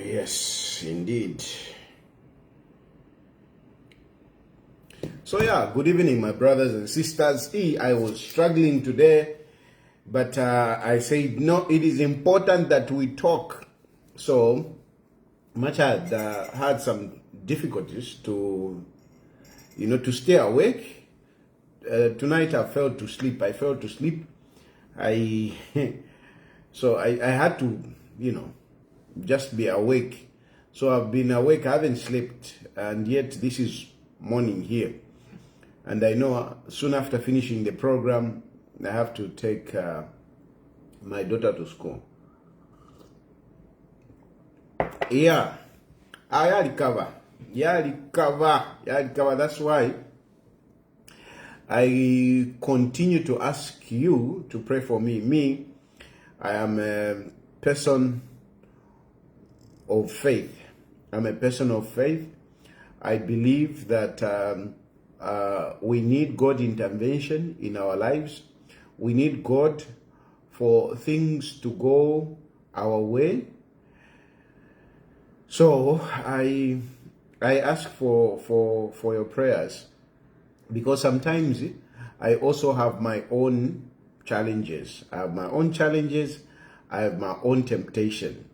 Yes, indeed. So yeah, good evening, my brothers and sisters. I was struggling today, but I said, no, it is important that we talk. So much had had some difficulties to, to stay awake. Tonight I fell to sleep. So I had to, just be awake. So I've been awake, I haven't slept, and yet this is morning here. And I know soon after finishing the program, I have to take my daughter to school. Yeah, I recover. That's why I continue to ask you to pray for me. I am person of faith. I'm a person of faith. I believe that we need God intervention in our lives. We need God for things to go our way. So I ask for your prayers, because sometimes I also have my own challenges. I have my own challenges. I have my own temptation.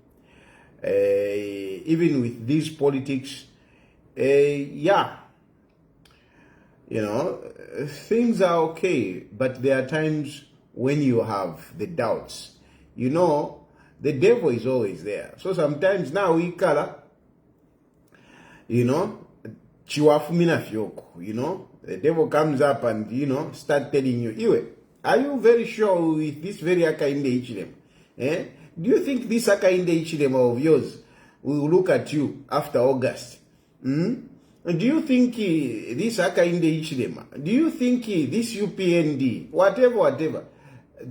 Even with these politics, yeah, you know, things are okay, but there are times when you have the doubts. You know, the devil is always there. So sometimes now we color, you know, chiwafumina fyoko, you know, the devil comes up and, you know, start telling you, Iwe, are you very sure with this very Hakainde Hichilema? Eh? Do you think this Hakainde Hichilema of yours will look at you after August? Do you think this Hakainde Hichilema? Do you think this UPND? Whatever.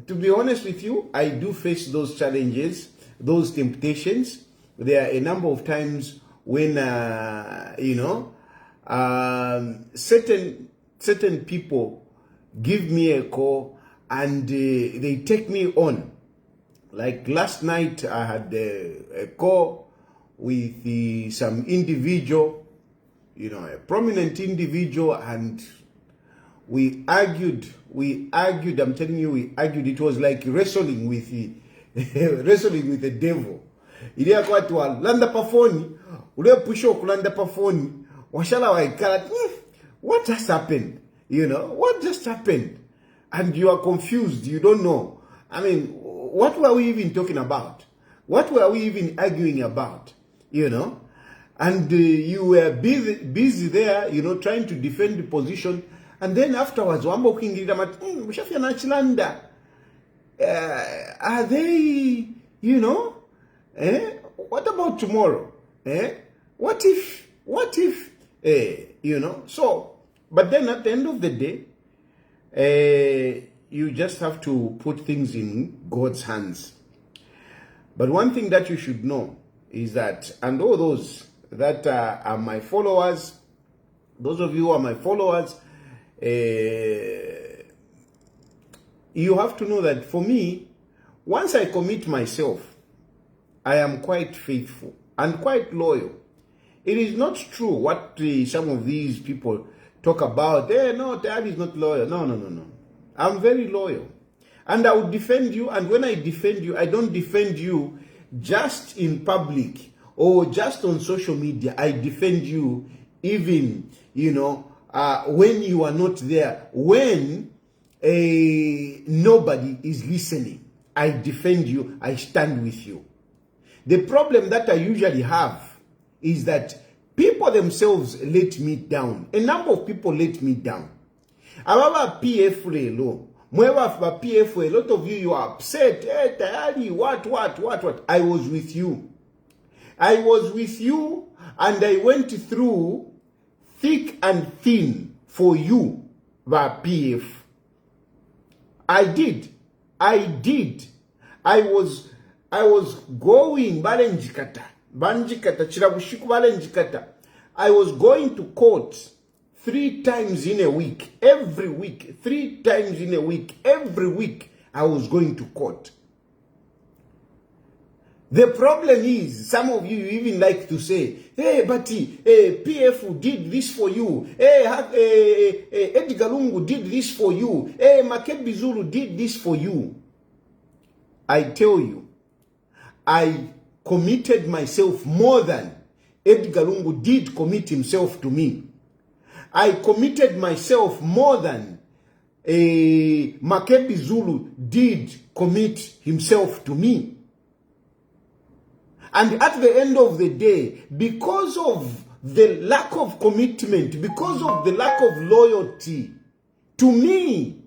To be honest with you, I do face those challenges, those temptations. There are a number of times when, you know, certain people give me a call and they take me on. Like last night, I had a call with some individual, you know, a prominent individual, and we argued. I'm telling you, we argued. It was like wrestling with the devil. Ile kwa tu landa pafoni, ule pusho kulanda pafoni, washala waikala. What just happened? You know, what just happened? And you are confused. You don't know. I mean, what were we even talking about? What were we even arguing about? You know, and you were busy there, you know, trying to defend the position. And then afterwards, are they, you know, what about tomorrow? What if, you know? So, but then at the end of the day, you just have to put things in God's hands. But one thing that you should know is that, and all those that are my followers, those of you who are my followers, you have to know that for me, once I commit myself, I am quite faithful and quite loyal. It is not true what some of these people talk about. No, Dad is not loyal. No. I'm very loyal. And I will defend you. And when I defend you, I don't defend you just in public or just on social media. I defend you even, you know, when you are not there, when nobody is listening. I defend you, I stand with you. The problem that I usually have is that people themselves let me down. A number of people let me down. Ababa PF lelo, mwewa PF, a lot of you are upset. Tayari, what? I was with you. I was with you, and I went through thick and thin for you, PF. I did. I was going Banjikata, Chirabushiku Balenjikata. I was going to court 3 times in a week, every week, 3 times in a week, every week I was going to court. The problem is, some of you even like to say, hey, Bati, PF did this for you. Hey, Edgar Lungu did this for you. Hey, Makebi Zulu did this for you. I tell you, I committed myself more than Edgar Lungu did commit himself to me. I committed myself more than Makebi Zulu did commit himself to me. And at the end of the day, because of the lack of commitment, because of the lack of loyalty to me,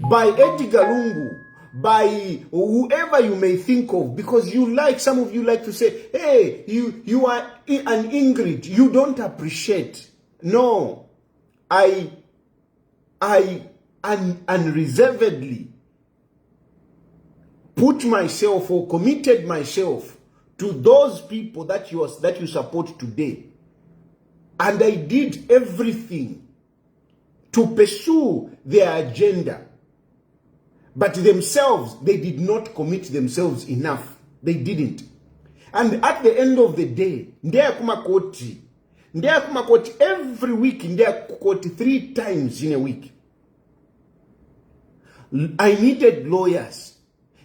by Edgar Lungu, by whoever you may think of, because you like, some of you like to say, hey, you are an Ingrid, you don't appreciate. No, I unreservedly put myself or committed myself to those people that you support today. And I did everything to pursue their agenda. But themselves, they did not commit themselves enough. They didn't. And at the end of the day, every week, in 3 times in a week. I needed lawyers.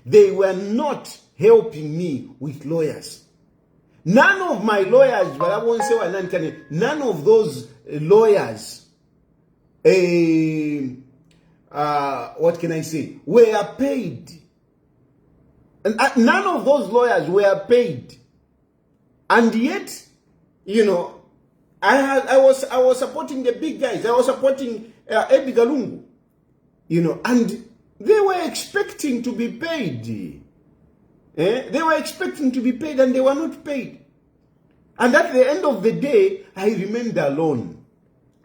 They were not helping me with lawyers. None of my lawyers, but I won't say none of those lawyers, what can I say, were paid. And none of those lawyers were paid. And yet, you know, I was supporting the big guys. I was supporting Edgar Lungu, you know, and they were expecting to be paid. They were expecting to be paid and they were not paid. And at the end of the day, I remained alone.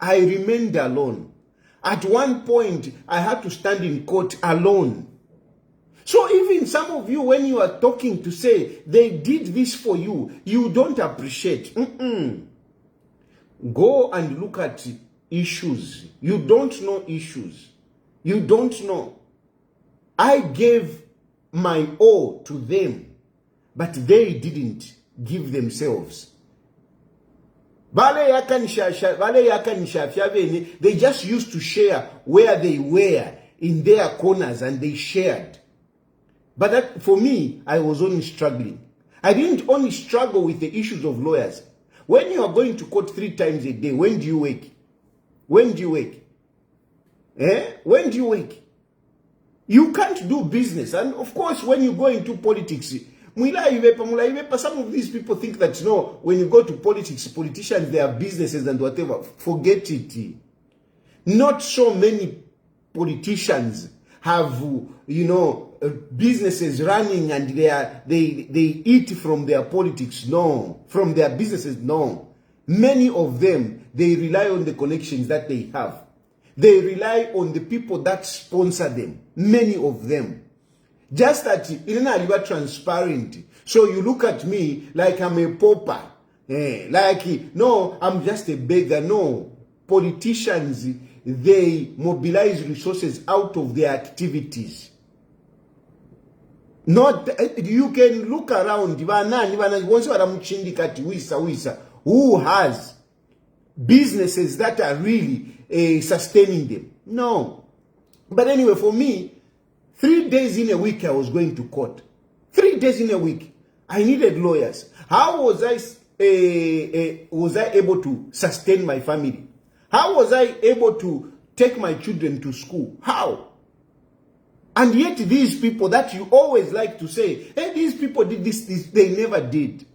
I remained alone. At one point, I had to stand in court alone. So even some of you, when you are talking to say, they did this for you, you don't appreciate. Go and look at issues. You don't know issues. You don't know. I gave my all to them, but they didn't give themselves. They just used to share where they were in their corners and they shared. But that, for me, I was only struggling. I didn't only struggle with the issues of lawyers. When you are going to court 3 times a day, when do you wake? When do you wake? When do you wake? You can't do business. And of course, when you go into politics, some of these people think that, no, when you go to politics, politicians, they have businesses and whatever. Forget it. Not so many politicians have, you know, businesses running and they eat from their politics. No. From their businesses. No. Many of them, they rely on the connections that they have. They rely on the people that sponsor them. Many of them. Just that you are transparent. So you look at me like I'm a pauper. No, I'm just a beggar. No. Politicians, they mobilize resources out of their activities. Not, you can look around. Who has businesses that are really sustaining them? No. But anyway, for me, 3 days in a week I was going to court. 3 days in a week. I needed lawyers. How was I able to sustain my family? How was I able to take my children to school? How? And yet these people that you always like to say, hey, these people did this, they never did.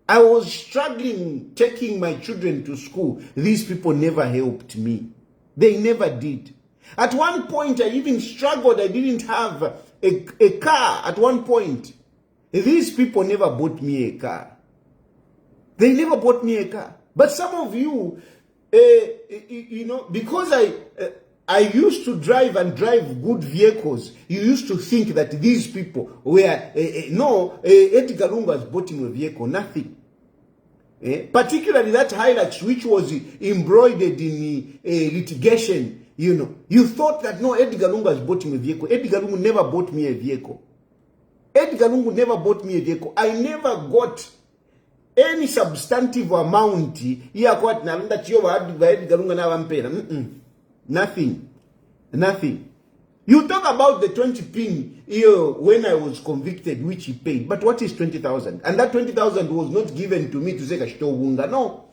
I was struggling taking my children to school. These people never helped me. They never did. At one point, I even struggled. I didn't have a car at one point. These people never bought me a car. They never bought me a car. But some of you, you know, because I used to drive good vehicles, you used to think that these people were, no, Edgar Lungu has bought him a vehicle, nothing. Particularly that Hilux, which was embroidered in litigation. You know, you thought that, no, Edgar Lungu has bought him a vehicle. Edgar Lungu never bought me a vehicle. Edgar Lungu never bought me a vehicle. I never got any substantive amount. Nothing. Nothing. You talk about the 20 pin when I was convicted, which he paid. But what is 20,000? And that 20,000 was not given to me to say Kashitowunga. No.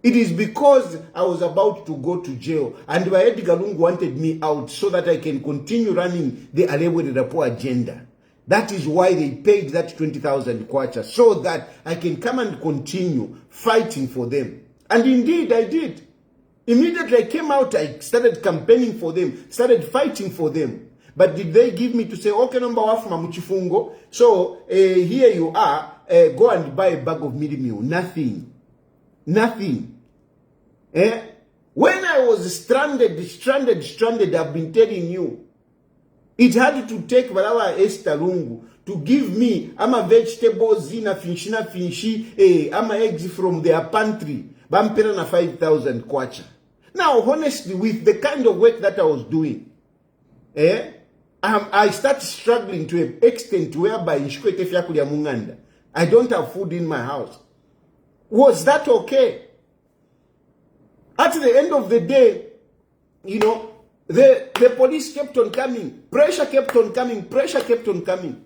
It is because I was about to go to jail and Edgar Lungu wanted me out so that I can continue running the Alewe Rapo agenda. That is why they paid that 20,000 kwacha, so that I can come and continue fighting for them. And indeed, I did. Immediately I came out, I started campaigning for them, started fighting for them. But did they give me to say, okay, number one, Muchifungo, so here you are, go and buy a bag of midi meal? Nothing. Nothing. When I was stranded, I've been telling you, It had to take Balawa Esther Lungu to give me vegetables in a finshi, eggs from their pantry. Bampera na 5,000 kwacha. Now, honestly, with the kind of work that I was doing, I started struggling to an extent whereby I don't have food in my house. Was that okay? At the end of the day, the police kept on coming. Pressure kept on coming. Pressure kept on coming.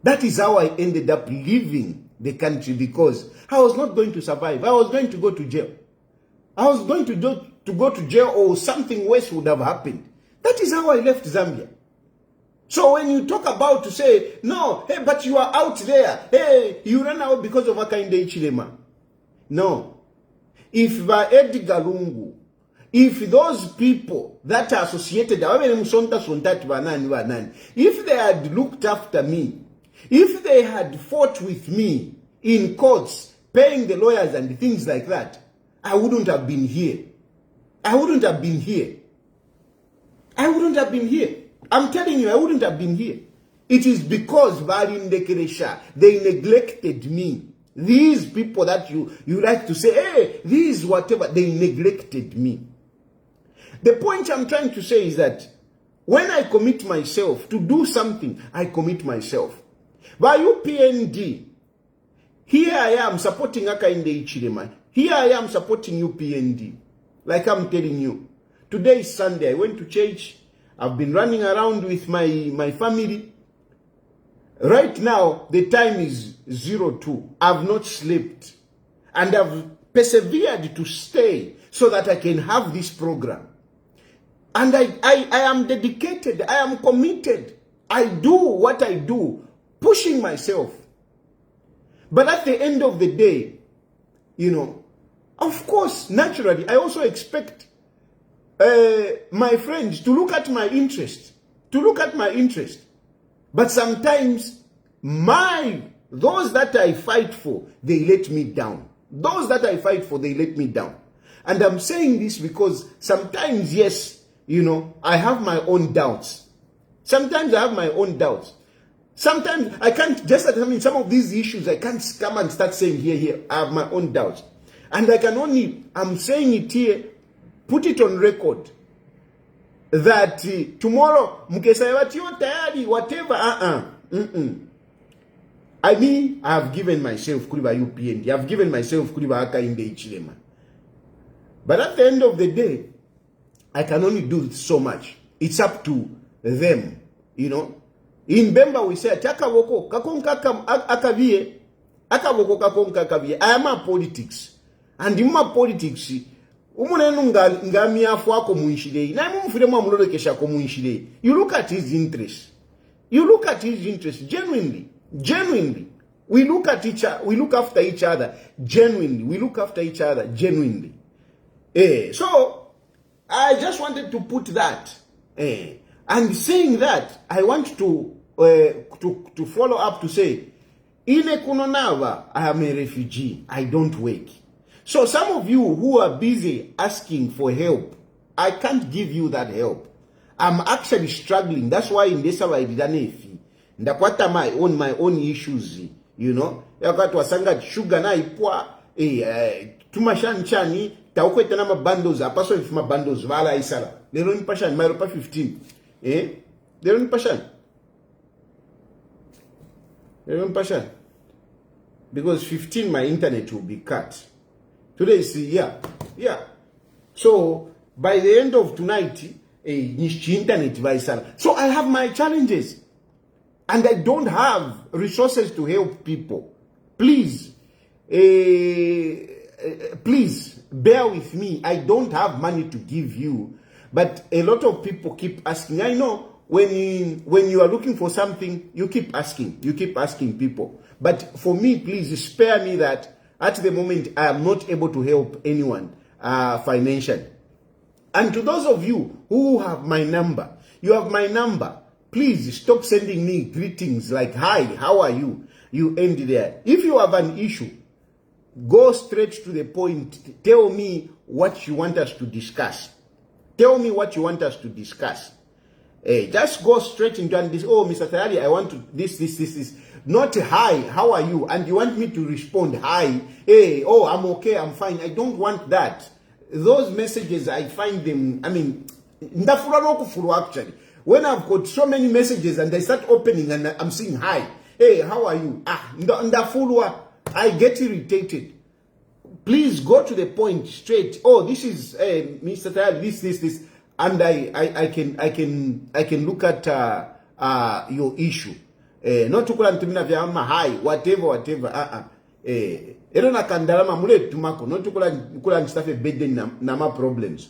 That is how I ended up leaving the country, because I was not going to survive. I was going to go to jail. I was going to go to jail, or something worse would have happened. That is how I left Zambia. So when you talk about to say, no, hey, but you are out there. Hey, you ran out because of Hakainde Hichilema. No. If Edgar Lungu, if those people that are associated, if they had looked after me, if they had fought with me in courts, paying the lawyers and things like that, I wouldn't have been here. I wouldn't have been here. I wouldn't have been here. I'm telling you, I wouldn't have been here. It is because they neglected me. These people that you like to say, hey, these whatever, they neglected me. The point I'm trying to say is that when I commit myself to do something, I commit myself. By UPND, here I am supporting Hakainde Hichilema. Here I am supporting UPND. Like I'm telling you. Today is Sunday. I went to church. I've been running around with my family. Right now, the time is 02. I've not slept. And I've persevered to stay so that I can have this program. And I am dedicated. I am committed. I do what I do, pushing myself. But at the end of the day, of course, naturally, I also expect my friends to look at my interest. But sometimes, those that I fight for, they let me down. Those that I fight for, they let me down. And I'm saying this because sometimes, yes, I have my own doubts. Sometimes I have my own doubts. Sometimes I can't, just as some of these issues, I can't come and start saying here, I have my own doubts. And I'm saying it here, put it on record, that tomorrow, whatever, I have given myself Kuriba UPND, I've given myself Kuriba Hakainde Hichilema. But at the end of the day, I can only do so much. It's up to them, In Bemba we say, Takawoko, Kakonka Akavie, Akawoko Kakonka Akavie. I am a politics. And in my politics, you look at his interest. You look at his interest genuinely. We look at each other. We look after each other genuinely. So I just wanted to put that. And saying that, I want to follow up to say, in Ekunonava, I am a refugee. I don't work. So some of you who are busy asking for help, I can't give you that help. I'm actually struggling. That's why in this I didn't ndakwata my own issues, yakati wasanga sugar na ipwa tumashanchani taukweta na mabandos apaso if mabandos vala isala lero ni pashan mairo pa 15 lero ni pashan because 15 my internet will be cut. Today is, yeah. So, by the end of tonight, internet. So, I have my challenges. And I don't have resources to help people. Please, please, bear with me. I don't have money to give you. But a lot of people keep asking. I know when you are looking for something, you keep asking. You keep asking people. But for me, please spare me that. At the moment, I am not able to help anyone financially. And to those of you who have my number, you have my number. Please stop sending me greetings like, hi, how are you? You end there. If you have an issue, go straight to the point. Tell me what you want us to discuss. Just go straight into and this, oh, Mr. Tayari, I want to this. Not hi, how are you? And you want me to respond, hi, hey, oh, I'm okay, I'm fine. I don't want that. Those messages, I find them, I mean, actually. When I've got so many messages and I start opening and I'm saying hi, hey, how are you? I get irritated. Please go to the point straight. Oh, this is Mr. Tayari, this. And I can look at your issue. Not to call antimina vya hi, whatever. Ero na kandalama mule tumako. Not to call antistafe bedden na ma problems.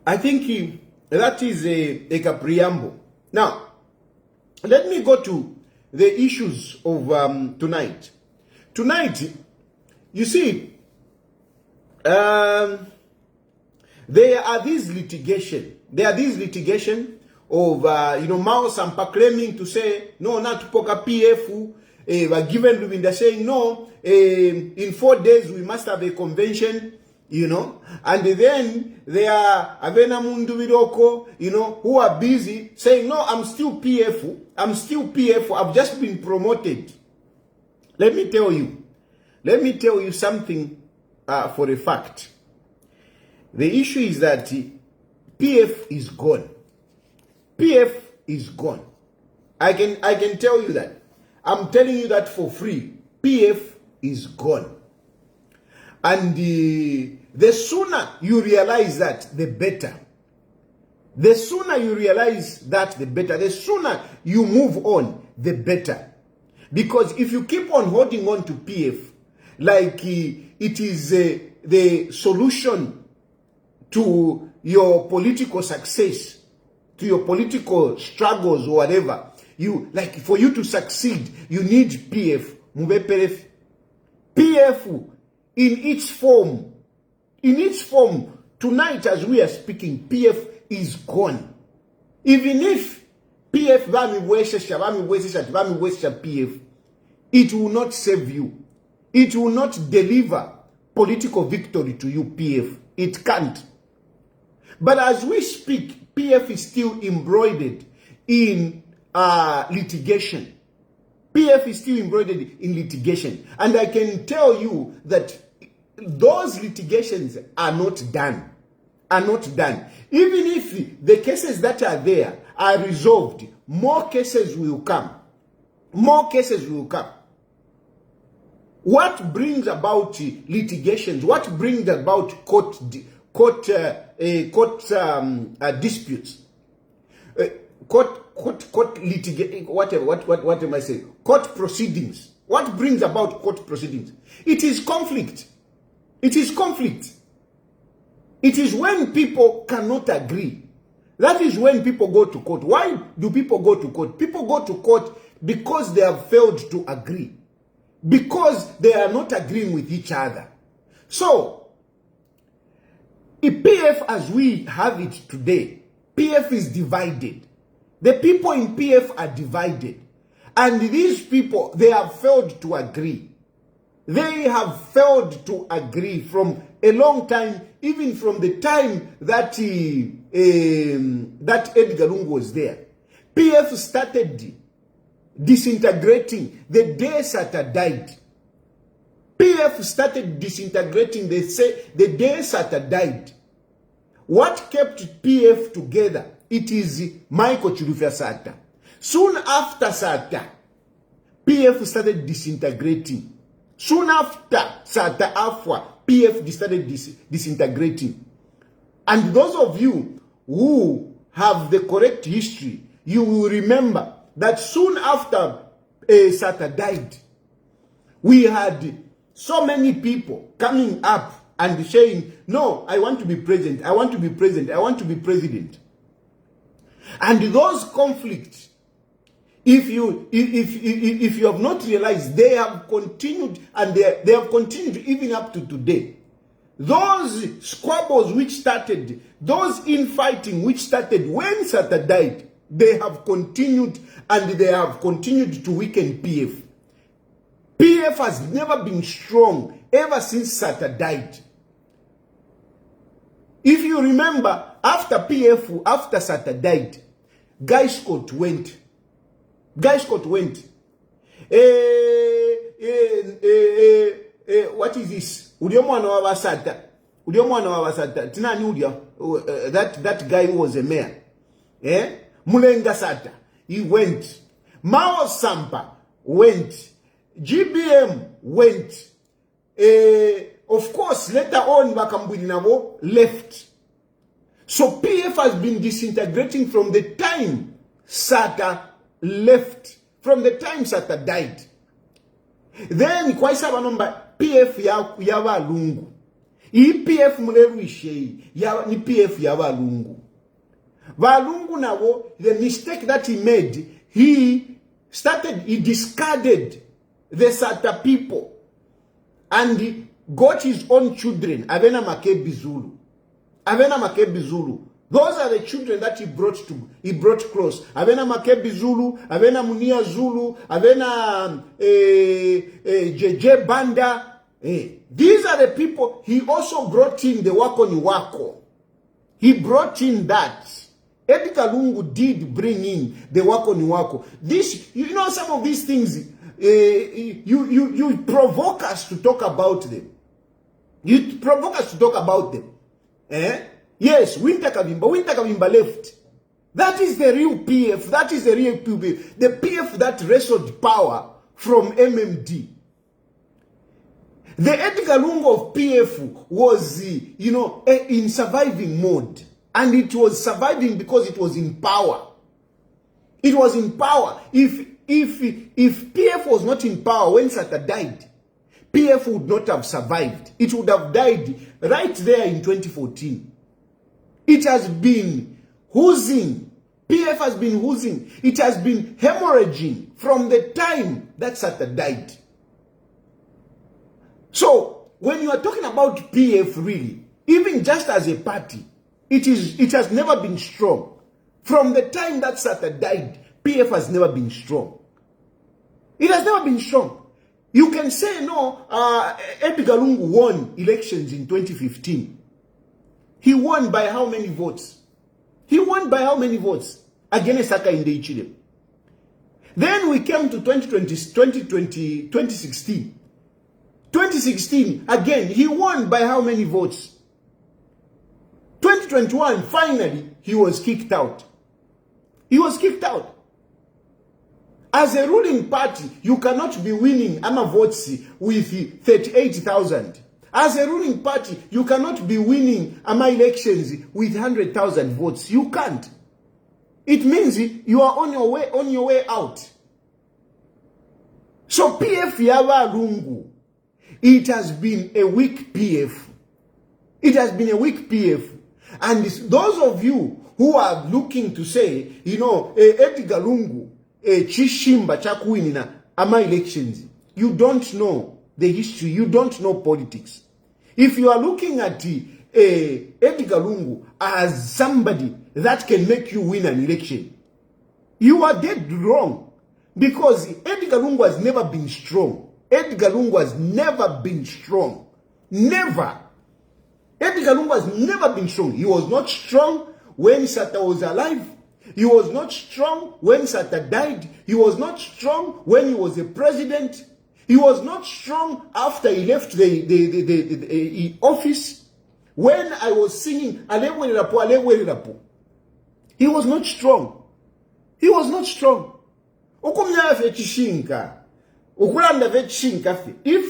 I think that is a preamble. Now, let me go to the issues of tonight. Tonight, you see, there are these litigation. There are these litigation of, Mao Sampa claiming to say, no, not Poka PF, but given they're saying, no, in 4 days we must have a convention, and then there are Avena Mundu Wiroko, who are busy saying, no, I'm still PF, I've just been promoted. Let me tell you something for a fact. The issue is that PF is gone. PF is gone. I can tell you that. I'm telling you that for free. PF is gone. And the sooner you realize that, the better. The sooner you realize that, the better. The sooner you move on, the better. Because if you keep on holding on to PF, like it is the solution to your political success, to your political struggles or whatever, for you to succeed, you need PF. PF in its form, tonight as we are speaking, PF is gone. Even if PF PF, it will not save you. It will not deliver political victory to you, PF. It can't. But as we speak, PF is still embroidered in litigation. PF is still embroidered in litigation. And I can tell you that those litigations are not done. Even if the cases that are there are resolved, more cases will come. What brings about litigations? What brings about court disputes? Court litigation, what am I saying? Court proceedings. What brings about court proceedings? It is conflict. It is when people cannot agree. That is when people go to court. Why do people go to court? People go to court because they have failed to agree. Because they are not agreeing with each other. So, if PF as we have it today, PF is divided. The people in PF are divided. And these people, they have failed to agree. They have failed to agree from a long time, even from the time that that Edgar Lungu was there. PF started disintegrating the day Sata died. PF started disintegrating the day Sata died. What kept PF together? It is Michael Chilufya Sata. Soon after Sata, PF started disintegrating. Soon after Sata Afwa, PF started disintegrating. And those of you who have the correct history, you will remember that soon after Sata died, we had so many people coming up and saying, no, I want to be president, I want to be president, I want to be president. And those conflicts, if you have not realized, they have continued, and they have continued even up to today. Those squabbles which started, those infighting which started when Sata died, they have continued, and they have continued to weaken PF. PF has never been strong ever since Sata died. If you remember, after Sata died, Guy Scott went. What is this? That guy who was a mayor. Mulenga Sata, he went. Mao Sampa went. GBM went. Of course, later on, Bakambudinabo left. So PF has been disintegrating from the time Sata left, from the time Sata died. Then, Kwaisa Banomba, PF yawa lungu. PF muleru ishei, ni PF yawa lungu. Valungu nawo, the mistake that he made, he discarded the Sata people and he got his own children, Avena Makebi Zulu. Those are the children that he brought close. Avena Makebi Zulu, Avena Munia Zulu, Avena JJ Banda. These are the people. He also brought in the Wako Niwako. He brought in that. Edgar Lungu did bring in the Wako Niwako. This, some of these things, you provoke us to talk about them. You provoke us to talk about them. Yes, Winter Kavimba left. That is the real PF. That is the real PF. The PF that wrestled power from MMD. The Edgar Lungu of PF was, in surviving mode. And it was surviving because it was in power. It was in power. If PF was not in power when Sata died, PF would not have survived. It would have died right there in 2014. It has been oozing. PF has been oozing. It has been hemorrhaging from the time that Sata died. So, when you are talking about PF really, even just as a party, it has never been strong. From the time that Sata died, PF has never been strong. It has never been strong. You can say, no, Edgar Lungu won elections in 2015. He won by how many votes? He won by how many votes? Against Saka in the Ichile. Then we came to 2016. 2016, again, he won by how many votes? 2021, finally, he was kicked out. He was kicked out. As a ruling party, you cannot be winning votes with 38,000. As a ruling party, you cannot be winning elections with 100,000 votes. You can't. It means you are on your way out. So PF Yawa Lungu, it has been a weak PF. It has been a weak PF. And those of you who are looking to say, Edgar Lungu, Chishimba Chakuinina, elections, you don't know the history, you don't know politics. If you are looking at Edgar Lungu as somebody that can make you win an election, you are dead wrong. Because Edgar Lungu has never been strong. Edgar Lungu has never been strong. Never. Edgar Lungu has never been strong. He was not strong when Sata was alive. He was not strong when Sata died. He was not strong when he was a president. He was not strong after he left the office. When I was singing, Alewe Rapo, Alewe Rapo. He was not strong. He was not strong. If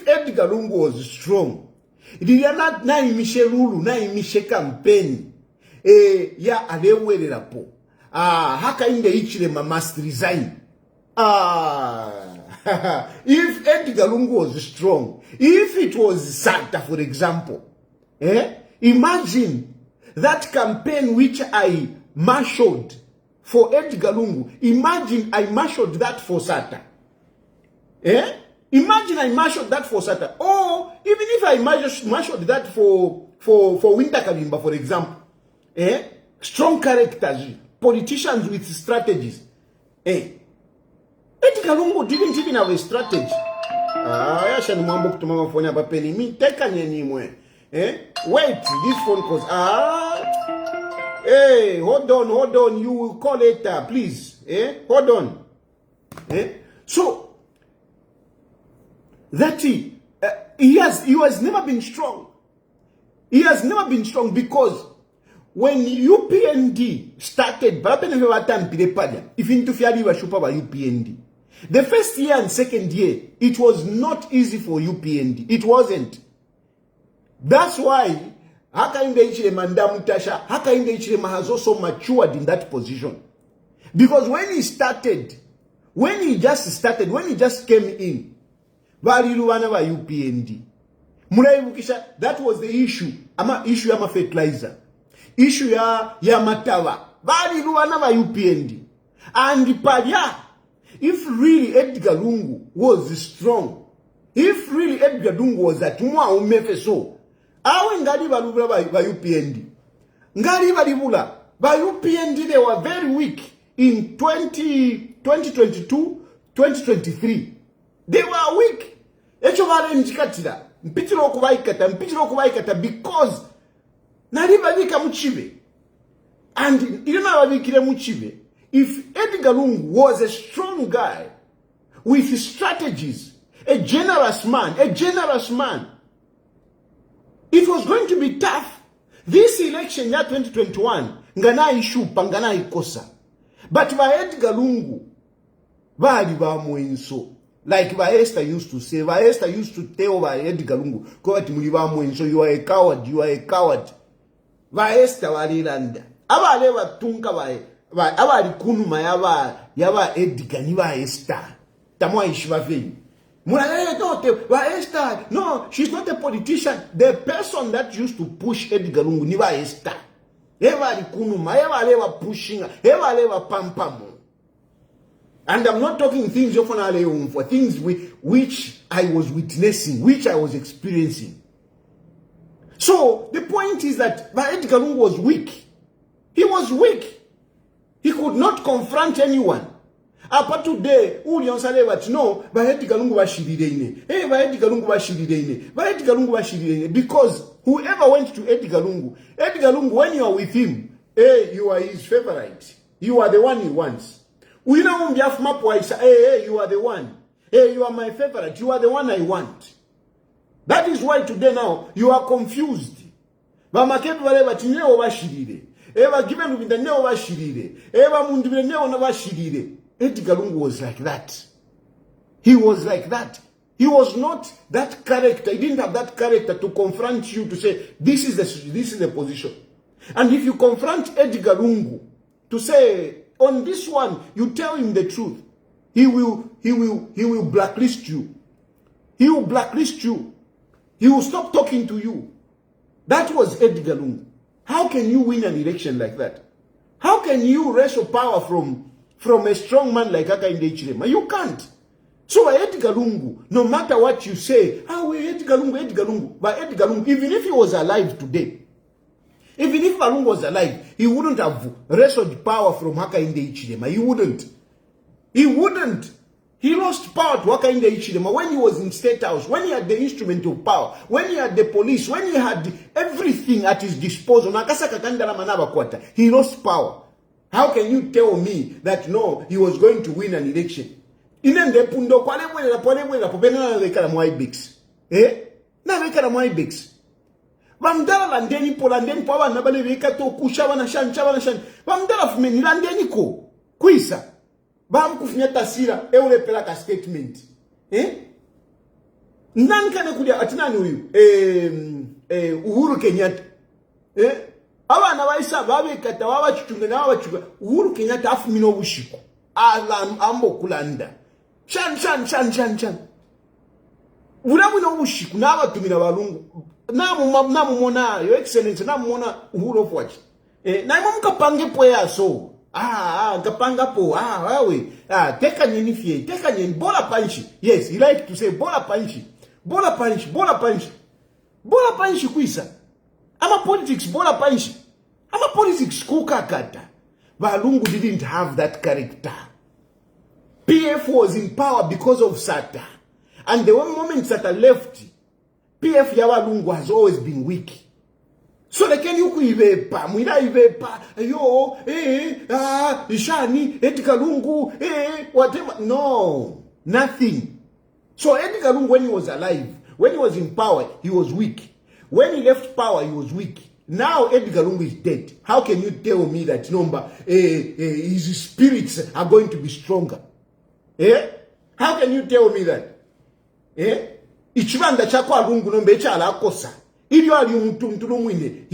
Edgar Lungu was strong, it not na imishe rulu, na imishe campaign. Ya Alewe Rapo. Haka inge ichile must resign. If Edgar Lungu was strong, if it was Sata, for example, imagine that campaign which I marshaled for Edgar Lungu. Imagine I marshaled that for Sata. Imagine I marshaled that for Sata. Or even if I marshaled that for Winter Kavimba, for example. Strong characters, politicians with strategies. Edgar Lungu didn't even have a strategy. Yasha ni mwambo kutuma mafoni hapa peni. Mi teka nyenimwe. Wait, this phone calls. Hey, hold on. You will call later, please. Hold on. So, that he has never been strong. He has never been strong because when UPND started, if interfere with UPND, the first year and second year, it was not easy for UPND. It wasn't. That's why Hakainde Hichilema Ndamutasha, Hakainde Hichilema has also matured in that position. Because when he just came in, Variluwana wa UPND. Muraibukisha, that was the issue. Issue ya fertilizer. Issue ya matawa. Variluwana wa UPND. And Palia, if really Edgar Lungu was strong, if really Edgar Lungu was at mwa umefeso, awe ngari balubula ba UPND. Ngari balibula. Ba UPND, they were very weak in 2022, 2023. They were weak. Echo vale njikatira. Mpitiro okubaikata because nariba vika muchive. And irina wavikire muchive. If Edgar Lungu was a strong guy with strategies, a generous man, it was going to be tough. This election year 2021, ngana issue pangana ikosa. But by Edgar Lungu, bali ba mwenso. Like Esther used to say, Esther used to tell Edgar Lungu, "Kwati muliba mwenso, you are a coward. Esther walilanda. Abale batunka abali kunuma yaba Edgar ni Esther. Tamwa ishiba veni. Esther, no, she's not a politician. The person that used to push Edgar Lungu ni Esther. Ebali kunuma, ebali pushing, ebali pampamu. And I'm not talking things for things which I was witnessing, which I was experiencing. So the point is that Edgar Lungu was weak. He was weak. He could not confront anyone. Up today, no, Edgar Lungu bashirideine. Because whoever went to Edgar Lungu, when you are with him, you are his favorite. You are the one he wants. You are the one. You are my favorite. You are the one I want. That is why today now you are confused. Edgar Lungu was like that. He was like that. He was not that character. He didn't have that character to confront you to say, this is the position. And if you confront Edgar Lungu to say, on this one, you tell him the truth, he will blacklist you. He will blacklist you. He will stop talking to you. That was Edgar Lungu. How can you win an election like that? How can you wrestle power from a strong man like Hakainde Hichilema? You can't. So Edgar Lungu, no matter what you say, Edgar Lungu, but Edgar Lungu, even if he was alive today, even if Lungu was alive, he wouldn't have wrestled power from Hakainde Hichilema. He wouldn't. He lost power to Hakainde Hichilema when he was in State House, when he had the instrument of power, when he had the police, when he had everything at his disposal. He lost power. How can you tell me that no, he was going to win an election? Bamdala landeni po abana bale beka to kusha bana shan bamdala fumeni landeni ko kuisa bam kufunya tasira eule pelaka statement nani kana kulia atinani huyu Uhuru Kenyatta abana baisa babeka tawawa chutunga na wachuka Uhuru Kenyatta afumino bushiko ambo kulanda shan ulamu no bushiku na abatumira balungu namu mona your excellency namu mona Uhuru of watch na imuka pange po yaso kapanga po wawe teka nini fie teka nini bola punch. Yes, he like to say bola punch kuisa ama politics bola punch ama politics kukakata. Balungu didn't have that character. PF was in power because of SATA. And the moments that are left, PF Yawalungu has always been weak. So they can you kuivepa, mwina ivepa, yo, Ishani, Edgar Lungu, whatever. No, nothing. So Edgar Lungu, when he was alive, when he was in power, he was weak. When he left power, he was weak. Now Edgar Lungu is dead. How can you tell me that his spirits are going to be stronger? How can you tell me that? Ichibanda chakwa Lungu nombe chala akosa. He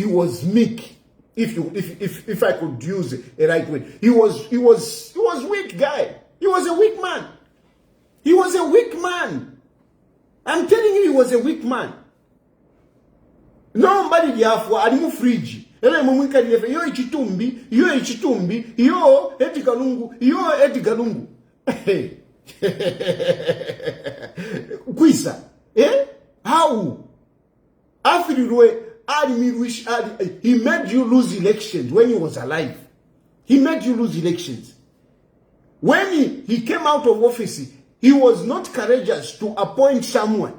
was meek. If I could use a right way, he was weak guy. He was a weak man. He was a weak man. I'm telling you, he was a weak man. Nobody therefore alimu fridge. Ele mumwika diyefe yo ichitumbi, yo Edgar Lungu, yo Edgar Lungu. Kwisa. How? After he made you lose elections when he was alive. He made you lose elections. When he came out of office, he was not courageous to appoint someone.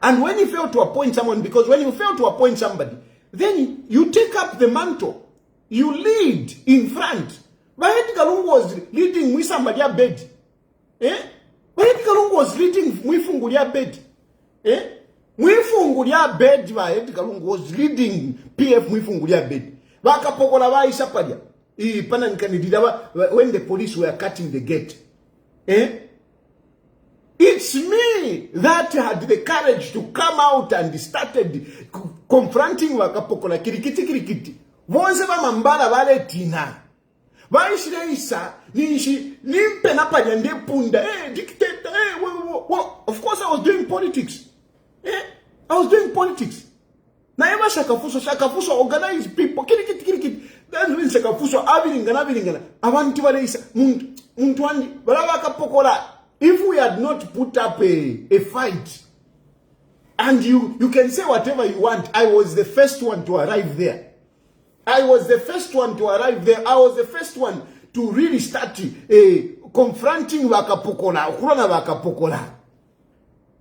And when he failed to appoint someone, because when you fail to appoint somebody, then you take up the mantle. You lead in front. But Edgar Lungu was leading with somebody a bed. But Edgar Lungu was leading with Fungulia bed. Mwifungulia bed wa Edgar Lungu was leading PF Mwifungulia bed. Wakapokola wa isapadia. Pana nikanidida when the police were cutting the gate. It's me that had the courage to come out and started confronting Wakapokola kirikiti. Vonse ba mambala vale tina. Vaishireisa nishi nimpe napanya ndepunda. Dictator. Of course I was doing politics. I was doing politics. Na eba shakafuso organize people. Kirikiti. Then when shakafuso aviringana. Abantu valeisa muntu andi balava kapokola. If we had not put up a fight, and you can say whatever you want, I was the first one to arrive there. I was the first one to arrive there. I was the first one to really start confronting Wakapokola, Ukurana Wakapokola.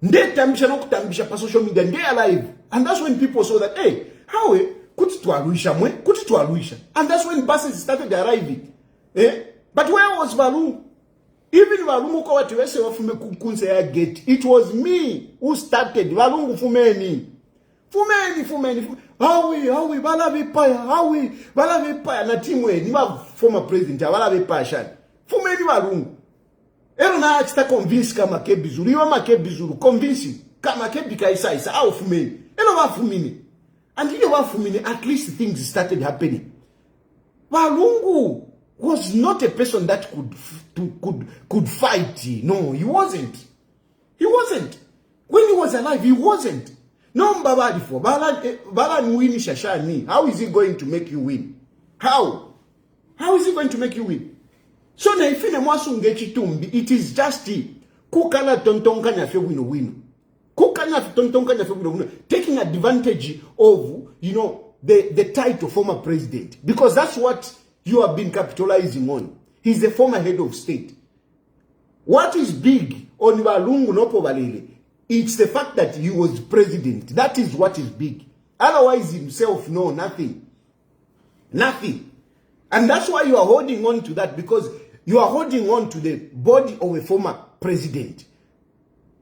Nde tambisha no kutambisha pa social media, they alive. And that's when people saw that, hey, how kuti tualuisha. And that's when buses started arriving. But where was Valungu? Even Valungu kwa watiwese wafume kukunse ya gate. It was me who started. Valungu fumeni. Hawi, bala vipaya. Na timwe, niwa former president, bala vipaya shani. Fumeni Valungu. Ero na achita convince kama kebizuru. Iwa makebizuru. Convince kama kebika isa. Au fumeni. Ero wa fumini. And iyo wa fumini, at least things started happening. Valungu was not a person that could fight. No, he wasn't. When he was alive, he wasn't. No mbabadi for Bala win shashani. How is he going to make you win? How is he going to make you win? So na ifine mwasunge chitumbi, it is just kukana tontonka na fe wino. Kukana tontonka na fe wino. Taking advantage of, the title former president. Because that's what you have been capitalizing on. He's the former head of state. What is big on Valungu Nopo Valele? It's the fact that he was president. That is what is big. Otherwise himself, no, nothing. Nothing. And that's why you are holding on to that, because you are holding on to the body of a former president.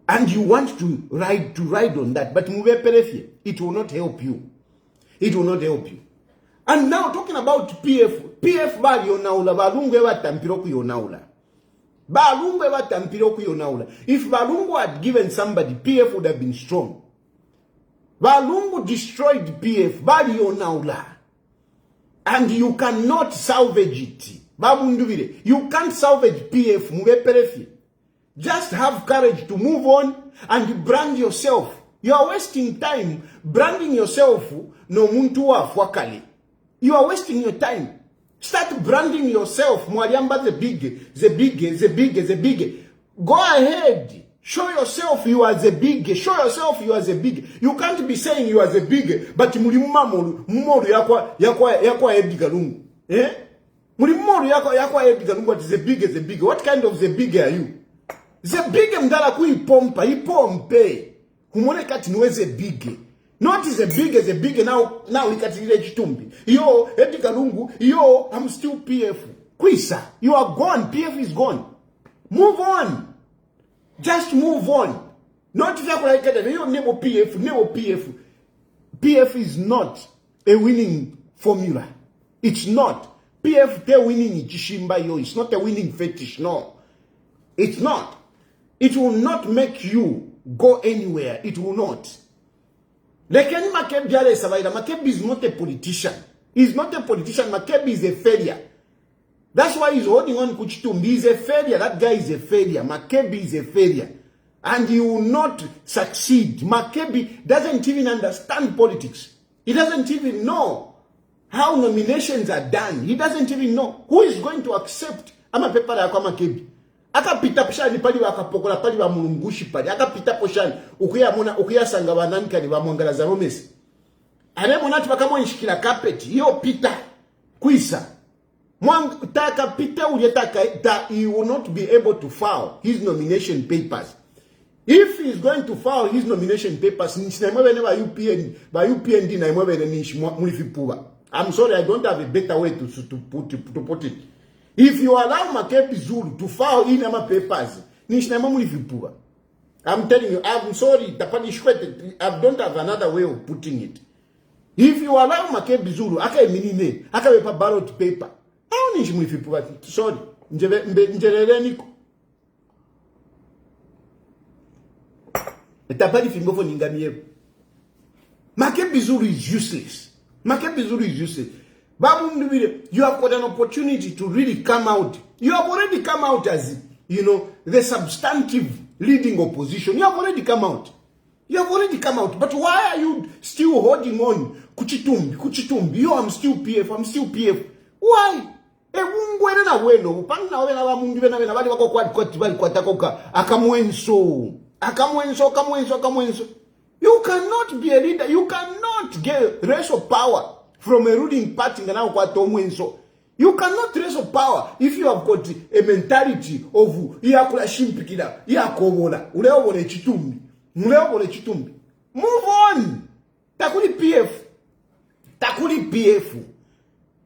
And you want to ride on that. But it will not help you. It will not help you. And now talking about PF bali yonaula, Valungu ewa tampiroku yonaula. If Valungu had given somebody, PF would have been strong. Valungu destroyed PF, bali yonaula. And you cannot salvage it. You can't salvage PF. Just have courage to move on and brand yourself. You are wasting time branding yourself no muntu wa fwakali. You are wasting your time. Start branding yourself. Mwaliamba the big. Go ahead. Show yourself you are the big. Show yourself you are the big. You can't be saying you are the big, but mulimumoru yakwa Edgar Lungu. Mulimumoru yakwa Edgar Lungu, what is the big? What kind of the big are you? Ze big mdala kuipompa, ipompe. Humone kati niweze big. Not is a big now ikatile chitumbi. Yo, Edi Kalungu, yo, I'm still PF. Kwisa, you are gone, PF is gone. Move on. Just move on. Not if you never PF. PF is not a winning formula. It's not. PF te winning Chishimba yo. It's not a winning fetish, no. It's not. It will not make you go anywhere. It will not. Lekeni Makebi ale Savaida. Makebi is not a politician. He's not a politician. Makebi is a failure. That's why he's holding on Kuchitumbi. He's a failure. That guy is a failure. Makebi is a failure. And he will not succeed. Makebi doesn't even understand politics. He doesn't even know how nominations are done. He doesn't even know who is going to accept amapepa ya kwa Makebi. Akapita poshani pali wakapokola pali wa mulungushi pali. Akapita poshani ukuya sanga bananka ni wa mwangala za Romesi. Ane monati wakamwa nshikila kapeti. Hiyo pita kuisa. Taka pita uliyetaka that he will not be able to file his nomination papers. If he is going to file his nomination papers, I'm sorry, I don't have a better way to put it. If you allow Makebi Zulu to file in my papers, I'm telling you, I'm sorry, I don't have another way of putting it. If you allow Makebi Zulu, I can't ballot paper. I don't need sorry. Makebi Zulu is useless. Makebi Zulu is useless. You have got an opportunity to really come out. You have already come out as, the substantive leading opposition. You have already come out. You have already come out. But why are you still holding on? Kuchitumbi. Yo, I'm still PF. Why? Akamwenso. You cannot be a leader. You cannot get race of power from a ruling party. You cannot raise of power if you have got a mentality of iyakula shimpikira, iyakobola, uleobole chitumbi. Move on. Takuli PF.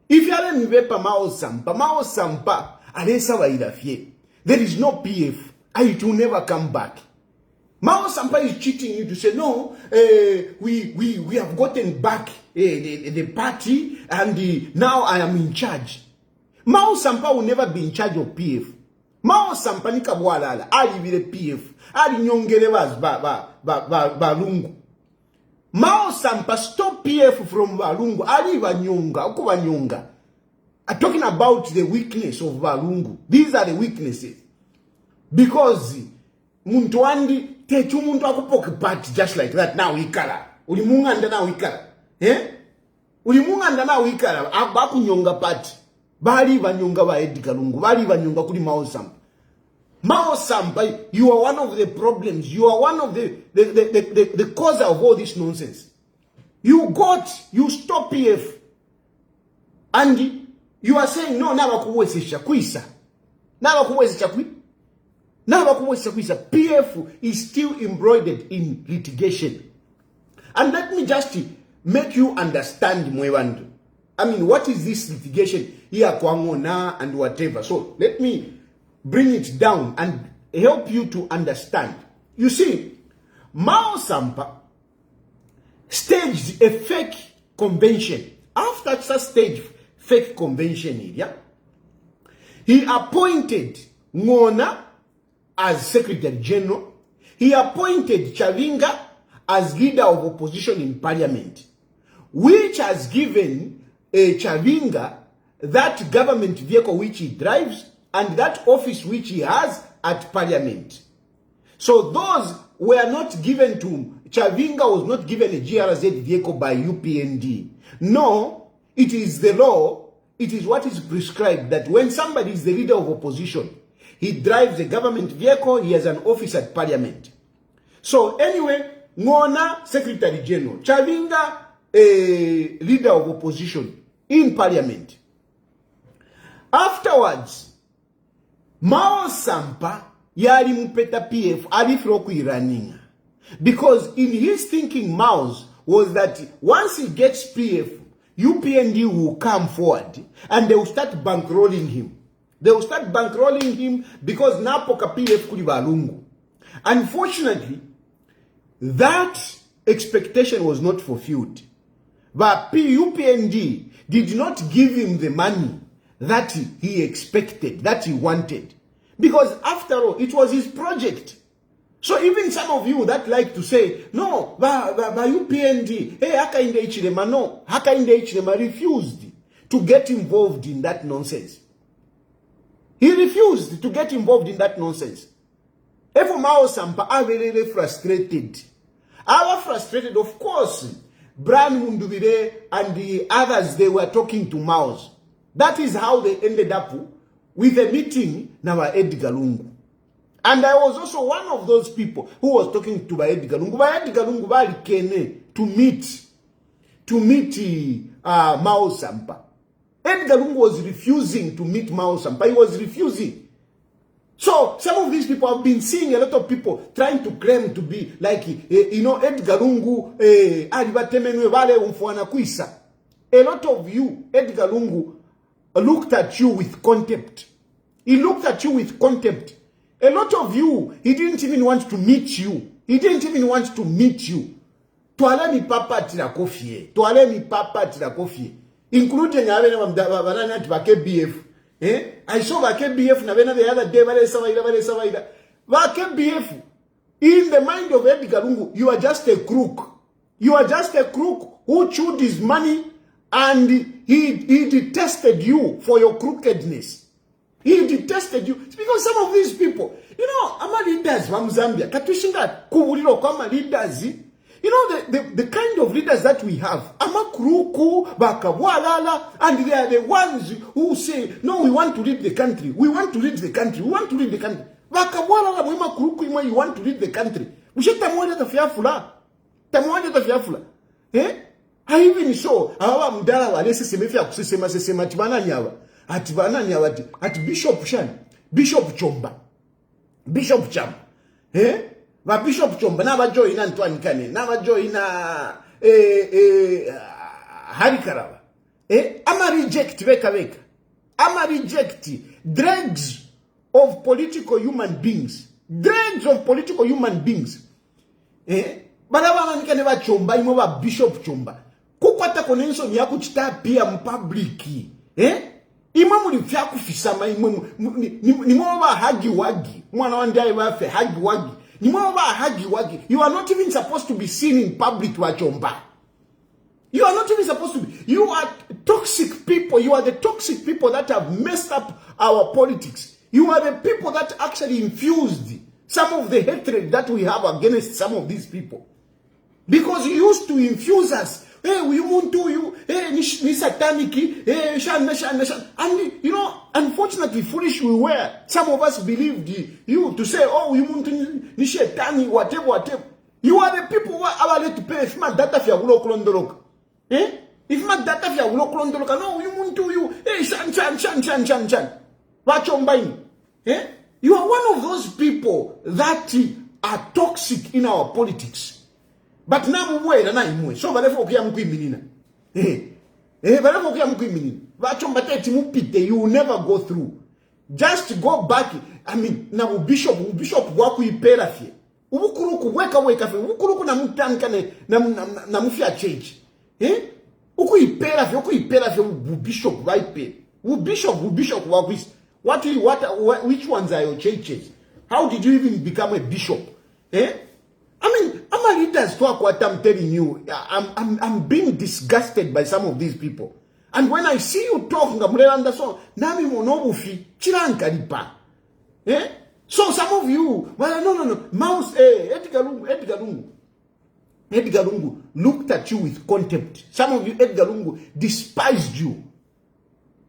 If you are in Vepa Mao Sampa, Alesa Waidafie, there is no PF, and it will never come back. Mao Sampa is cheating you to say, no, we have gotten back the party, and now I am in charge. Mao Sampa will never be in charge of PF. Mao Sampa ni kabwalala, ali vile PF, ali nyongele balungu. Mao Sampa stop PF from Balungu. Ali Vanyonga, Uko Vanyonga. I'm talking about the weakness of Balungu. These are the weaknesses. Because Muntuandi techu muntu akupoke party just like that. Now ikala. Ulimunga anda now ikala. Ulimunga anda now ikala. Abaku nyonga party. Bali Vanyonga wa Edi Kalungu. Bali Vanyonga kuli Mao Sampa. Mao Sampa, you are one of the problems. You are one of the cause of all this nonsense. You stop PF. And you are saying, no, never kuwezesha kuisa. PF is still embroidered in litigation. And let me just make you understand, Mwewandu. I mean, what is this litigation? Here, Kwangona and whatever. So, let me bring it down and help you to understand. You see, Mao Sampa staged a fake convention. After such staged fake convention, he appointed Ngona as Secretary General. He appointed Chavinga as leader of opposition in parliament, which has given Chavinga that government vehicle which he drives and that office which he has at parliament. So those were not given to him. Chavinga was not given a GRZ vehicle by UPND. No, it is the law. It is what is prescribed that when somebody is the leader of opposition, he drives a government vehicle, he has an office at parliament. So anyway, Ngona, Secretary General, Chavinga, a leader of opposition in parliament. Afterwards, Mao Sampa yali mupeta PF alifiro kuiraninga. Because in his thinking Miles was that once he gets PF, UPND will come forward and they will start bankrolling him. They will start bankrolling him because napoka PF kuli balungu. Unfortunately, that expectation was not fulfilled. But UPND did not give him the money that he expected, that he wanted. Because after all, it was his project. So even some of you that like to say, no, ba UPND, hey, Hakainde Hichilema, no, Hakainde Hichilema refused to get involved in that nonsense. He refused to get involved in that nonsense. Efo Mao Sampa are very frustrated. Our frustrated, of course, Brian Mundubire and the others, they were talking to Maos. That is how they ended up with a meeting now Edgar Lungu. And I was also one of those people who was talking to Edgar Lungu. Edgar Lungu bali kene to meet Mao Sampa. Edgar Lungu was refusing to meet Mao Sampa. He was refusing. So some of these people have been seeing a lot of people trying to claim to be like, Edgar Lungu, alibatemenwe wale umfuana kuisa. A lot of you, Edgar Lungu, looked at you with contempt. He looked at you with contempt. A lot of you, he didn't even want to meet you. He didn't even want to meet you. Tuale mi papa tirakofie. Tuale mi papa tirakofie. Including banana tibake BF. I saw Vake BF na the other day, Vake BF. In the mind of Edgar Lungu, you are just a crook. You are just a crook who chewed his money and he detested you for your crookedness. He detested you. It's because some of these people, ama leaders from Zambia, katushinga kubuliro kama leaders. The kind of leaders that we have, Amakruku, Bakabwalala, and they are the ones who say, no, we want to lead the country. We want to lead the country. We want to lead the country. Bakabwalala, Mwima, you want to lead the country. We should tamuaja tafiafula. Tamuaja tafiafula. I even saw, awa mdala wa lese semefia kusema atibana nyawa. Atibana nyawa at Bishop Shan. Bishop Chomba. Bishop Cham. Va Bishop Chomba na ba join Antoine Kane na ba join Hari Karawa. Ama reject veka. Ama reject dregs of political human beings. Dregs of political human beings. Barawa nkane ba Chomba imo ba Bishop Chomba. Kukwata konenso ni yakuchita pia mpubliki. Ima mulifya kufisama ni mwa ba hagi wagi. Mwana wandai wafe hagi wagi. You are not even supposed to be seen in public to Achomba. You are not even supposed to be. You are toxic people. You are the toxic people that have messed up our politics. You are the people that actually infused some of the hatred that we have against some of these people. Because you used to infuse us. Hey, we want to you. Hey, ni sataniki. Hey, shan. And unfortunately, foolish we were. Some of us believed you to say, oh, you want to ni shetani, whatever. You are the people who are able to pay. If my data fia ulo kolondoloka. If my data fia ulo kolondoloka, no, you want to you. Hey, shan. Wachombaini. You are one of those people that are toxic in our politics. But now mwela na imwe. So balefo okia mkuiminina. Balefo okia mkuiminina. Vachombate mupite, you will never go through. Just go back. I mean, na bishop waku ipela fie. Ubukuruku weka fie. Ubukuruku na mutanka na mufia change. Uku ipela fie bishop waipe. Bishop waku. Which ones are your churches? How did you even become a bishop? I mean, I'm leaders talk what I'm telling you. I'm being disgusted by some of these people. And when I see you talking, nami monobufi chilankaripa. So some of you, well, no. Mouse, Edgar Lungu looked at you with contempt. Some of you, Edgar Lungu, despised you.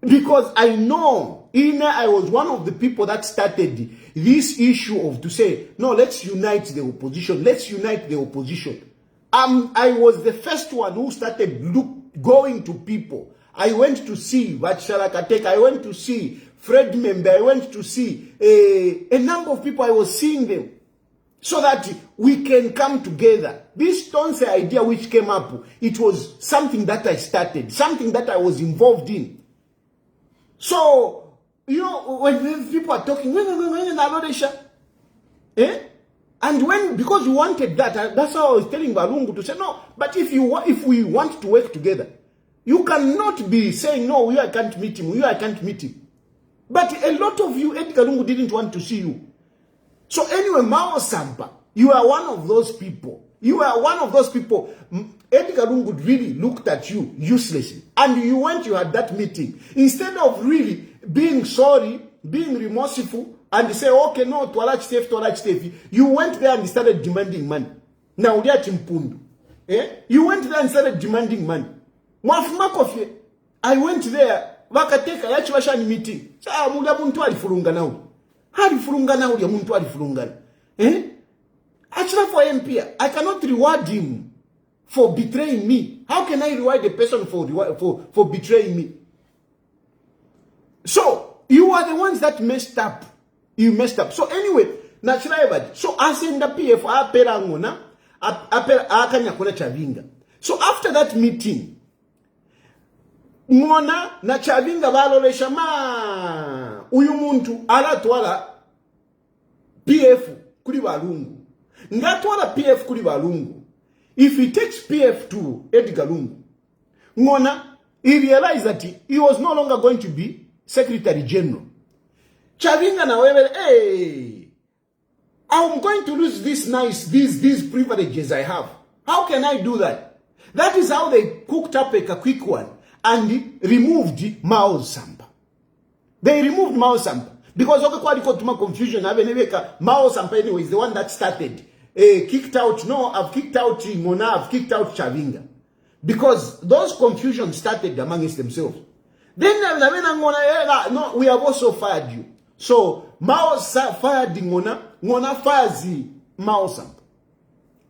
Because I know, I was one of the people that started this issue of to say, no, let's unite the opposition. Let's unite the opposition. I was the first one who started going to people. I went to see Vachala Kateka. I went to see Fred Membe, I went to see a number of people. I was seeing them so that we can come together. This Tonse idea which came up, it was something that I started, something that I was involved in. So, you know, when people are talking, and because we wanted that, that's how I was telling Balungu to say, no, but if we want to work together, you cannot be saying, no, I can't meet him, I can't meet him. But a lot of you, Edgar Lungu, didn't want to see you. So anyway, Mao Sampa, you are one of those people. You are one of those people. Edgar Lungu really looked at you uselessly. And you had that meeting. Instead of really being sorry, being remorseful, and say, okay, no, twalach safe, you went there and started demanding money. Now, you went there and started demanding money. I went there, wakateka, yachiwashani meeting. Sa, muda muntu alifurunga now. Alifurunga now, ya muntu alifurunga. Actually, for MP, I cannot reward him for betraying me. How can I reward the person for betraying me? So, you are the ones that messed up. You messed up. So anyway, naturally, so asenda PF apera ngona, akanya kuna Chavinga. So after that meeting, ngona na Chavinga balolesha ma uyu muntu alatwala PF kuri Balungu. Ngatwala PF kuri Balungu. If he takes PF to Edgar Lungu, ngona, he realized that he was no longer going to be Secretary General. Chavinga na wewe, hey, I'm going to lose these privileges I have. How can I do that? That is how they cooked up a quick one and removed Mao Sampa. They removed Mao Sampa because of confusion. Mao Sampa anyway is the one that started. Kicked out, no, I've kicked out Mona, I've kicked out Chavinga. Because those confusions started amongst themselves. Then, no, we have also fired you. So, Mao fired Ngona fires Mao Sampa.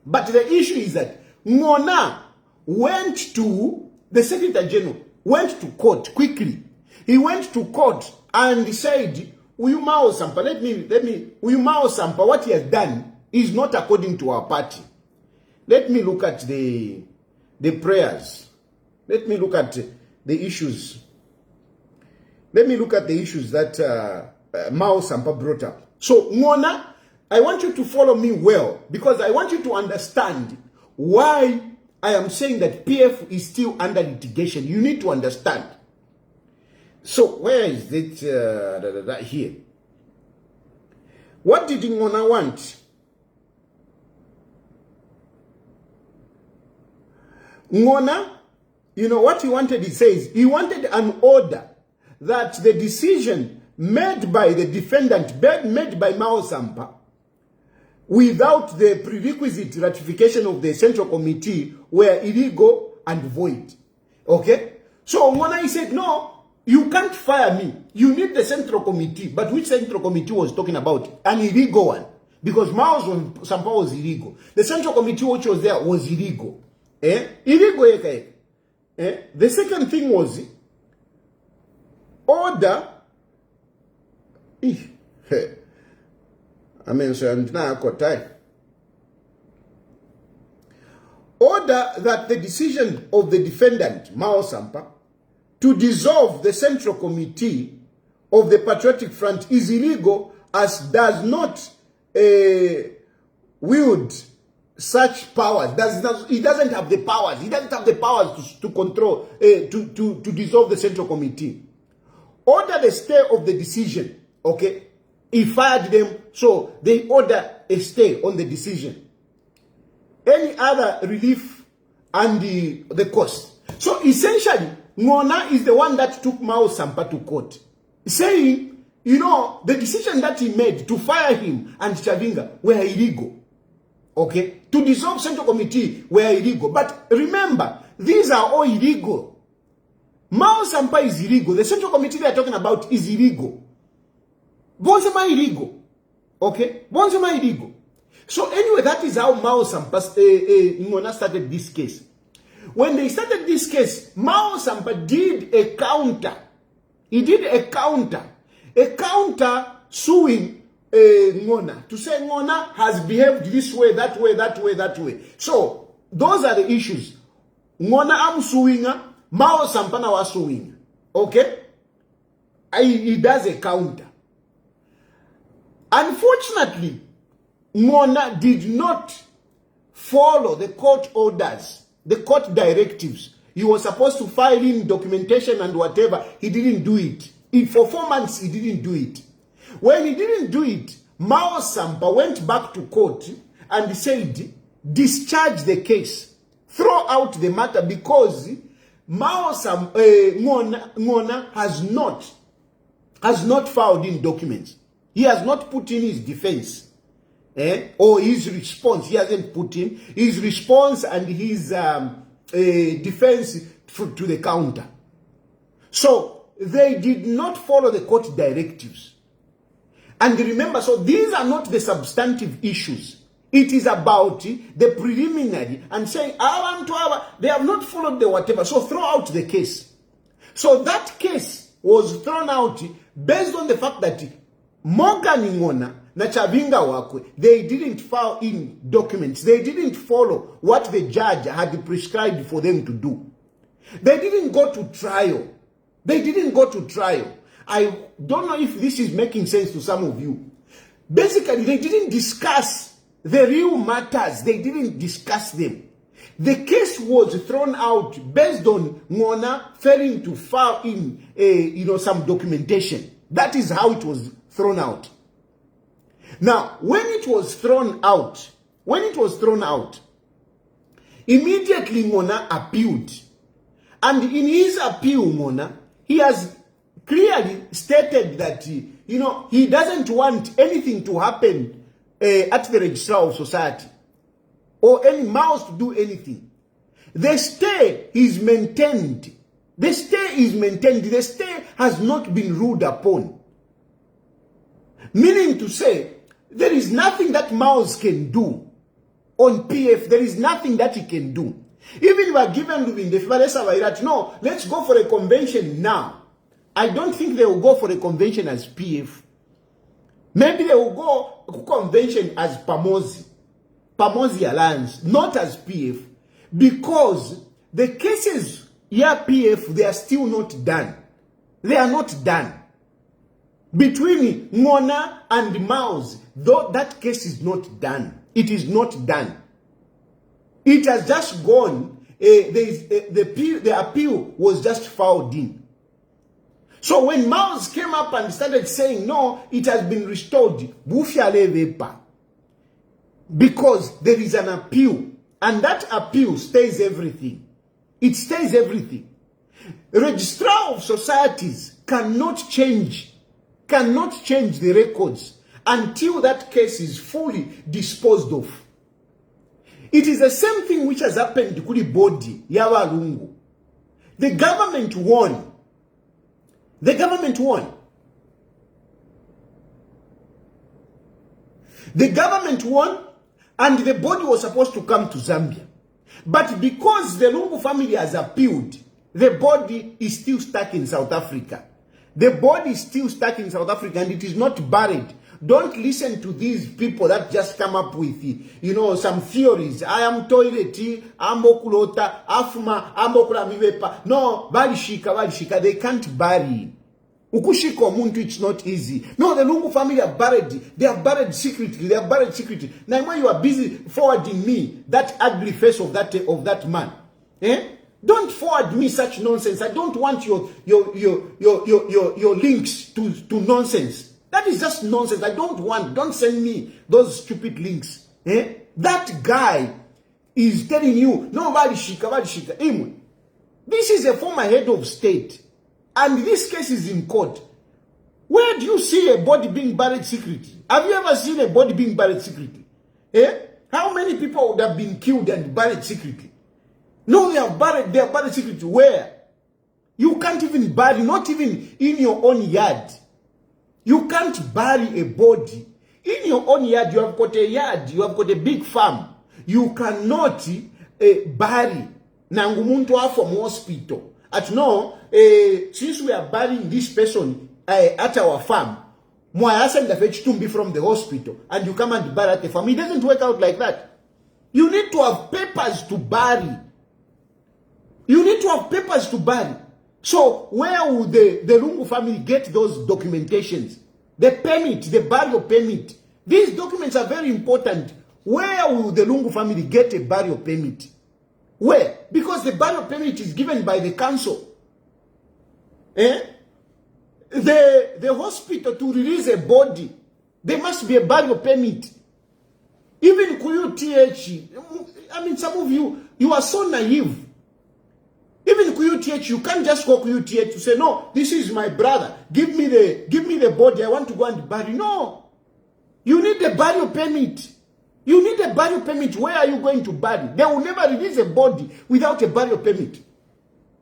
But the issue is that Ngona went to, the Secretary General went to court quickly. He went to court and said, Uyu Mao Sampa, Uyu Mao Sampa, what he has done is not according to our party. Let me look at the prayers. Let me look at the issues. Let me look at the issues that Mao Sampa brought up. So, Ngona, I want you to follow me well because I want you to understand why I am saying that PF is still under litigation. You need to understand. So, where is it? Here. What did Ngona want? Ngona, you know what he wanted? He says he wanted an order that the decision made by the defendant, made by Mao Sampa, without the prerequisite ratification of the Central Committee, were illegal and void. Okay? So Ngona, he said, no, you can't fire me. You need the Central Committee. But which Central Committee was talking about? An illegal one. Because Mao Sampa was illegal. The Central Committee which was there was illegal. Illegal. The second thing was order. I mean, so I'm now got time. Order that the decision of the defendant, Mao Sampa, to dissolve the Central Committee of the Patriotic Front is illegal as does not wield such powers. He doesn't have the powers. He doesn't have the powers to control, to dissolve the Central Committee. Order the stay of the decision. Okay? He fired them, so they order a stay on the decision. Any other relief and the cost. So essentially, Ngona is the one that took Mao Sampa to court, saying, you know, the decision that he made to fire him and Chavinga were illegal. Okay? To dissolve Central Committee were illegal. But remember, these are all illegal. Mao Sampa is illegal. The Central Committee they are talking about is illegal. Bonsema illegal. Okay? Bonsema illegal. So anyway, that is how Mao Sampa Ngona started this case. When they started this case, Mao Sampa did a counter. He did a counter. a counter suing Ngona to say Ngona has behaved this way, that way, that way, that way. So those are the issues. Ngona am suing, Mao Sampana was suing. Okay? He does a counter. Unfortunately, Ngona did not follow the court orders, the court directives. He was supposed to file in documentation and whatever. He didn't do it. For 4 months, he didn't do it. When he didn't do it, Mao Sampa went back to court and said, discharge the case. Throw out the matter because Mao Sampa, Ngona has not filed in documents. He has not put in his defense. Or his response. He hasn't put in his response and his defense to the counter. So they did not follow the court directives. And remember, so these are not the substantive issues. It is about the preliminary and saying, they have not followed the whatever. So throw out the case. So that case was thrown out based on the fact that Morgan Ngona na Chavinga Wakwe, they didn't file in documents. They didn't follow what the judge had prescribed for them to do. They didn't go to trial. They didn't go to trial. I don't know if this is making sense to some of you. Basically, they didn't discuss the real matters. They didn't discuss them. The case was thrown out based on Ngona failing to file in some documentation. That is how it was thrown out. Now, when it was thrown out, immediately Ngona appealed. And in his appeal, Ngona, he has clearly stated that, he doesn't want anything to happen at the Registrar of Society or any mouse to do anything. The stay is maintained. The stay is maintained. The stay has not been ruled upon. Meaning to say, there is nothing that Mouse can do on PF. There is nothing that he can do. Even if we are given the no, let's go for a convention now. I don't think they will go for a convention as PF. Maybe they will go to convention as Pamozi Alliance, not as PF. Because the cases here PF, they are still not done. They are not done. Between Ngona and Mouse, though that case is not done. It is not done. It has just gone. The appeal was just filed in. So when Mouse came up and started saying, no, it has been restored, because there is an appeal. And that appeal stays everything. It stays everything. Registrar of Societies cannot change the records until that case is fully disposed of. It is the same thing which has happened to Kuli Bodi, Yawa Lungu. The government won. The government won. The government won, and the body was supposed to come to Zambia. But because the Lungu family has appealed, the body is still stuck in South Africa. The body is still stuck in South Africa and it is not buried. Don't listen to these people that just come up with, some theories. I am toilet, I'm okulota, afuma, I'm okulamiwepa. No, valishika. They can't bury. Ukushika omuntu, it's not easy. No, the Lungu family are buried. They are buried secretly. Now when you are busy forwarding me that ugly face of that man, don't forward me such nonsense. I don't want your links to nonsense. That is just nonsense. Don't send me those stupid links. That guy is telling you, no, valishika. This is a former head of state. And this case is in court. Where do you see a body being buried secretly? Have you ever seen a body being buried secretly? How many people would have been killed and buried secretly? No, they are buried secretly. Where? You can't even bury, not even in your own yard. You can't bury a body. In your own yard, you have got a yard, you have got a big farm. You cannot bury Nangumuntu from hospital. No, since we are burying this person at our farm, send the chitumbi from the hospital, and you come and bury at the farm. It doesn't work out like that. You need to have papers to bury. You need to have papers to bury. So where would the Lungu family get those documentations? The permit, the burial permit. These documents are very important. Where will the Lungu family get a burial permit? Where? Because the burial permit is given by the council. The hospital, to release a body, there must be a burial permit. Even QUTH, I mean, some of you are so naive. Even QUTH, you can't just go QUTH to say, no, this is my brother. Give me the body. I want to go and bury. No. You need a burial permit. You need a burial permit. Where are you going to bury? They will never release a body without a burial permit.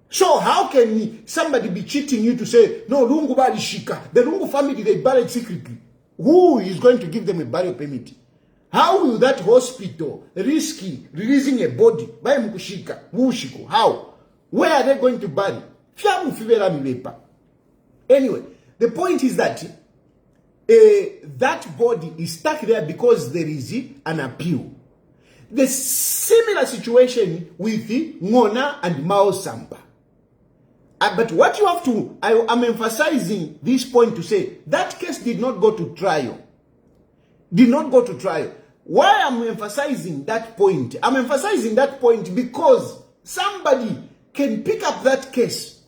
So how can somebody be cheating you to say, no, Lungu bari shika. The Lungu family, they buried secretly. Who is going to give them a burial permit? How will that hospital risk releasing a body? How? Where are they going to bury? Anyway, the point is that that body is stuck there because there is an appeal. The similar situation with Ngona and Mao Sampa. But what you have to, I'm emphasizing this point to say, that case did not go to trial. Did not go to trial. Why I'm emphasizing that point? I'm emphasizing that point because somebody can pick up that case.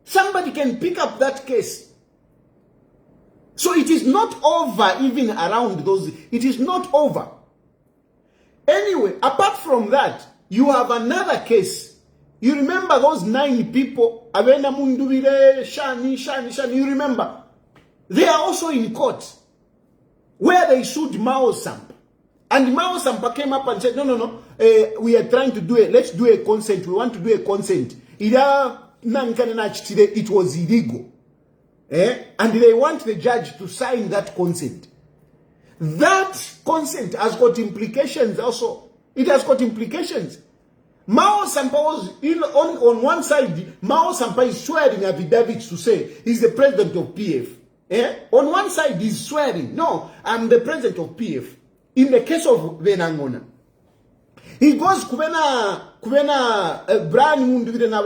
Somebody can pick up that case. So it is not over even around those. It is not over. Anyway, apart from that, you have another case. You remember those 9 people? Avena Mundubire, Shani. You remember? They are also in court where they sued Mao Sampa. And Mao Sampa came up and said, no, we are trying to do it. Let's do a consent. We want to do a consent. It was illegal. And they want the judge to sign that consent. That consent has got implications also. It has got implications. Mao Sampa was, on one side, Mao Sampa is swearing affidavits to say he's the president of PF. On one side, he's swearing, no, I'm the president of PF. In the case of Venangona, he goes kubena Brian Mundubire na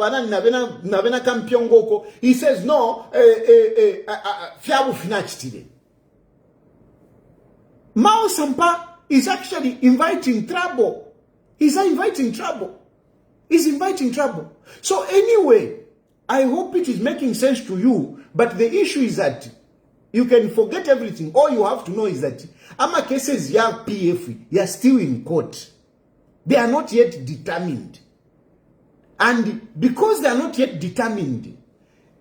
Kampiongoko. He says no, fiabu finachitile. Mao Sampa is actually inviting trouble. He's inviting trouble. He's inviting trouble. So anyway, I hope it is making sense to you. But the issue is that you can forget everything. All you have to know is that ama cases ya PF, you are still in court. They are not yet determined. And because they are not yet determined,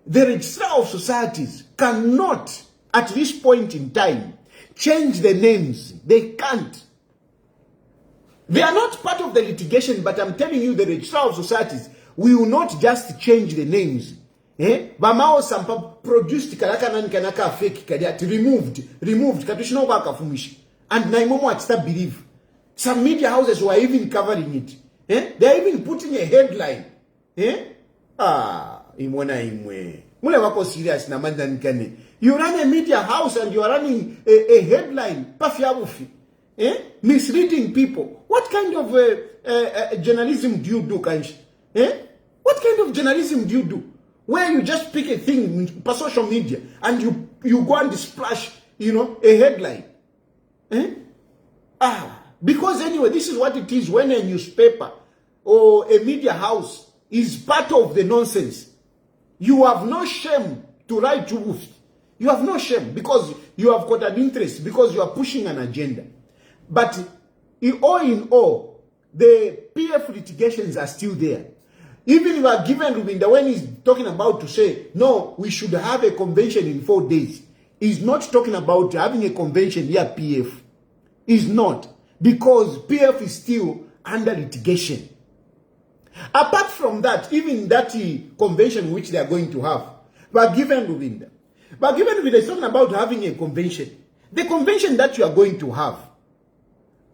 the Registrar of Societies cannot, at this point in time, change the names. They can't. They are not part of the litigation, but I'm telling you, the Registrar of Societies will not just change the names. Bamao Sampa produced kanaka fake kadiati, removed katushino waka fumishi. And Naimomo at start believe. Some media houses were even covering it. They are even putting a headline. Imwana imwe. Mule wako serious na mandanikane. You run a media house and you are running a headline. Pafiabufi. Misleading people. What kind of journalism do you do, Kanshi? What kind of journalism do you do? Where you just pick a thing per social media and you go and splash, a headline. Because anyway, this is what it is when a newspaper or a media house is part of the nonsense. You have no shame to write truth. You have no shame because you have got an interest, because you are pushing an agenda. But in all, the PF litigations are still there. Even you are given Rubinda when he's talking about to say, no, we should have a convention in 4 days. He's not talking about having a convention here, PF. He's not. Because PF is still under litigation. Apart from that, even that convention which they are going to have, but given Rubinda is talking about having a convention. The convention that you are going to have,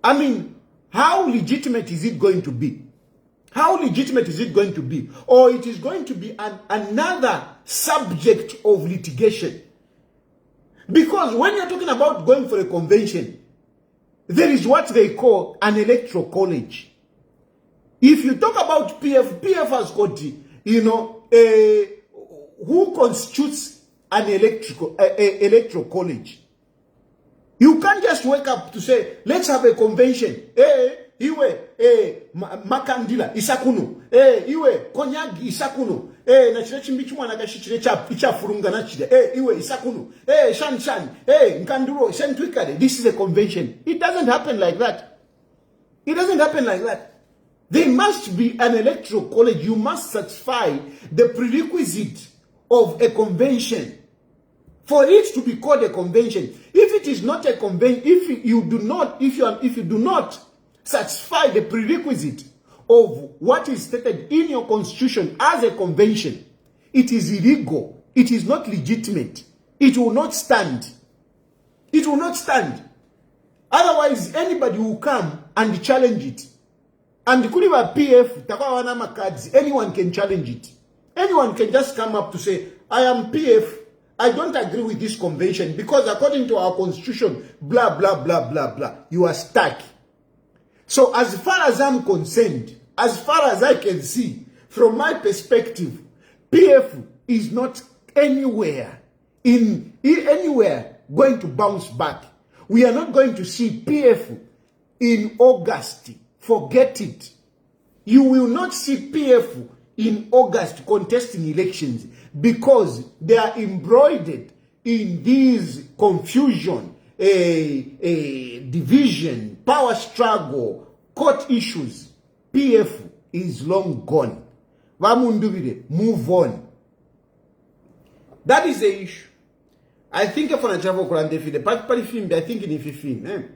I mean, how legitimate is it going to be? How legitimate is it going to be? Or it is going to be another subject of litigation. Because when you're talking about going for a convention, there is what they call an electoral college. If you talk about PF has got, who constitutes an electoral college. You can't just wake up to say, let's have a convention. Makandila isakuno. Iwe Konyagi isakuno. Na chile chimbichu wanagashikile ichafurunga na chile. Iwe isakuno. Shan. Nkanduro. Sentwikade. This is a convention. It doesn't happen like that. It doesn't happen like that. There must be an electoral college. You must satisfy the prerequisite of a convention for it to be called a convention. If it is not a convention, if you do not satisfy the prerequisite of what is stated in your constitution as a convention, it is illegal. It is not legitimate. It will not stand. It will not stand. Otherwise, anybody will come and challenge it. And Kuriba PF, Takawana Makadzi, anyone can challenge it. Anyone can just come up to say, I am PF, I don't agree with this convention because according to our constitution, blah, blah, blah, blah, blah. You are stuck. So as far as I'm concerned, as far as I can see, from my perspective, PF is not anywhere going to bounce back. We are not going to see PF in August. Forget it. You will not see PF in August contesting elections because they are embroidered in this confusion, division, power struggle, court issues. PF is long gone. Move on. That is the issue. I think if I travel around the film, I think in 15.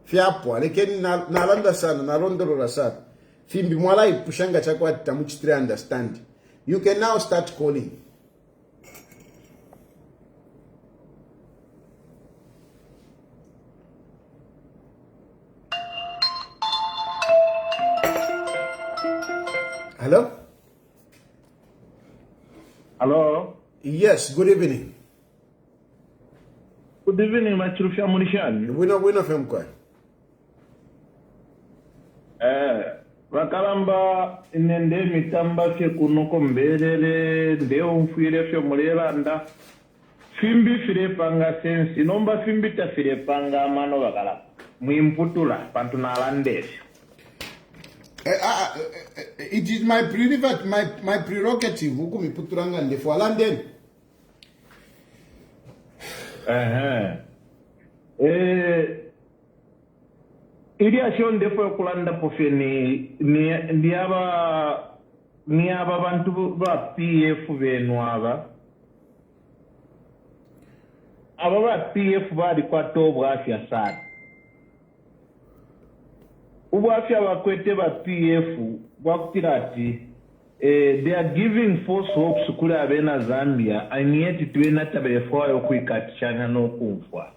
Fiapo, lekeni nalanda sana, narondoro sana. Fimbi mwala ipushanga chakwa tamuchitri understand. You can now start calling. Hello? Hello? Yes, good evening. Good evening, Machurufia Munishani. Wino femkwa. Vakalamba inende mitamba fye kunoko mbelele ndeo mfuire fye mulelanda fimbi fire panga sensi nomba fimbi ta fire panga mano vakalamba muimputula pantu nalandesi. It is my prerogative huku miputulanga ndefu alandeni. Ili asyon defo kulanda pofe ni aba bantu ba PF benu aba ba PF bali kwa tobo afya sana ubu afya bakwete ba PF bakutirati they are giving false hopes kuri abena Zambia and yet twena tabefo yo kwikatishana no kumfwa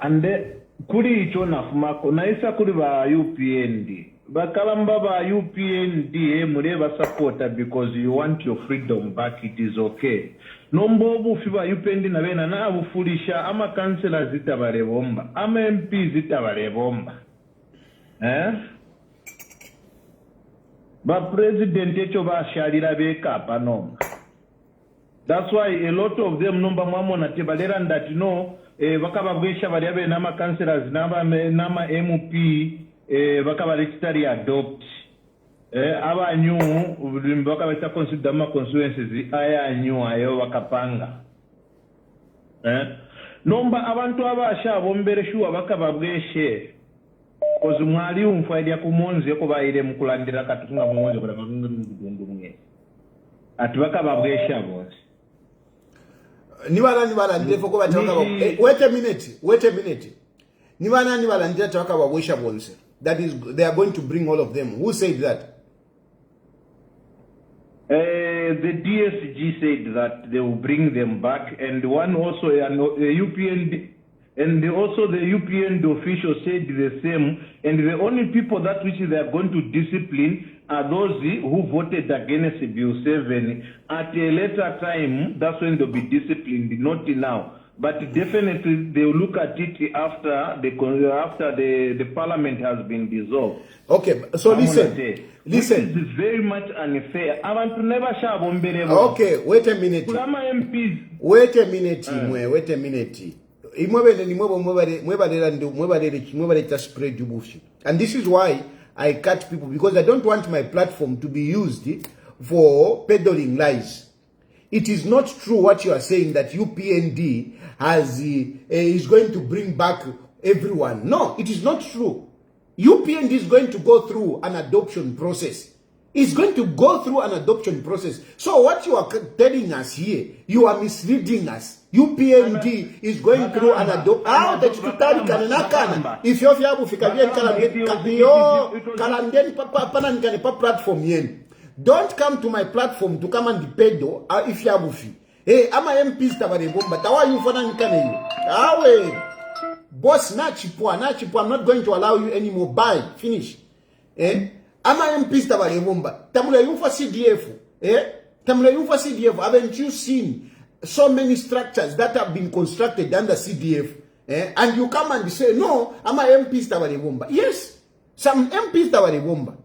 and kuri icho nafumako naisa kuri ba UPND bakalamba ba UPND mureba supporter because you want your freedom back. It is okay. Nombo obufi ba UPND na bena na abufulisha ama councillors zitabalebomba ama MP zitabalebomba ba president echo ba shalira beka panomba. That's why a lot of them number mwamona tebalera that bakababwesha baliabe nama councillors nama MP bakabaletari adopt abanyu bakabeta consider ma constituencies aya nyu ayo bakapanga nomba abantu abasha bombere shuwa bakababweshe kozi mwali umfaidi kumonzi ko bayire mukulandira katutunga mumonzi ko ndundu mwe ati bakababwesha bose. Niwana ndefoko bataka wait a minute. Niwana ndetaka babwesha bonse. That is, they are going to bring all of them. Who said that? The DSG said that they will bring them back, and one also UPN, and also the UPN official said the same. And the only people that which they are going to discipline are those who voted against Bill 7. At a later time, that's when they'll be disciplined, not now. But definitely they'll look at it after the parliament has been dissolved. Okay, so listen. This is very much unfair. Okay, wait a minute. Wait a minute. Wait a minute. And this is why I cut people, because I don't want my platform to be used for peddling lies. It is not true what you are saying that UPND is going to bring back everyone. No, it is not true. UPND is going to go through an adoption process. It's going to go through an adoption process. So what you are telling us here, you are misleading us. UPND is going through an adoption. If you're platform yen. Don't come to my platform to come and pedo if you have buffy. Hey, I'm a MPs tabarebomba. Tawa you for nankane. Awe. Boss nachipo. I'm not going to allow you anymore. Bye. Finish. Eh? I'm a MPs tabarebomba. Tamule you for CDF. Eh? Tamule you for CDF. Haven't you seen so many structures that have been constructed under CDF? Eh? And you come and say, no, I'm a MPs tabarebomba. Yes. Some MPs tabarebomba.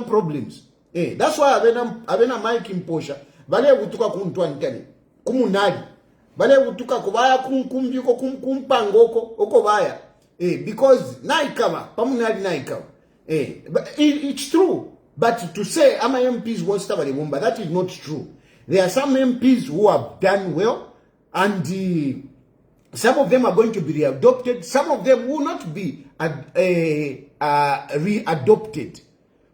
Problems. That's why I've been a mic in Posha. Vale utuka kuntwankani. Kumunadi. Vale utuka kubaya kumbyuko kumpangoko okobaya. Because naikava. Pamunadi naikava. But it's true. But to say ama MPs was tabarebomba, that is not true. There are some MPs who have done well, and some of them are going to be readopted. Some of them will not be readopted.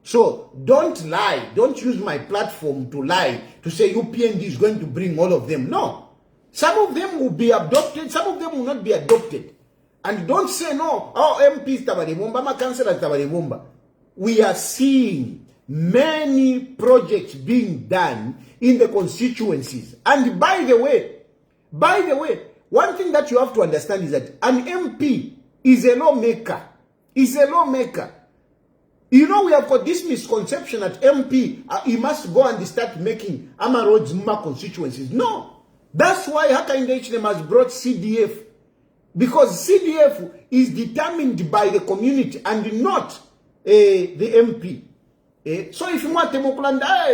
So don't lie. Don't use my platform to lie, to say UPND is going to bring all of them. No. Some of them will be adopted. Some of them will not be adopted. And don't say no. Oh, MPs tabarebomba, my councillors tabarebomba. We are seeing many projects being done in the constituencies. And by the way, one thing that you have to understand is that an MP is a lawmaker. You know, we have got this misconception that MP, he must go and start making Roads constituencies. No. That's why Hakainde Hichilema has brought CDF. Because CDF is determined by the community and not the MP. So if you want to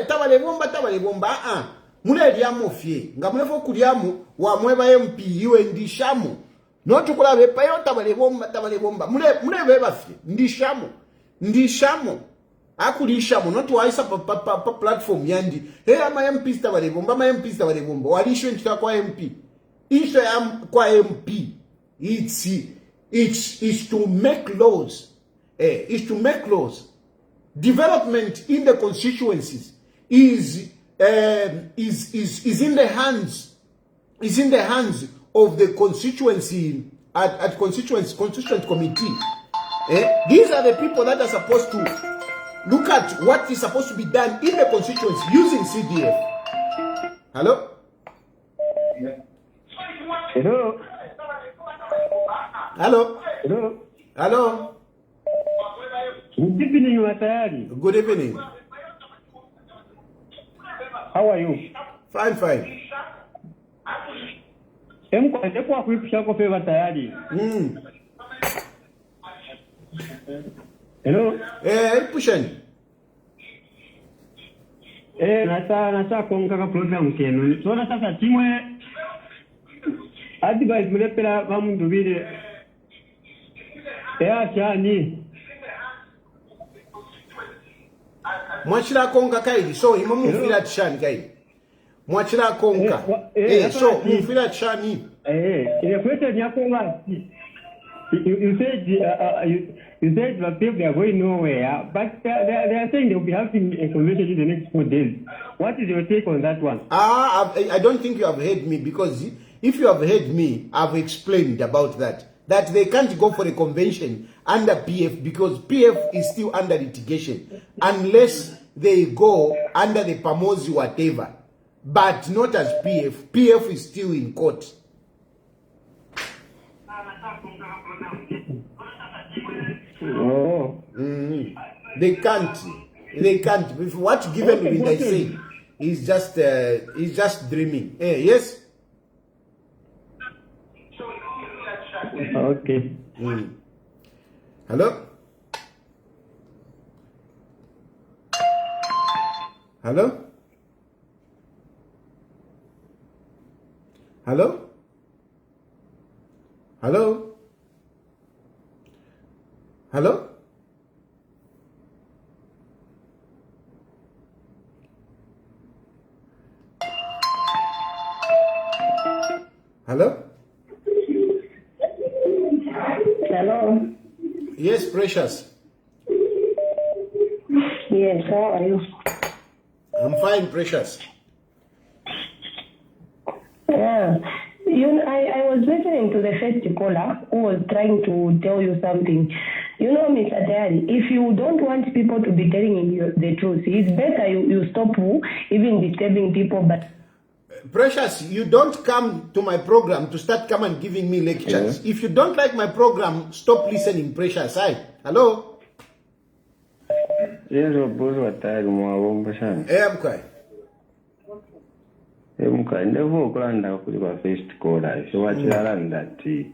tabarebomba, mule liamu fie. Nga mulefo kuliamu wa mweba MP iwe ndishamu. Notu kula vepa yo tabarebomba. Mule veba fie. Ndishamu. Akulishamu. Notu waisa pa platform yandi. Hey, ama MP tabarebomba. Walisho nchita kwa MP. Isho ya kwa MP. It's to make laws. It's to make laws. Development in the constituencies is in the hands of the constituency at constituent committee. These are the people that are supposed to look at what is supposed to be done in the constituency using CDF. Hello? Hello? Hello? Hello? Hello? Good evening, Watayari. Good evening. How are you? Fine. Hello? Pushani. Nasa konga program kenu. So nasa timwe advice mulepela bamundu bile. Chani. Mwachira konga kaidi, so imo mufila chani kaidi. Mwachira konga. So mufila chani. The question you said that people are going nowhere, but they are saying they'll be having a convention in the next 4 days. What is your take on that one? I don't think you have heard me, because if you have heard me, I've explained about that they can't go for a convention under PF because PF is still under litigation unless they go under the Pamozi whatever, but not as PF. PF is still in court. Oh. They can't. They can't. If what's given Okay, when they okay. say he's just dreaming. Yes. Okay. Hello. Hello. Hello. Hello. Hello. Hello? Hello. Yes, Precious. Yes, how are you? I'm fine, Precious. Yeah. I was listening to the first caller who was trying to tell you something. You know, Mr. Diary, if you don't want people to be telling you the truth, it's better you stop even disturbing people. But Precious, you don't come to my program to start come and giving me lectures. Yeah. If you don't like my program, stop listening, Precious. Hi. Hello? Yes, boss, what I want to Hey, I'm quiet. never okulanda kuliba first caller so wachiralanda ti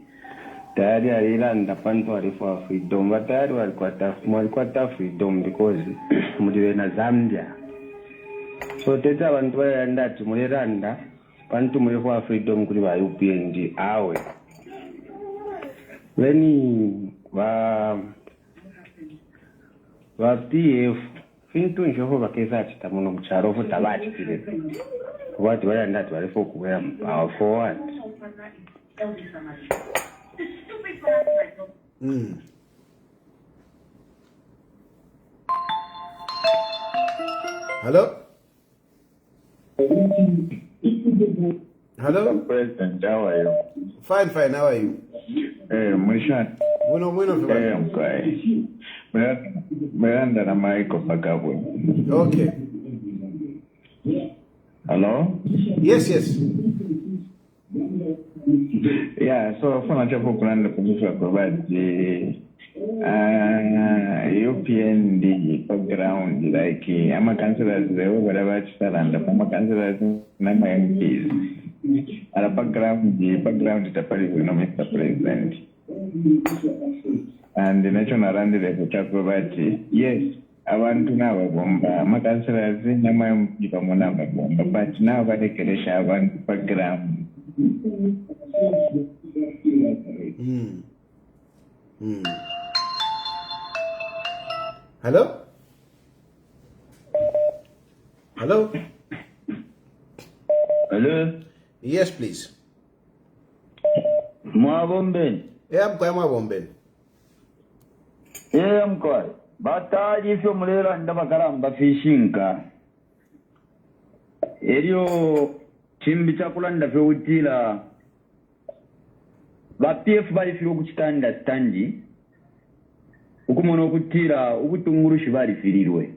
tayari alilanda pantu alifa freedom batayari walikuwa freedom because muliwe na Zambia so tete abantu bayalanda ati muliranda pantu mulifa freedom kuliba UPND awe veni va PF fintu njoho bakeza ati tamuno mcharo futa bachitire what were that were folk were forward. Hello? Hello? President, how are you? Fine, fine. How are you? Mushan. Bueno, I'm okay. Miranda na Michael Pagabwe. Okay. Hello? Yes, yes. Yeah, so for much of a plan to provide the UPND background, like I'm a councillor, whatever it's and the former councillors, my MPs. And a background, the background is a party with no Mr. President. And the nation around the provide, yes. Abantu n'abagomba amakanserazi n'amayumbi bamwe n'abagomba but now balekeresha abantu background. Hello? Hello? Hello? Yes, please. Mwabombe. I'm quiet. Mkwa. Bataji fyo mulera ndabakaramba fishinka. Elio chimbi chakulanda fyo utila. Ba PF bali fyo kuchitanda standi. Ukumono kutira ubutunguru bali firirwe.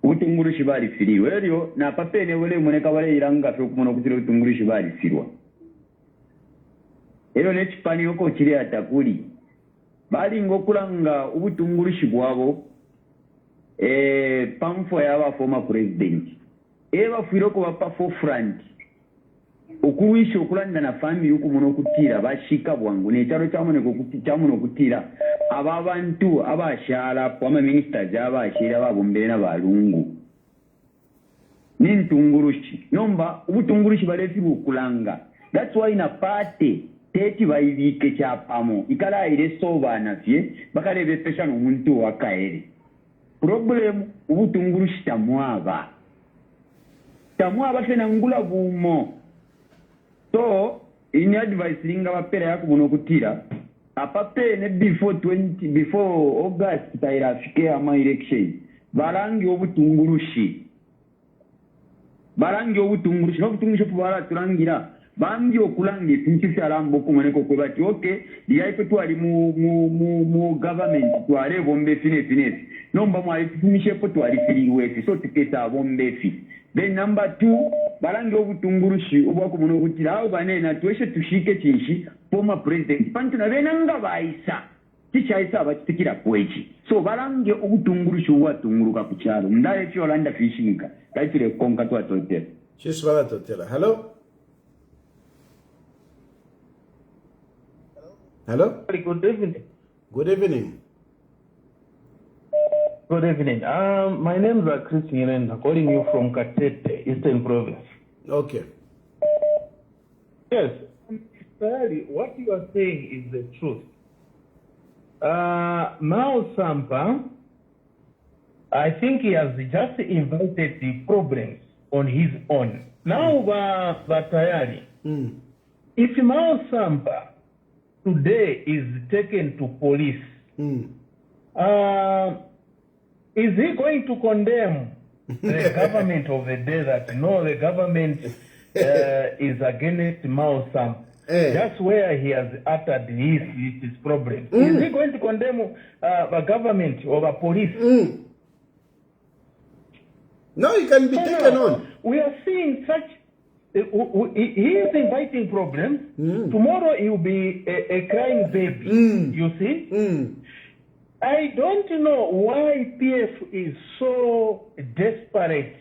Ubutunguru bali firirwe. Elio na papene wele moneka wale iranga fyo ukumono kutira ubutunguru bali firwa. Elio nechipani yoko chile atakuli. Bali ngokulanga ubutungulushi bwabo pamfo yaba former president eba fuiroko bapa for front okuwisha okulanda na family yuko muno kutira bashika bwangu ne cyaro cyamone ko kutichamuno kutira aba bantu abashala kwa ministers abashira babombere n'abalungu n'intungulushi nomba ubutungulushi balefi bukulanga. That's why in a party teti baibike cyapamo ikala ile sobana fye bakalebe pesha n'omuntu wakaere problem ubutungulushi tamwaba fena ngula bumo so in advice linga bapera yako muno kutira apape ne before August taira fike ama election barangi ubutungulushi n'obutungulushi bwala turangira bambi okulange pinchisi alambo kumoneko kwe bati okay liyaiko twali mu government twale bombe fine nomba mwali tumishe po twali filiwe so tikesa bombe fi. Then number 2 balange obutungurushi obwako muno kutira abo banena tweshe tushike chinshi former president pantu na benanga baisa kikyayisa abakitikira kweki so balange obutungulushi obwatunguluka ku kyalo ndala ekyolanda fishinga kaitire konka twatotera Chiswala Totela. Hello? Hello? Good evening. Good evening. Good evening. My name is Chris Nyirenda, calling you from Katete, Eastern Province. Okay. Yes. Sir, what you are saying is the truth. Mao Sampa, I think he has just invited the problems on his own. Now, Batayari, if Mao Sampa today is taken to police, is he going to condemn the government of the day that no, the government is against Mao Sampa? That's where he has uttered his problem. Is he going to condemn a government or a police? No, he can be taken on. We are seeing such. He is inviting problems. Tomorrow he will be a crying baby. You see? I don't know why PF is so desperate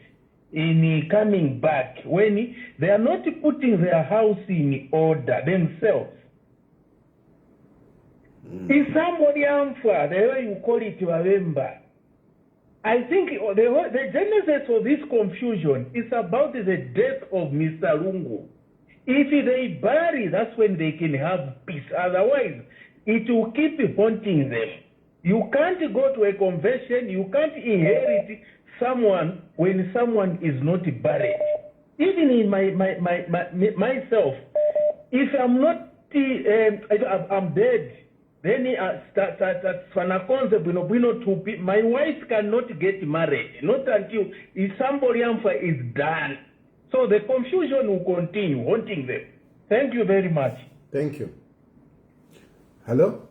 in coming back when they are not putting their house in order themselves. Is somebody for the way you call it, remember? I think the genesis of this confusion is about the death of Mr. Lungu. If they bury, that's when they can have peace. Otherwise, it will keep haunting them. You can't go to a convention, you can't inherit someone when someone is not buried. Even in myself, if I'm not, I'm dead, then my wife cannot get married, not until somebody is done. So the confusion will continue haunting them. Thank you very much. Thank you. Hello?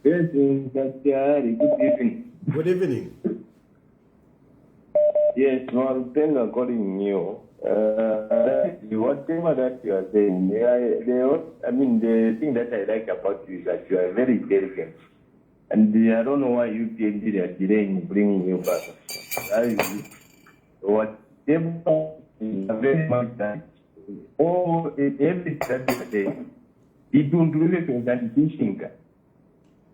Yes, good evening. Good evening. Yes, one thing according to you, whatever that you are saying, the thing that I like about you is that you are very intelligent. And I don't know why you PhD are delaying bringing you back. Whatever is very much done. Oh, every Saturday, it will do it with that teaching.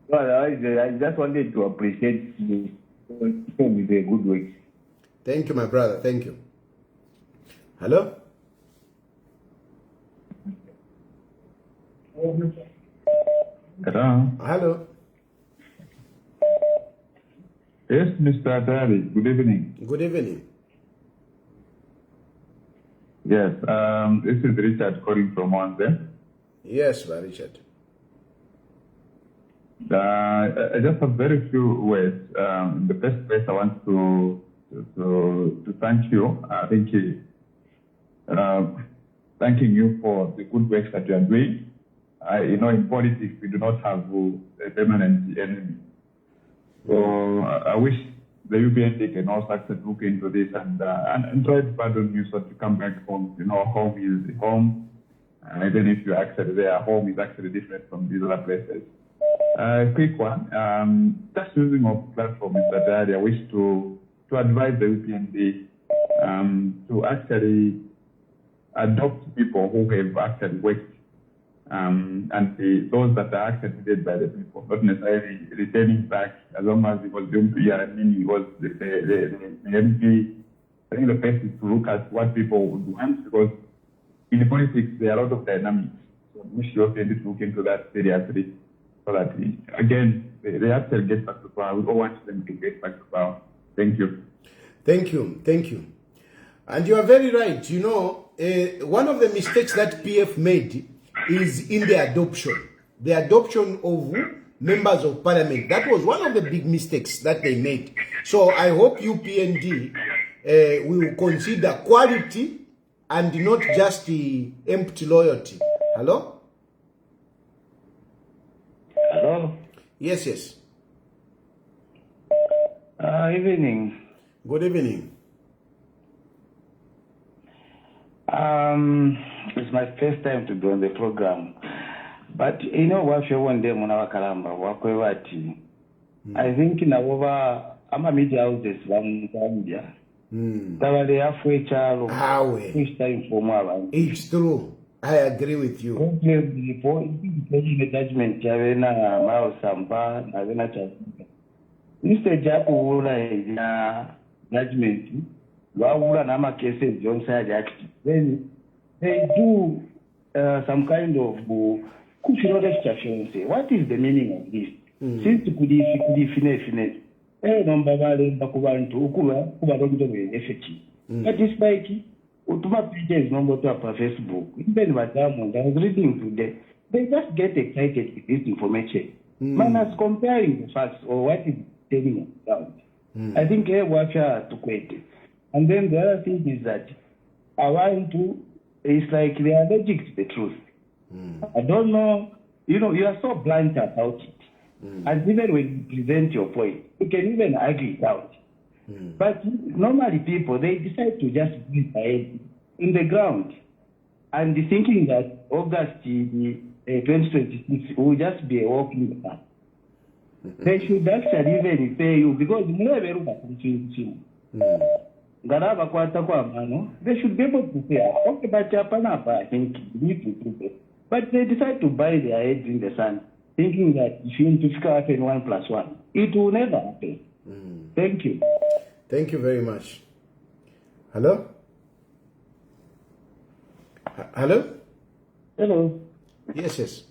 Well, I just wanted to appreciate you with a good work. Thank you, my brother. Thank you. Hello? Hello. Hello? Yes, Mr. Atari. Good evening. Good evening. Yes, this is Richard calling from Wanze. Yes, Richard. I just have very few words. In the first place, I want to thank you. Thanking you for the good work that you are doing. In politics, we do not have a permanent enemy. So I wish the UPND can also look into this and try to pardon you so to come back home. Home is home. Even if you're actually there, home is actually different from these other places. Quick one. Just using our platform, Mr. Diary, I wish to advise the UPND to actually adopt people who have actually worked and those that are actually needed by the people, not necessarily returning back as long as it was the MP. He was the MP. I think the best is to look at what people would want, because in politics there are a lot of dynamics. So I wish you UPND to look into that seriously, so that again they actually get back to power. We all want them to get back to power. Thank you. Thank you. Thank you. And you are very right. One of the mistakes that PF made is in the adoption of members of parliament. That was one of the big mistakes that they made. So I hope UPND will consider quality and not just the empty loyalty. Hello? Hello? Yes, yes. Evening. Good evening. It's my first time to be on the program. But you know what you want them on our Kalamba, Wakwati. I think in our media houses, one Zambia. They have which time for more. It's true. I agree with you. Before the judgment, Javena, Mao Samba, Navena Chasika. Mr. Japu, judgment, Wawura Nama cases, John Sajak. Then they do some kind of cultural extraction. Say, what is the meaning of this? Since you could finish. Number Bakubantu, Kuba don't do effective. But it's like Utuma pages number to upper Facebook. Even Madame, I was reading today. They just get excited with this information. Man is comparing the facts or what is telling about. I think watch to quit. And then the other thing is that I want to, it's like they are allergic to the truth. I don't know, you are so blunt about it. And even when you present your point, you can even argue it out. But normally people, they decide to just be ahead in the ground and thinking that August 2026 will just be a walk in the park. They should actually even pay you because they should be able to say, okay, but Japan, I think you need to do it. But they decide to buy their heads in the sand, thinking that if you need to figure out 1+1, it will never happen. Thank you. Thank you very much. Hello? Hello? Hello. Yes.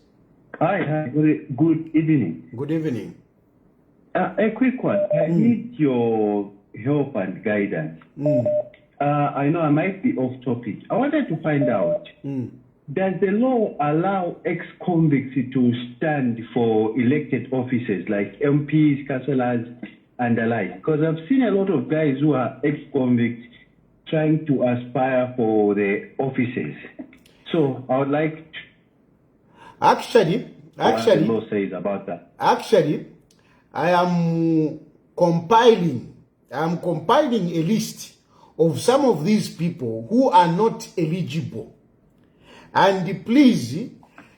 Hi. Good evening. Good evening. A quick one. I need your help and guidance. I know I might be off topic. I wanted to find out, does the law allow ex-convicts to stand for elected offices like MPs, councillors, and the like? Because I've seen a lot of guys who are ex-convicts trying to aspire for the offices. So I would like to Actually, what the law says about that. Actually, I am compiling a list of some of these people who are not eligible. And please,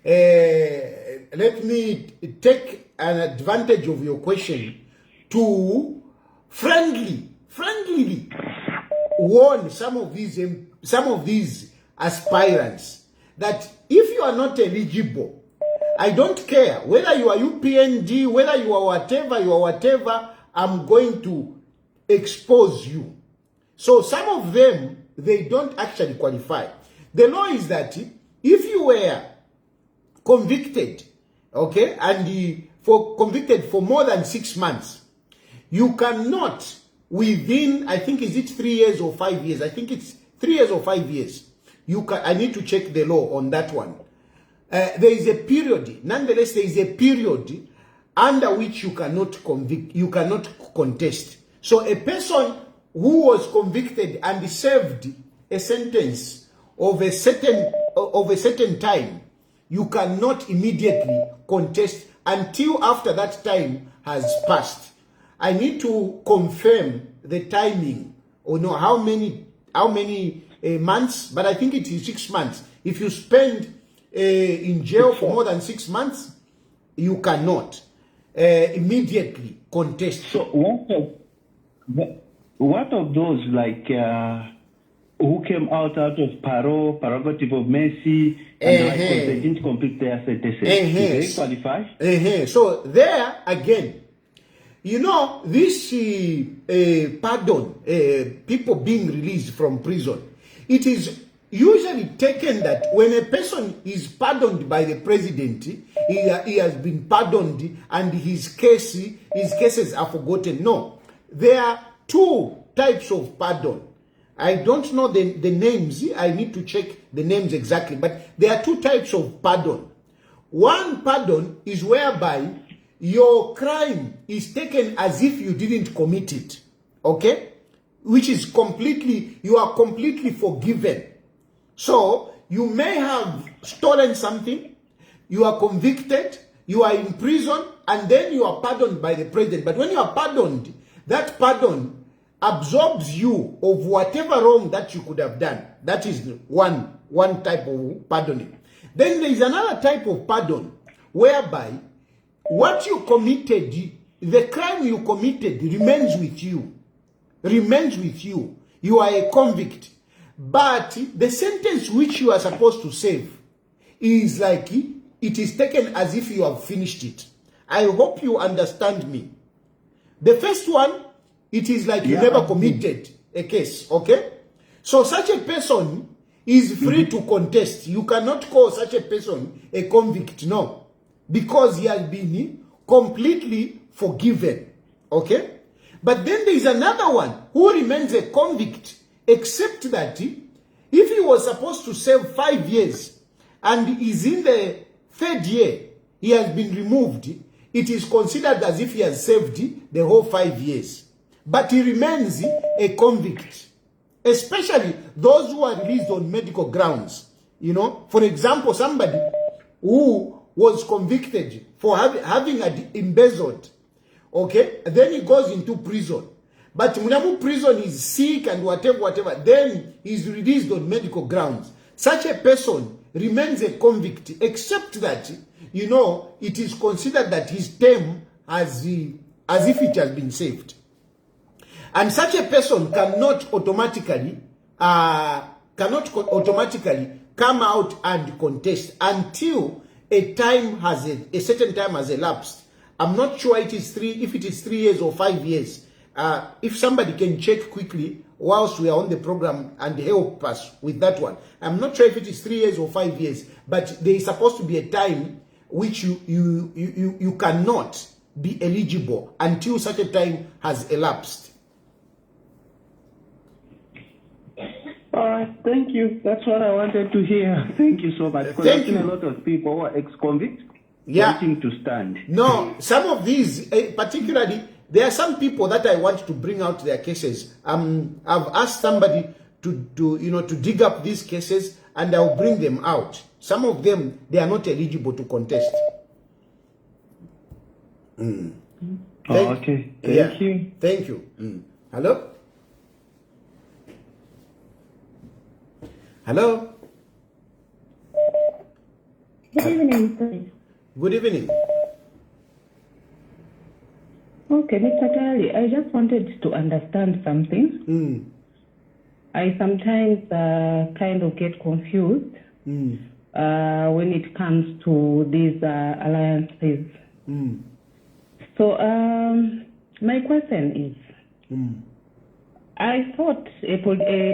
let me take an advantage of your question to friendly warn some of these aspirants that if you are not eligible, I don't care whether you are UPND, whether you are whatever, I'm going to expose you. So some of them, they don't actually qualify. The law is that if you were convicted, okay, and convicted for more than 6 months, you cannot within, I think, is it 3 years or 5 years? I think it's 3 years or 5 years. I need to check the law on that one. There is a period, nonetheless, there is a period under which you cannot contest. So a person who was convicted and served a sentence of a certain time, you cannot immediately contest until after that time has passed. I need to confirm the timing or know how many months, but I think it is 6 months. If you spend in jail for more than 6 months, you cannot immediately contest. So what of those like who came out of parole, prerogative of mercy, and they didn't complete their sentences? Do they qualify? So there again, you know, this pardon, people being released from prison, it is usually taken that when a person is pardoned by the president, he has been pardoned and his cases are forgotten. No, there are two types of pardon. I don't know the names. I need to check the names exactly, but there are two types of pardon. One pardon is whereby your crime is taken as if you didn't commit it, okay? Which is you are completely forgiven. So, you may have stolen something, you are convicted, you are in prison, and then you are pardoned by the president. But when you are pardoned, that pardon absorbs you of whatever wrong that you could have done. That is one type of pardoning. Then there is another type of pardon whereby what you committed, the crime you committed remains with you. Remains with you. You are a convict. But the sentence which you are supposed to serve is like it is taken as if you have finished it. I hope you understand me. The first one, it is like you never committed a case, okay? So such a person is free to contest. You cannot call such a person a convict, no. Because he has been completely forgiven, okay? But then there is another one who remains a convict, except that if he was supposed to serve 5 years and is in the 3rd year, he has been removed, it is considered as if he has served the whole 5 years. But he remains a convict, especially those who are released on medical grounds. You know, for example, somebody who was convicted for having embezzled, okay, then he goes into prison. But Munamu prison is sick and whatever, then he's released on medical grounds. Such a person remains a convict, except that, you know, it is considered that his term as if it has been saved. And such a person cannot automatically come out and contest until a certain time has elapsed. I'm not sure if it is 3 years or 5 years. If somebody can check quickly whilst we are on the program and help us with that one. I'm not sure if it is 3 years or 5 years, but there is supposed to be a time which you cannot be eligible until such a time has elapsed. All right, thank you. That's what I wanted to hear. Thank you so much. Because I've seen a lot of people who are ex-convicts wanting to stand. No, some of these, particularly, there are some people that I want to bring out their cases. I've asked somebody to dig up these cases, and I'll bring them out. Some of them, they are not eligible to contest. Okay. Thank you. Thank you. Hello? Hello? Good evening, sir. Good evening. Okay, Mr. Tari, I just wanted to understand something. I sometimes kind of get confused when it comes to these alliances. So my question is, I thought a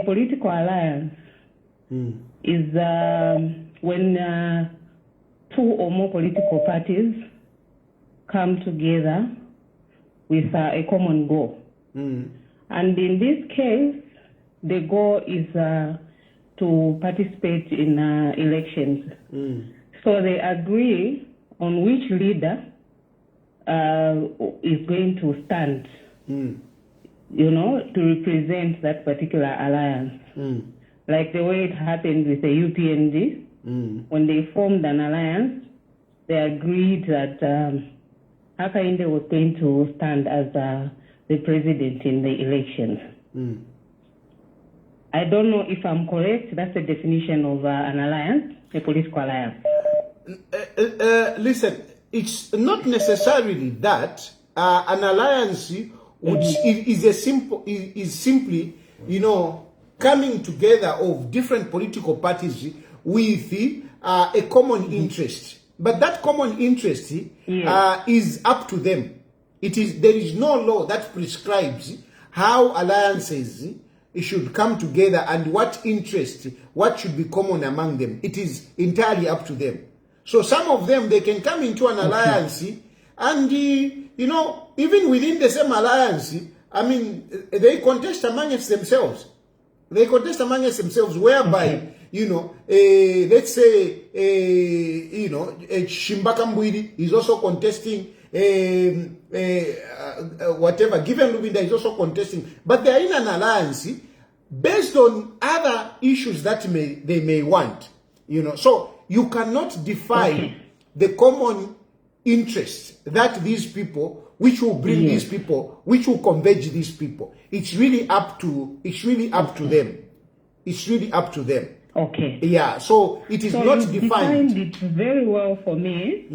political alliance is when two or more political parties come together with a common goal. And in this case, the goal is to participate in elections. So they agree on which leader is going to stand, you know, to represent that particular alliance. Like the way it happened with the UPND, when they formed an alliance, they agreed that Hakainde was going to stand as the president in the elections. I don't know if I'm correct. That's the definition of an alliance, a political alliance. Listen, it's not necessarily that an alliance is simply, you know, coming together of different political parties with a common interest. But that common interest is up to them. There is no law that prescribes how alliances should come together and what should be common among them. It is entirely up to them. So some of them, they can come into an alliance and, you know, even within the same alliance, I mean, they contest amongst themselves. They contest amongst themselves whereby, you know, let's say, you know, Shimbaka Mbwiri is also contesting, whatever, Given Lubinda is also contesting. But they are in an alliance based on other issues that they may want, you know. So you cannot define the common interests that these people, which will bring these people, which will converge these people. It's really up to them. It's really up to them. Okay. Yeah, so it is So not you defined. defined it very well for me.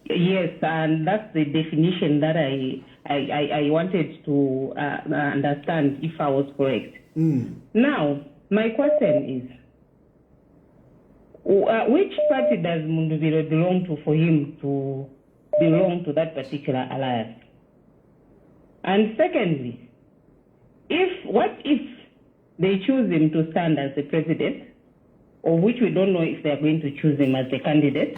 Yes, and that's the definition that I wanted to understand if I was correct. Now, my question is, which party does Mundubile belong to for him to belong to that particular alliance? And secondly, what if they choose him to stand as the president, or which we don't know if they are going to choose him as the candidate?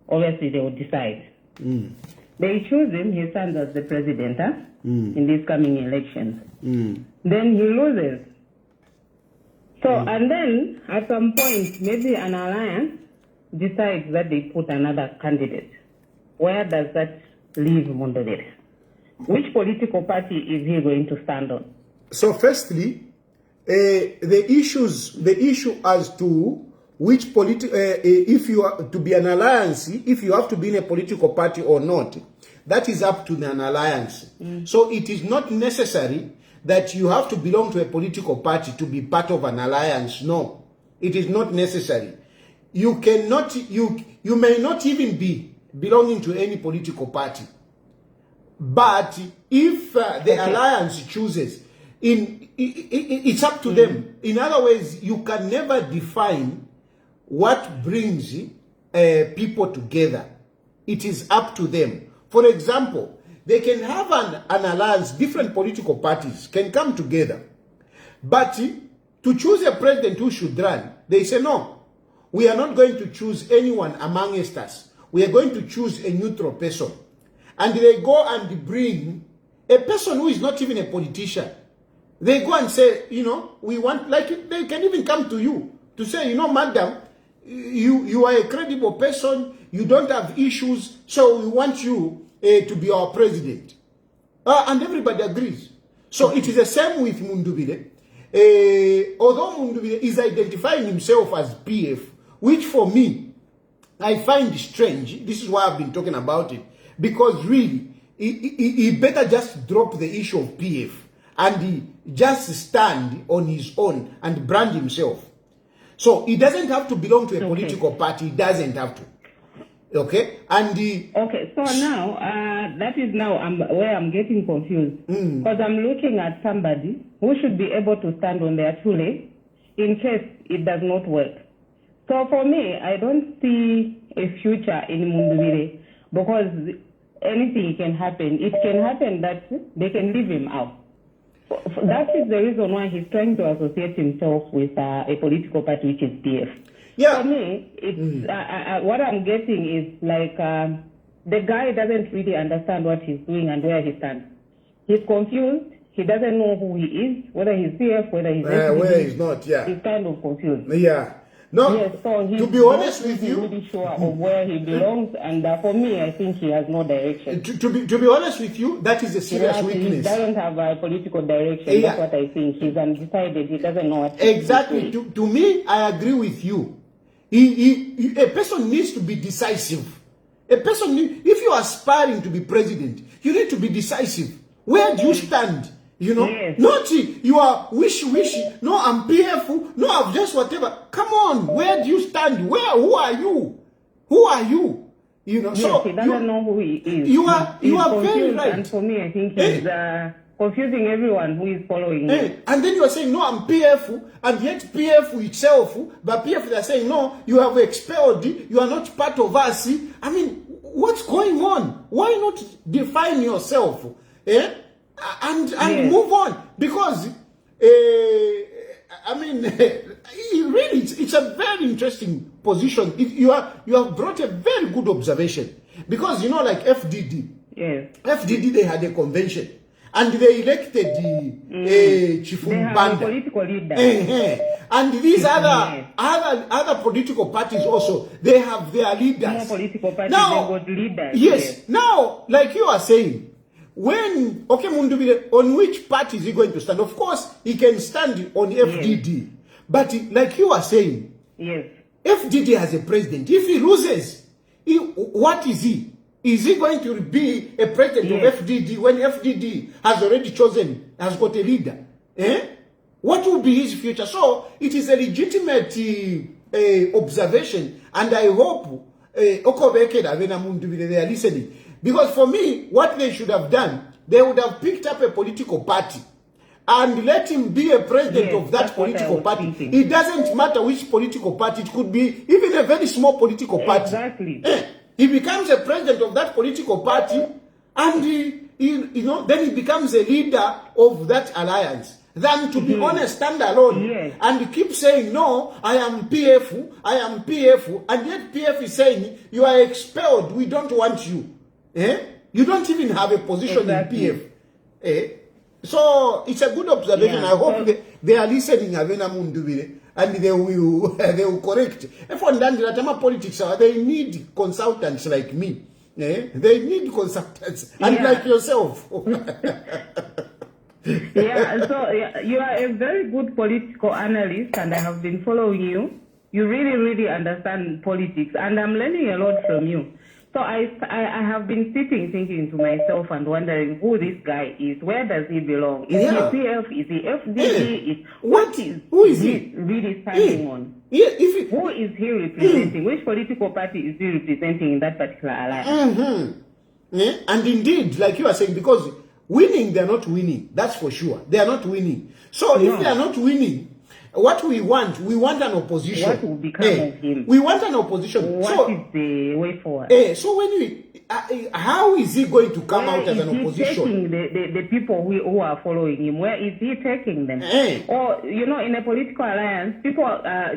Obviously, they will decide. They choose him, he stands as the president in these coming elections. Then he loses. So, and then at some point, maybe an alliance decides that they put another candidate. Where does that leave Mundubile? Which political party is he going to stand on? So firstly, the issue as to which if you are to be an alliance, if you have to be in a political party or not, that is up to an alliance. So it is not necessary that you have to belong to a political party to be part of an alliance. No, it is not necessary. You cannot, you may not even be belonging to any political party. But if the alliance chooses, it's up to them. In other words, you can never define what brings people together. It is up to them. For example, they can have an alliance, different political parties can come together. But to choose a president who should run, they say, no, we are not going to choose anyone amongst us. We are going to choose a neutral person. And they go and bring a person who is not even a politician. They go and say, you know, we want, like they can even come to you to say, you know, madam, you are a credible person, you don't have issues, so we want you to be our president. And everybody agrees. So it is the same with Mundubile. Although Mundubile is identifying himself as PF, which for me, I find strange. This is why I've been talking about it. Because really, he better just drop the issue of PF and he just stand on his own and brand himself. So he doesn't have to belong to a political party. He doesn't have to. Okay? And okay, so now, that is now where I'm getting confused. Because I'm looking at somebody who should be able to stand on their two legs in case it does not work. So for me, I don't see a future in Mundubile because anything can happen. It can happen that they can leave him out. That is the reason why he's trying to associate himself with a political party, which is PF. Yeah. For me, it's what I'm getting is like the guy doesn't really understand what he's doing and where he stands. He's confused. He doesn't know who he is, whether he's PF, whether he's whether he's not. Yeah. He's kind of confused. Yeah. No, yes, so to be honest with you, really sure of where he belongs, and for me, I think he has no direction. To be honest with you, that is a serious weakness. He doesn't have a political direction. That's what I think. He's undecided. He doesn't know what. Exactly. To me, I agree with you. A person needs to be decisive. A person, if you are aspiring to be president, you need to be decisive. Where do you stand? You know, not you are wishy-wishy. No, I'm PF. No, I'm just whatever. Come on, where do you stand? Who are you? Who are you? You know, yes, so he doesn't know who he is. You are very right. And for me, I think he's confusing everyone who is following him. And then you are saying, no, I'm PF, and yet PF itself, but PF they are saying, no, you have expelled, you are not part of us. I mean, what's going on? Why not define yourself? And move on, because I mean, really, it's a very interesting position. You have brought a very good observation, because you know, like FDD, FDD they had a convention and they elected Chifumbanda, political leader, and these other political parties also, they have their leaders. More political parties, now, they got leaders. Yes, now, like you are saying. When, okay, Mundubile, on which party is he going to stand? Of course, he can stand on FDD. But like you are saying, FDD has a president. If he loses, what is he? Is he going to be a president of FDD when FDD has already chosen, has got a leader? What will be his future? So it is a legitimate observation, and I hope Okobeke Avena Mundubile, they are listening. Because for me, what they should have done, they would have picked up a political party and let him be a president of that political party. It doesn't matter which political party. It could be even a very small political party. Exactly. He becomes a president of that political party, and then he becomes a leader of that alliance. Than to be on a standalone and keep saying, no, I am PF, and yet PF is saying, you are expelled, we don't want you. You don't even have a position in PF. So it's a good observation. I hope they are listening, Avena Mundubile, and they will correct. If on Dandratama politics, they need consultants like me. They need consultants, and like yourself. You are a very good political analyst, and I have been following you. You really, really understand politics, and I'm learning a lot from you. So I have been sitting thinking to myself and wondering who this guy is. Where does he belong? Is he PF? Is he FDP? Who is he really standing on? Who is he representing? Which political party is he representing in that particular alliance? And indeed, like you are saying, because winning, they are not winning. That's for sure. They are not winning. So if they are not winning, what we want an opposition. What will become of him? We want an opposition. What is the way forward? So when how is he going to come out as an opposition? The people who are following him, where is he taking them? Or, in a political alliance,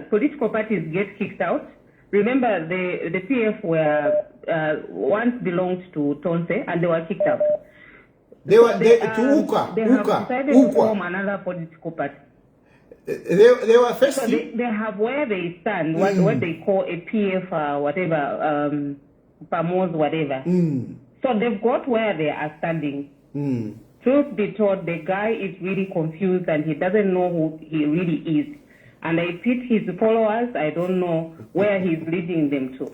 political parties get kicked out. Remember, the PF were once belonged to Tonse, and they were kicked out. They have decided to form another political party. They were first. So they have where they stand, what they call a PF, whatever, PAMOS, whatever. So they've got where they are standing. Truth be told, the guy is really confused and he doesn't know who he really is. And I pity his followers. I don't know where he's leading them to.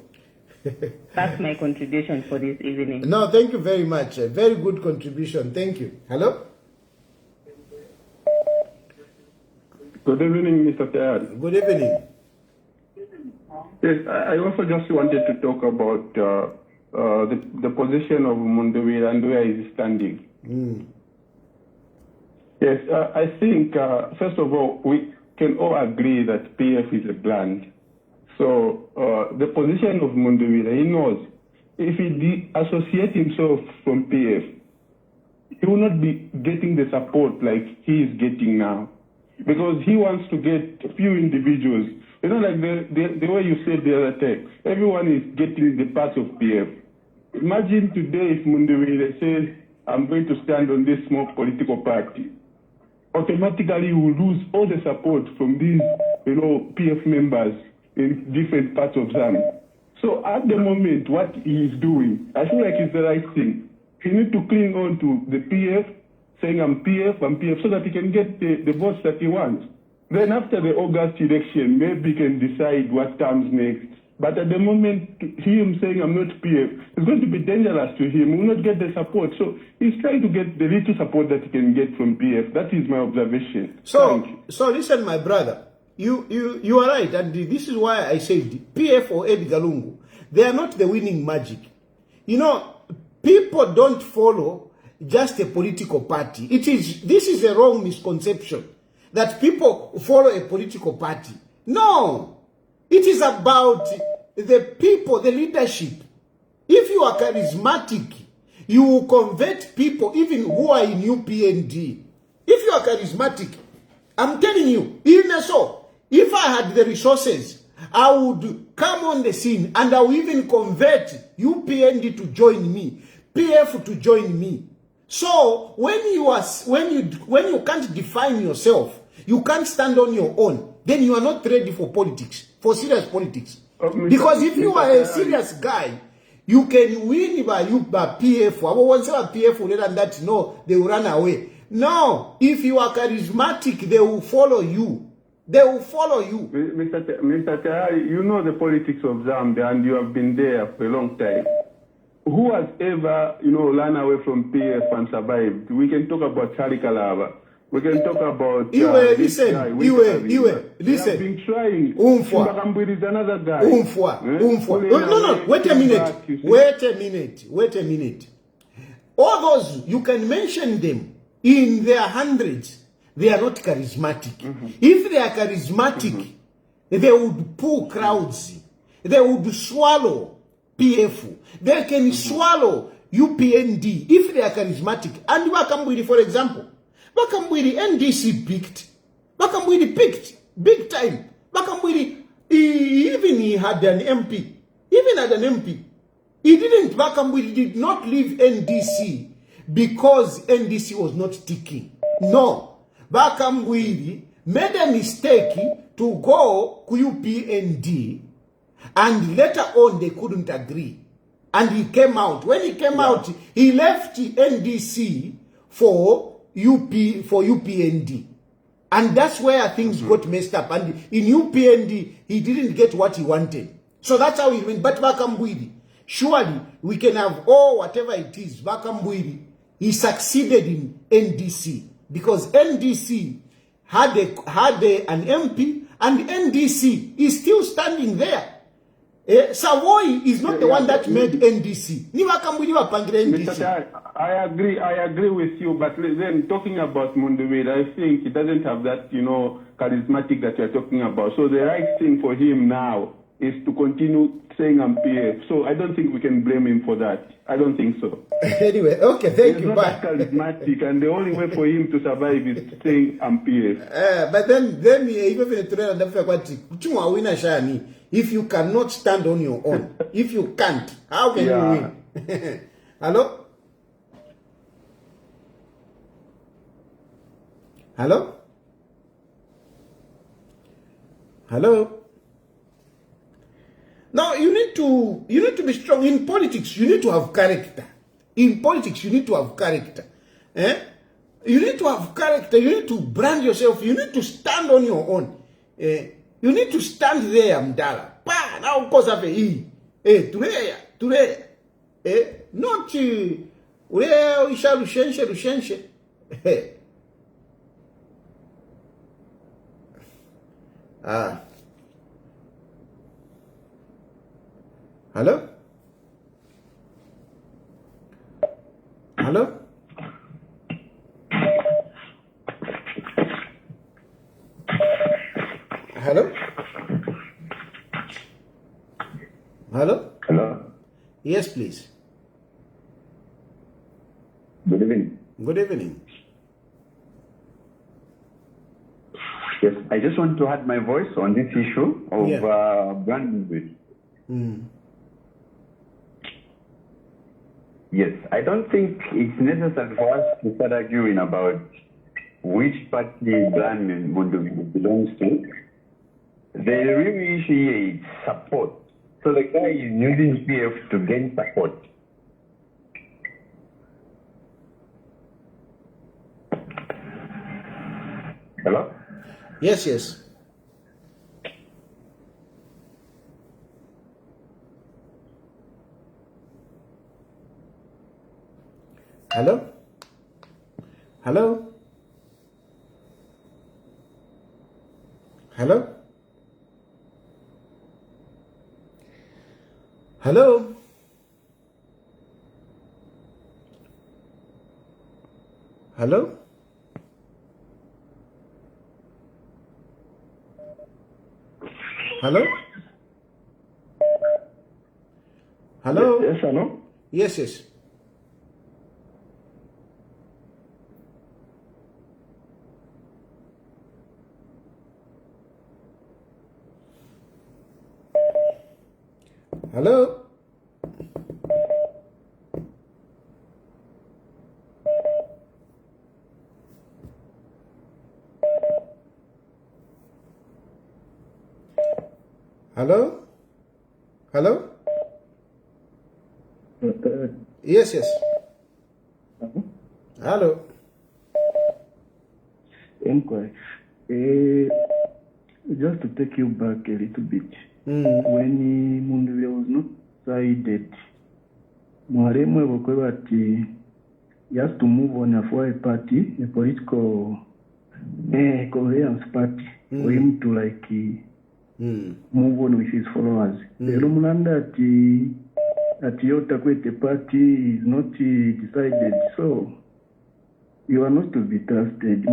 That's my contribution for this evening. No, thank you very much. A very good contribution. Thank you. Hello? Good evening, Mr. Tayari. Good evening. Yes, I also just wanted to talk about the position of Mundubile and where he's standing. Yes, I think, first of all, we can all agree that PF is a brand. So the position of Mundubile, he knows if he associates himself from PF, he will not be getting the support like he is getting now. Because he wants to get a few individuals. Like the way you said the other day, everyone is getting the part of PF. Imagine today if Mundubile says, I'm going to stand on this small political party. Automatically you will lose all the support from these, PF members in different parts of Zambia. So at the moment, what he is doing, I feel like it's the right thing. He needs to cling on to the PF, saying I'm PF, so that he can get the votes that he wants. Then after the August election, maybe he can decide what comes next. But at the moment, him saying I'm not PF, it's going to be dangerous to him. He will not get the support. So he's trying to get the little support that he can get from PF. That is my observation. So listen, my brother, you are right, and this is why I said PF or Edgar Lungu, they are not the winning magic. People don't follow just a political party. This is a wrong misconception that people follow a political party. No, it is about the people, the leadership. If you are charismatic, you will convert people even who are in UPND. If you are charismatic, I'm telling you, even so, if I had the resources, I would come on the scene and I will even convert UPND to join me, PF to join me. So when you can't define yourself, you can't stand on your own, then you are not ready for politics, for serious politics. Because if you are a serious guy, you can win by PF. I won't say PF will let that they will run away. No, if you are charismatic, they will follow you. They will follow you. Mr. Tayari, you know the politics of Zambia and you have been there for a long time. Who has ever, run away from PF and survived? We can talk about Charlie Kalaba. We can talk about Iwe, this listen, guy, Iwe, They listen. have been trying. Umfwa. Chimbakambwili is another guy. Umfwa. No, wait a minute. All those, you can mention them in their hundreds. They are not charismatic. If they are charismatic, they would pull crowds. They would swallow PF. They can swallow UPND if they are charismatic. And Bakambwili, for example, Bakambwili NDC picked. Bakambwili picked big time. Bakambwili he had an MP. Even had an MP. Bakambwili did not leave NDC because NDC was not ticking. No. Bakambwili made a mistake to go to UPND, and later on they couldn't agree. And he came out. When he came out, he left NDC for UPND. And that's where things got messed up. And in UPND, he didn't get what he wanted. So that's how he went. But Bakambwili, surely we can have whatever it is. Bakambwili, he succeeded in NDC because NDC had an MP, and NDC is still standing there. Savoy is not the one that made NDC. Mr. I agree with you, but then talking about Mundubile, I think he doesn't have that, charismatic that you're talking about. So the right thing for him now is to continue saying I'm PF. So I don't think we can blame him for that. I don't think so. Anyway, okay, thank He's you. not that charismatic, and the only way for him to survive is saying I'm PF. But then if you cannot stand on your own, if you can't, how can you win? Hello? Hello? Hello? Now you need to be strong in politics. You need to have character. In politics, you need to have character. You need to have character. You need to brand yourself. You need to stand on your own. You need to stand there, Mdala. Pa, now of course have a today. Not where we shall Lushenche. Hello? Hello? Hello? Hello? Hello. Yes, please. Good evening. Good evening. Yes, I just want to add my voice on this issue of brand movement. Yes, I don't think it's necessary for us to start arguing about which party brand Mundubile belongs to. The real issue here is support. So the guy is using PF to gain support. Hello? Yes. Hello? Hello? Hello? Hello? Hello? Hello? Hello? Yes, hello? Yes. Hello? Hello? Hello? Yes. Hello? Inquiry. Just to take you back a little bit. When Mundubile was not sided, Mwaremwe Bokwebati, he has to move on for a party, a political conveyance party for him to like move on with his followers. Lero mulanda ati yotakwete party is not decided, so you are not to be trusted.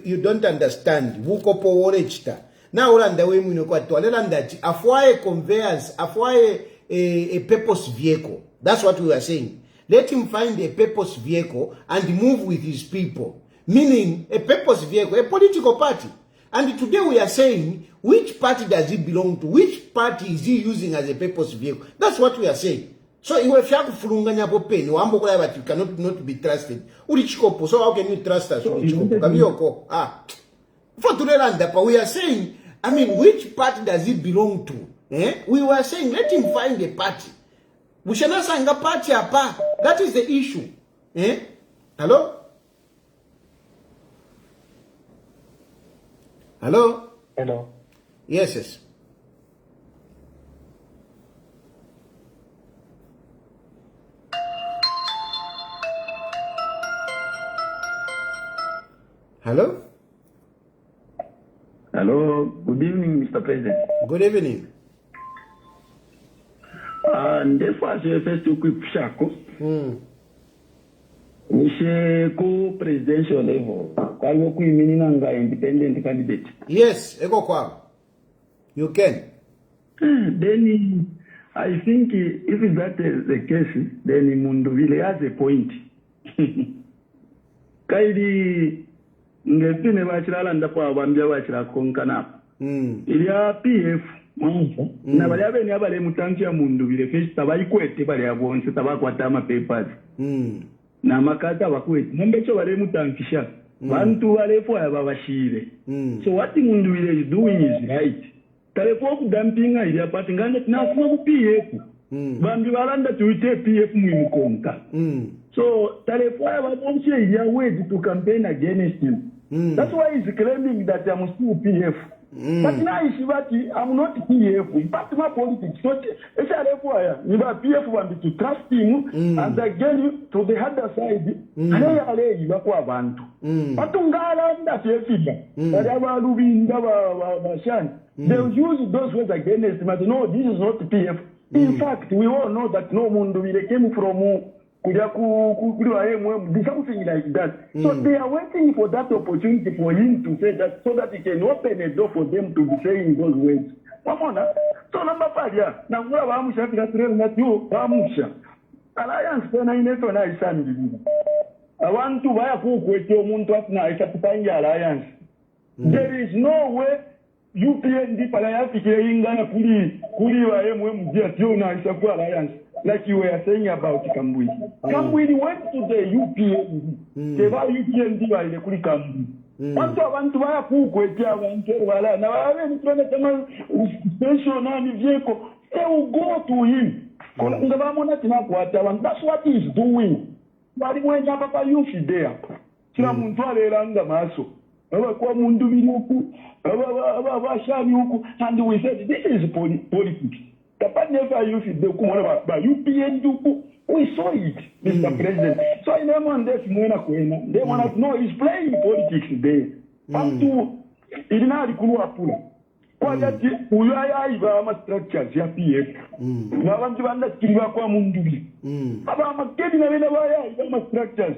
You don't understand. Vukopo worechta. Now ulanda we mwino kwa tualelanda afwaye conveyance, afwaye a purpose vehicle. That's what we are saying. Let him find a purpose vehicle and move with his people. Meaning a purpose vehicle, a political party. And today we are saying, which party does he belong to? Which party is he using as a purpose vehicle? That's what we are saying. So if you have fulunganya popeni, wambo kula but you cannot not be trusted. Ulichikopo, so how can you trust us? Ulichikopo, For today, we are saying, I mean, which party does he belong to? We were saying, let him find a party. Mushanasanga party apa. That is the issue. Hello? Hello? Hello. Yes, yes. Hello? Hello. Good evening, Mr. President. Good evening. Therefore, je fais tout quick shako. Monsieur co-presidential level. Kwa hiyo kuiminanga independent candidate. Yes, ego kwa. You can. Then I think if that is the case, then Munduvile has a point. Kaidi ngepine bachirala ndapo abambya bachira konkana. Ilya PF mwanzo na bali abeni abale mutanki ya Munduvile first tabayikwete bali abonse tabakwata ama papers. Na makata bakwete nombecho bale mutankisha. Bantu balefo ababashire. So what Munduvile is doing is right. Talefo kudampinga ili apati ngane tunafuma ku PF. Bambi balanda tuite PF mwimukonka. So talefo ababonse ili awezi to campaign against him. That's why he's claiming that I'm still PF. But now I'm not PF. In fact, my politics. So it's a require. You are PF want to trust him and again to the other side. Ale you are bantu. But ungala ndafika. Baba lubinda bashan. They use those words against him. But no, this is not PF. In fact, we all know that no Mundu will came from something like that. So they are waiting for that opportunity for him to say that so that he can open a door for them to be saying those words. So number 5, now we alliance tena ineto na isani. Abantu baya kukwete omuntu atina ikatupanga alliance. There is no way UPND pala yafikire ingana kuli wa MMD ationa isakuwa alliance. Like you were saying about Kambui. Kambui went to the UPND. Keba UPND wa ile kuli Kambui. Abantu baya kukwete abantu wala na wale nitone kama special nani vyeko. They will go to him. That's what he's doing. Bali mwenye papa yufi there. Kila muntu alelanga maso. Kwa mundu binuku. Shani huku. And we said this is politics. We saw it, Mr. President. So I never they want to know he's playing politics there. Up to Idinari Kuruapula. Kwajati uyaya iba structures ya PF. Na wantu wanda kiriwa kwa mundubi. Aba makedi na wena waya iba structures.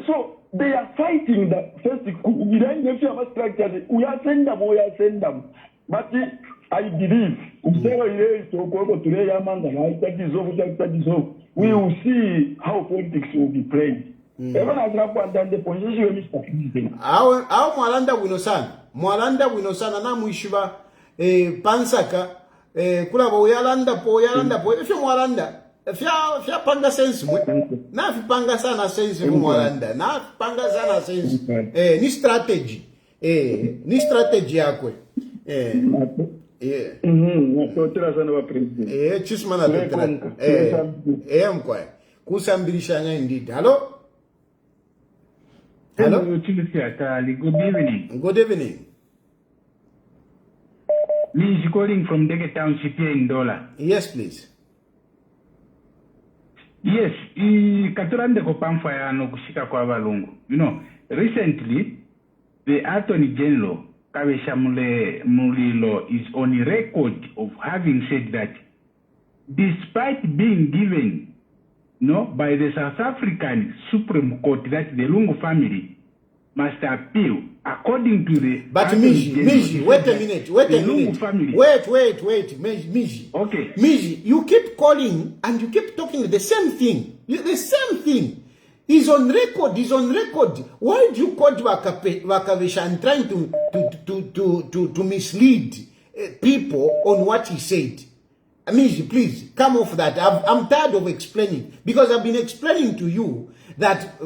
So they are fighting the first structures. Uyasenda mo yasenda. But I believe we will see how politics will be played. How Mwalanda winosana na mwishiba pansaka kula bo yalanda po if Mwalanda fya panga sense mwe na panga sana sense Mwalanda na panga sana sense ni strategy yakwe chismana mkwa kusambirishanya indeed. Hello? Hello? Good evening. Good evening. Lee is calling from Dege Township here in Dola. Yes, please. Yes, katulandeko pamfa yano kushika kwa balungu. You know, recently, the Attorney General, Kabesha Mulilo, is on record of having said that despite being given, by the South African Supreme Court that the Lungu family must appeal according to the... But Miji, wait a minute. Wait, Miji. Okay. Miji, you keep calling and you keep talking the same thing. The same thing. He's on record. Why do you quote Wakavesha and trying to mislead people on what he said? Miji, please, come off that. I'm tired of explaining. Because I've been explaining to you that,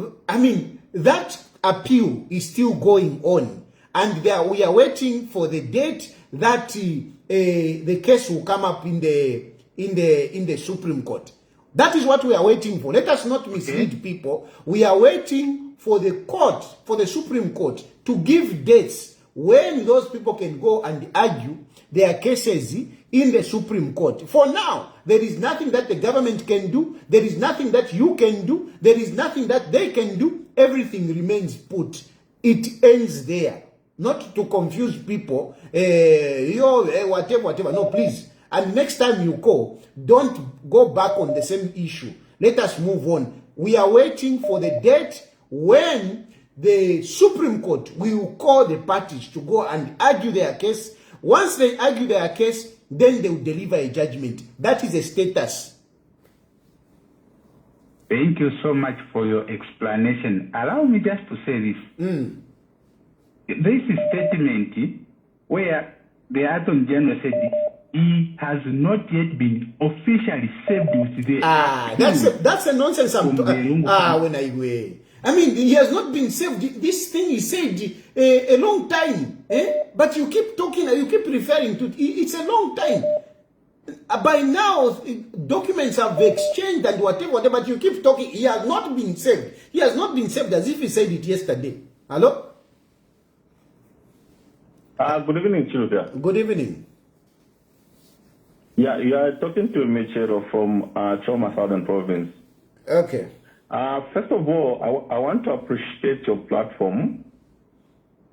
that appeal is still going on. And we are waiting for the date that the case will come up in the Supreme Court. That is what we are waiting for. Let us not mislead people. We are waiting for the court, for the Supreme Court, to give dates when those people can go and argue their cases in the Supreme Court. For now, there is nothing that the government can do. There is nothing that you can do. There is nothing that they can do. Everything remains put. It ends there. Not to confuse people. Whatever. No, please. And next time you call, don't go back on the same issue. Let us move on. We are waiting for the date when the Supreme Court will call the parties to go and argue their case. Once they argue their case, then they will deliver a judgment. That is the status. Thank you so much for your explanation. Allow me just to say this. This is statement where the Attorney General said he has not yet been officially served with the... that's a nonsense. He has not been saved. This thing is said a long time. But you keep talking, you keep referring to it. It's a long time. By now, documents have exchanged and whatever, but you keep talking. He has not been saved. He has not been saved as if he said it yesterday. Hello? Good evening, Childa. Good evening. Yeah, you are talking to Michero from Choma Southern Province. Okay. First of all, I want to appreciate your platform.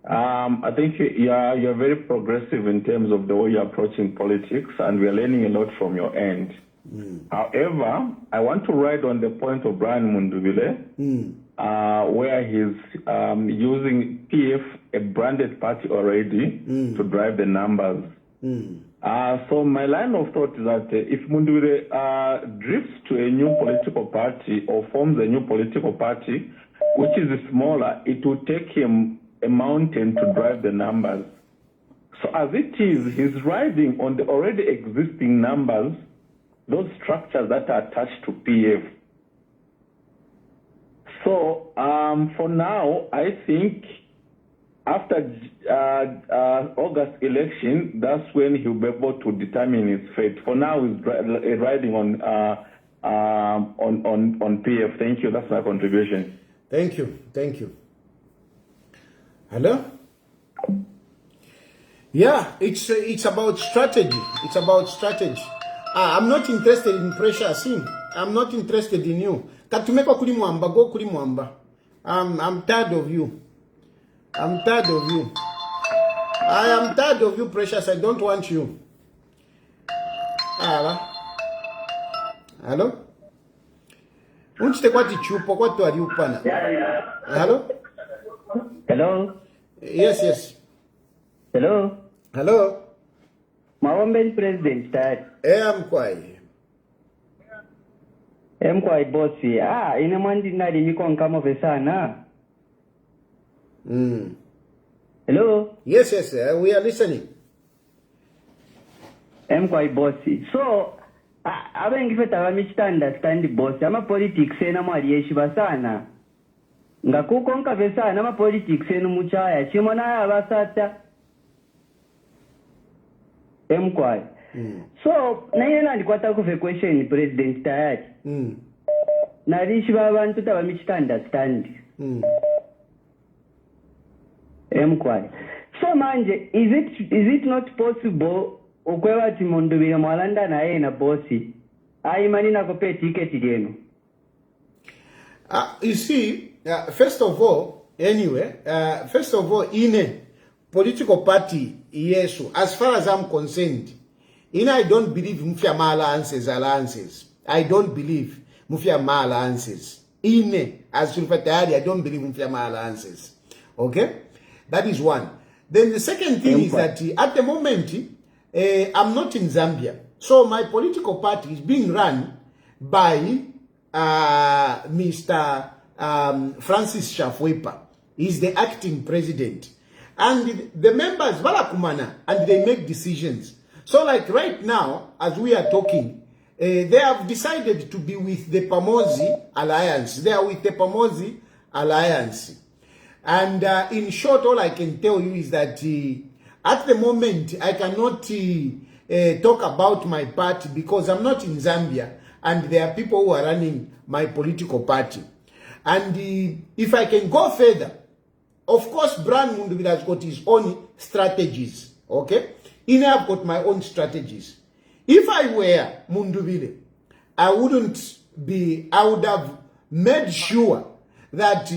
I think you're very progressive in terms of the way you're approaching politics, and we're learning a lot from your end. However, I want to ride on the point of Brian Munduvile, where he's using PF, a branded party already, to drive the numbers. So my line of thought is that if Munduvile drifts to a new political party or forms a new political party, which is smaller, it will take him a mountain to drive the numbers. So as it is, he's riding on the already existing numbers, those structures that are attached to PF. So for now, I think after August election, that's when he'll be able to determine his fate. For now, he's riding on PF. Thank you. That's my contribution. Thank you. Hello? Yeah, it's about strategy. It's about strategy. I'm not interested in pressure, Sim. I'm not interested in you. Katumeko kuli mwamba, go kuli mwamba. I'm tired of you. I am tired of you, Precious. I don't want you. Hello? Unchite kwati chupo kwatu wali upana. Hello? Hello? Yes. Hello? Mawambe President Tad. Mkwai bossi. Ina mwandi nadi mikon kama vesana. Hello? Yes, we are listening. Mkwai bossi. So, abengi feta wamichita understand bossi. Ama politics ena mwari yeshiba sana. Nga kukonka vesana ama politics enu muchaya. Chimona ya basata. Mkwai. So, na ndikwata kufe question President tayari. Narishi abantu tabamichita understand. Mkwai. So manje, is it not possible ukwewa Munduvile mwalanda na yeye na bosi? Aimani na kope ticket yenu. You see, first of all, in a political party, yes, as far as I'm concerned, I don't believe Mufyama alliances. I don't believe Mufyama alliances. As Sulfatari, I don't believe Mufyama alliances. Okay? That is one. Then the second thing is that at the moment, I'm not in Zambia. So my political party is being run by Mr. Francis Shafwepa. He's the acting president. And the members, Valakumana, and they make decisions. So like right now, as we are talking, they have decided to be with the Pamozi Alliance. They are with the Pamozi Alliance. And in short, all I can tell you is that at the moment, I cannot talk about my party because I'm not in Zambia and there are people who are running my political party. And if I can go further, of course, Brian Mundubile has got his own strategies, okay? I've got my own strategies. If I were Mundubile, I would have made sure that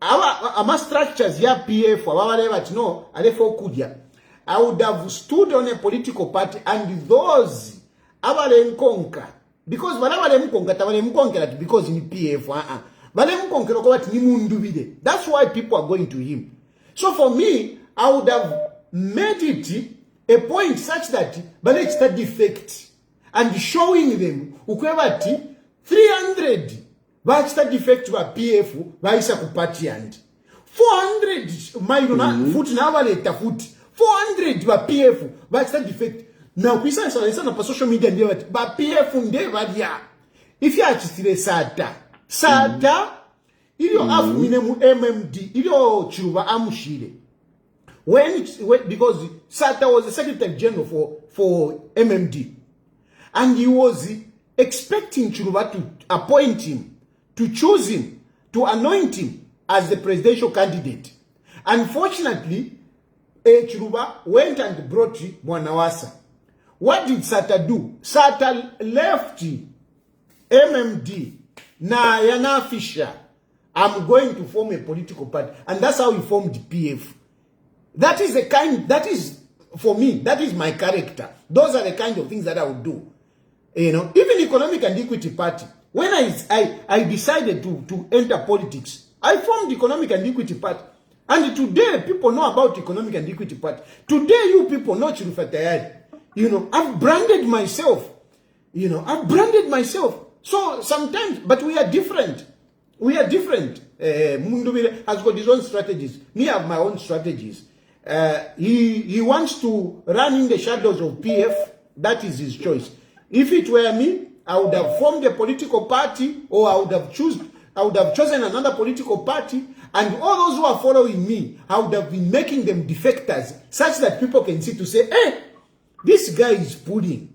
our structures here, PF, I would have stood on a political party and those abalenkonka, because because in PF, that's why people are going to him. So for me, I would have made it a point such that let's start defect and showing them 300 Baxter defect to a PF Vaisa Kupati and 400 foot navaleta foot 400 to a PF Baxter defect. Now we say so social media but PF if you are Sata ilio afu minemu MMD ilio chuba amushile because Sata was the Secretary General for MMD and he was expecting Chiluba to appoint him, to choose him, to anoint him as the presidential candidate. Unfortunately, Chiluba went and brought Mwanawasa. What did Sata do? Sata left MMD. Na Yana Fisher, I'm going to form a political party. And that's how he formed the PF. That is for me, that is my character. Those are the kind of things that I would do. You know, even Economic and Equity Party. When I decided to enter politics, I formed Economic and Equity Party. And today, people know about Economic and Equity Party. Today, you people know Chilufatayari. You know, I've branded myself. So sometimes, but we are different. Mundubile has got his own strategies. Me have my own strategies. He wants to run in the shadows of PF. That is his choice. If it were me, I would have formed a political party, or I would have chosen another political party, and all those who are following me, I would have been making them defectors, such that people can see to say, hey, this guy is pudding.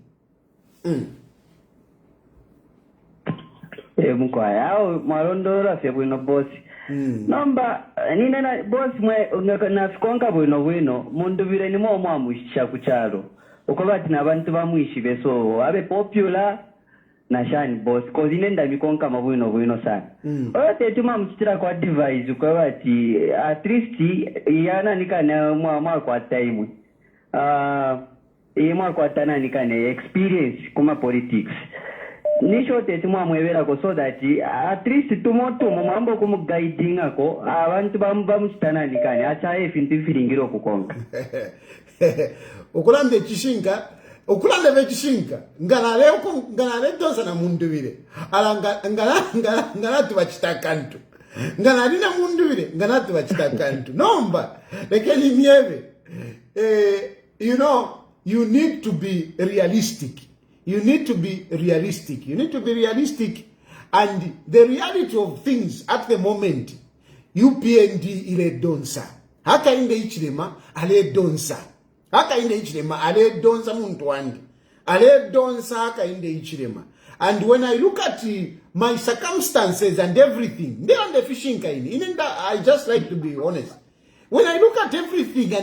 Mkwaya marondora fe bwino boss namba nina na boss mwe na sikonka bwino Mundubile ni mwo amusha kuchalo ukobati na abantu bamwishi beso abe popular na shani boss cause inenda mikonka mabwino sana ote tuma mchitira kwa device ukobati at least yana nikana mwa kwa time mwa kwa tana nikana experience kuma politics nisho tete mwamwebera ko so that at least tumoto mambo kumu guiding ako abantu bamuchitana kane acha efintu filingiro kukonka okulande chishinga ngana tonsa na Mundubile ala ngana tubachitakantu ngana dina Mundubile ngana tubachitakantu nomba lekeli mieve you know, you need to be realistic. You need to be realistic. And the reality of things at the moment, UPND ile donsa. Haka inde ichilema, ale donsa. Muntu wandi. Ale donsa haka inde ichilema. And when I look at my circumstances and everything, they are the fishing kind. I just like to be honest. When I look at everything,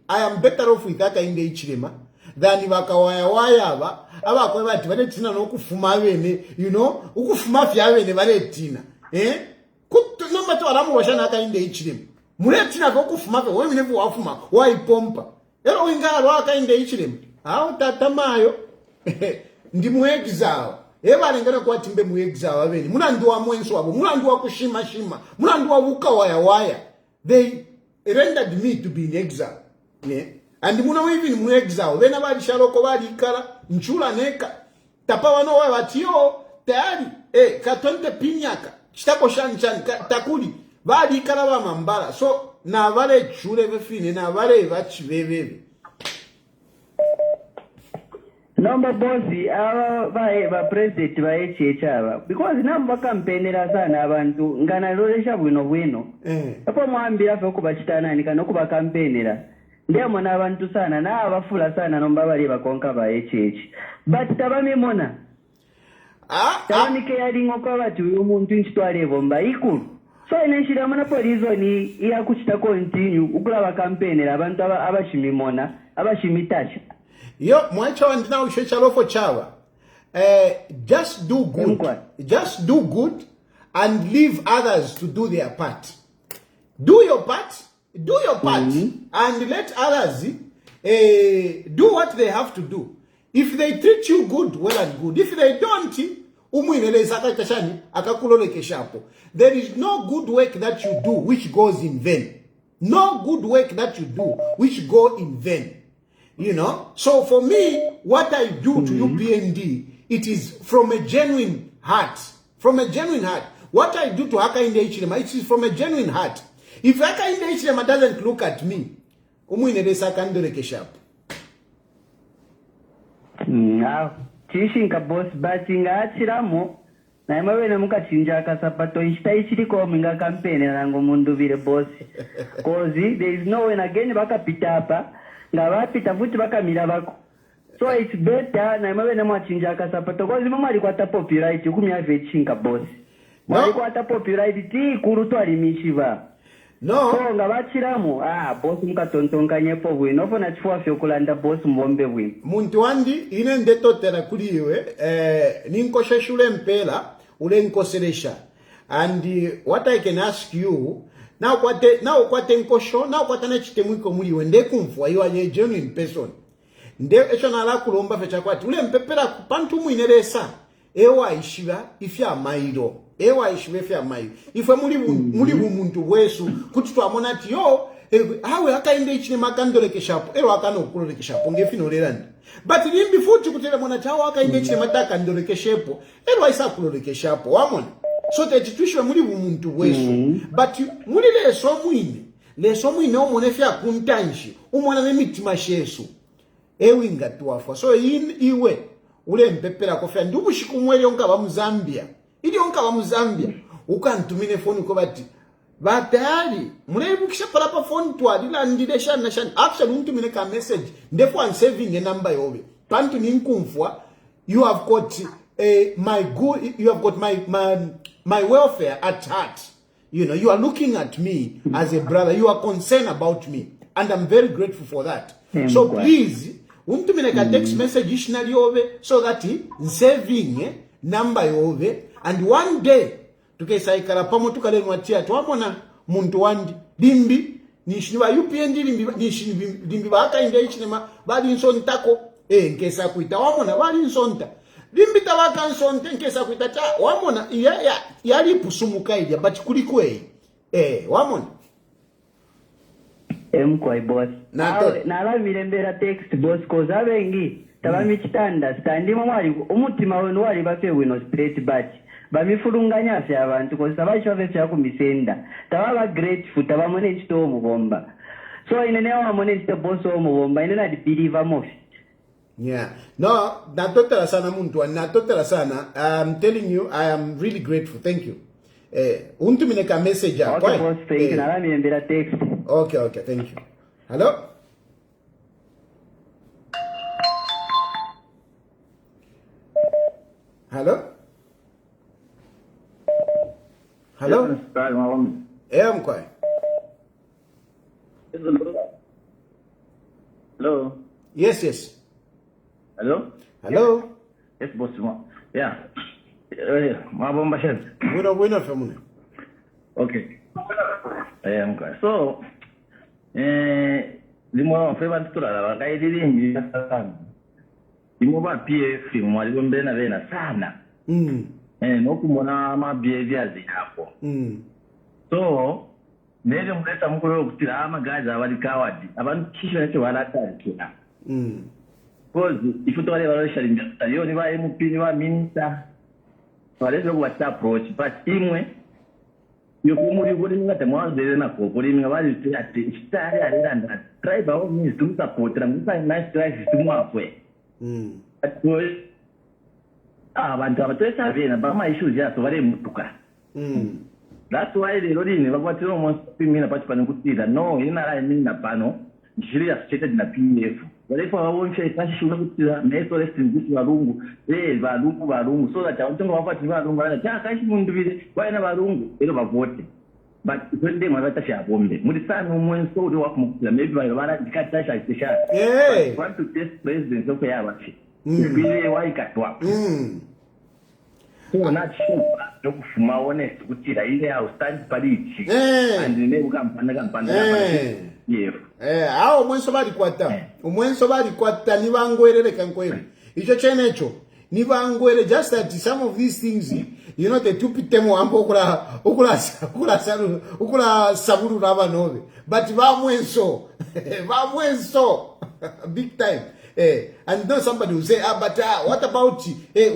I am better off with haka inde ichilema than bakawaya aba abakwebati baletina nokufuma bene, you know, ukufuma fya bene baletina. Nomba to alamu washana akainde ichirimu. Muletina kokufuma pe wewe nevu wafuma waipompa. Ero wingalo akainde ichirimu. Hao tatamayo ndi muexile. Eba lengana kwa timbe muexile abeni. Munandu wa mwenso wabo, munandu wa kushima shima, munandu wa wuka waya. They rendered me to be in exile. And muna even muexile. Wena bali shaloko bali ikala nchula neka. Tapa wano wa watio tayari katonte pinyaka. Chitako shanchan takuli bali ikala wa mambala. So na vale chule vefine na vale vachiveveve. Nomba bosi ba president ba HH because namba kampenera sana abantu ngana lolesha bwino apo mwambira fe kubachitana nikano kuba kampenera ndiamo na abantu sana na abafula sana nomba bali bakonka ba HH but tabamimona tabamike yali ngoko bati umuntu nchitwale bomba ikulu so inenshira mana reason iya kuchita continue ukulaba kampenera abantu abashimimona abashimitasha. Yo, mwacha wandina ushecha lofo chawa. Just do good. Just do good and leave others to do their part. Do your part. Do your part. And let others do what they have to do. If they treat you good, well and good. If they don't, there is no good work that you do which goes in vain. No good work that you do which go in vain. You know, so for me, what I do to UPND, it is from a genuine heart. From a genuine heart. What I do to Hakainde Hichilema, it is from a genuine heart. If Hakainde Hichilema doesn't look at me, umuinedesa kandore keshap. Now, chishinka boss batinga achiramo, na imawe na muka chinjaka sapato ishitaichiriko minga kampene nango mundu vile boss. Kozi, there is no way again baka pitapa. Ngabapita futhi bakamira bako so it's better na mabe na mwachinja kasapato kozi mama alikwata copyright kumya vechinga boss alikwata copyright ti kuru to alimishiva no so ngabachiramo boss mukatontonkanye po bwino fona chifwa fyo kulanda boss mbombe bwino muntu wandi ine ndetotera kuliwe ninkosha shule mpela ule nkoselesha and what I can ask you now kwate nkosho now kwatana chitemwiko muliwe ndekumfwa you are a genuine person nde echona la kulomba fecha kwati ule mpepera kupantu muineresa ewa ishiva ifya mairo ewa ishiva ifya mairo ife muli muntu wesu kuti twamona ati yo hawe akaende ichine makandole keshapo ero akano kulole keshapo ngefino lerandi but limbi futhi kutela mona chawo akaende ichine mataka ndole keshepo ero aisa kulole keshapo wamona so that tuishwe muli muntu wesu but muli leso mwine omone fya kuntanshi umona nemitima shesu ewinga tuwafa so iwe ule mpepera kofya ndubushikumwele onka ba Muzambia ili onka ba Muzambia ukantumine phone ko bati batali mulebukisha parapa phone twadila ndilesha na shan actually untumine ka message ndefo I'm saving a number yobe pantu ninkumfwa you have got my good you have got my welfare at heart. You know, you are looking at me as a brother. You are concerned about me. And I'm very grateful for that. So please, untumine ka text message ishinali ove so that saving number ove and one day tukesaikala pamo tukalenwa tia twamona muntu wandi limbi nishiniwa UPND limbi bakainde ichinema bali nsontako nkesa kuita wamona bali nsonta limbi tawaka nsonte nkesa kuita cha wamona yali pusumuka ilya but kulikwe wamona mkwai boss na la mirembera text boss cause abengi tabami chitanda standimo mwali umutima wenu wali bafe wino straight but bamifulunganya fya abantu cause tabasho bafe fya kumisenda tababa grateful tabamone chito omubomba so inene wamone chito boss omubomba inene adi believer mofi. Yeah. No, natotela sana muntu, natotela sana. I'm telling you, I am really grateful. Thank you. Untumine ka message. Okay, boss, thank you. Nala mirembera text. Okay, thank you. Hello? Hello? Hello? I'm quiet. Hello? Yes. Hello? Hello? Yes, boss. Yeah. Mabomba shes. Bueno famune. Okay. So limo feva ntula la kaidili ngi sana. Limo ba PF mwalimu mbena bena sana. Nokumona ama behaviors yako. So nele muleta mukuru okutira amagazi abali kawadi abantu kisho nacho balatandikira. Because if you talk about sharing yo ni ba MP ni ba minister waleze ku approach but imwe yo kumuri gori ngata mwanzele na ko gori ngabali ati stari alenda try by all means to support them sai nice try to mwafwe abantu abatesa bena ba ma issues ya so bale mutuka that's why the lori ni bakwatira umunsi pimina pati pano kutira no ina la mina pano njiri associated na PF wale kwa wonche ikashishura kutira meso resting balungu balungu so that abantu bafati balungu bana chakashi mundu bile bana balungu ero bavote but when they mara tasha bombe muri sana umwenso uri wakumukira maybe bana dikatasha isha want to test president so ya bachi bile waikatwa so not sure dokufuma honest kutira ile outstand parity and ne ukampanda yes hao mwenso bali kwata umwenso bali kwata nibangwerere kankwere icho chenecho nibangwere just that some of these things you know the tupitemo ambo ukula saburu raba nove but ba mwenso big time and then somebody will say but what about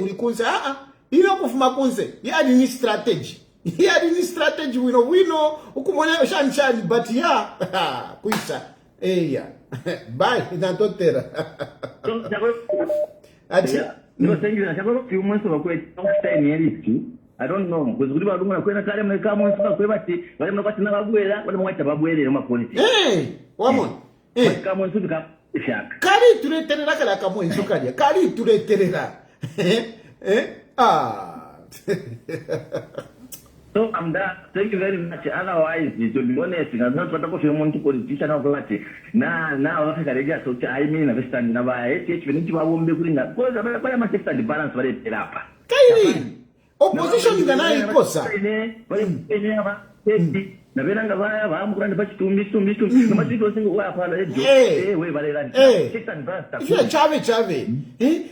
ulikunza ino kufuma kunze yadi ni strategy we know ukumona shani but kuisa bye na totera ati no thank you na chako few months bakwe stay ni eliti I don't know because kuri balungu nakwena kale mweka months bakwe bati bale mnakwati na bagwera bale mwata bagwere ma politics wamon kama months bika shaka kali tuleterera kala kama months kali tuleterera So I'm done. Thank you very much. Otherwise, to be honest, I'm not going to be a politician of Lati. Now, Africa, so I mean, I stand in a way, when you won't be putting up. Because I must take the balance for it. Kairi, opposition is an ikosa. Navenanga vaya vaamukura pachi tumbi nomachito singo wa pala we valera ife chave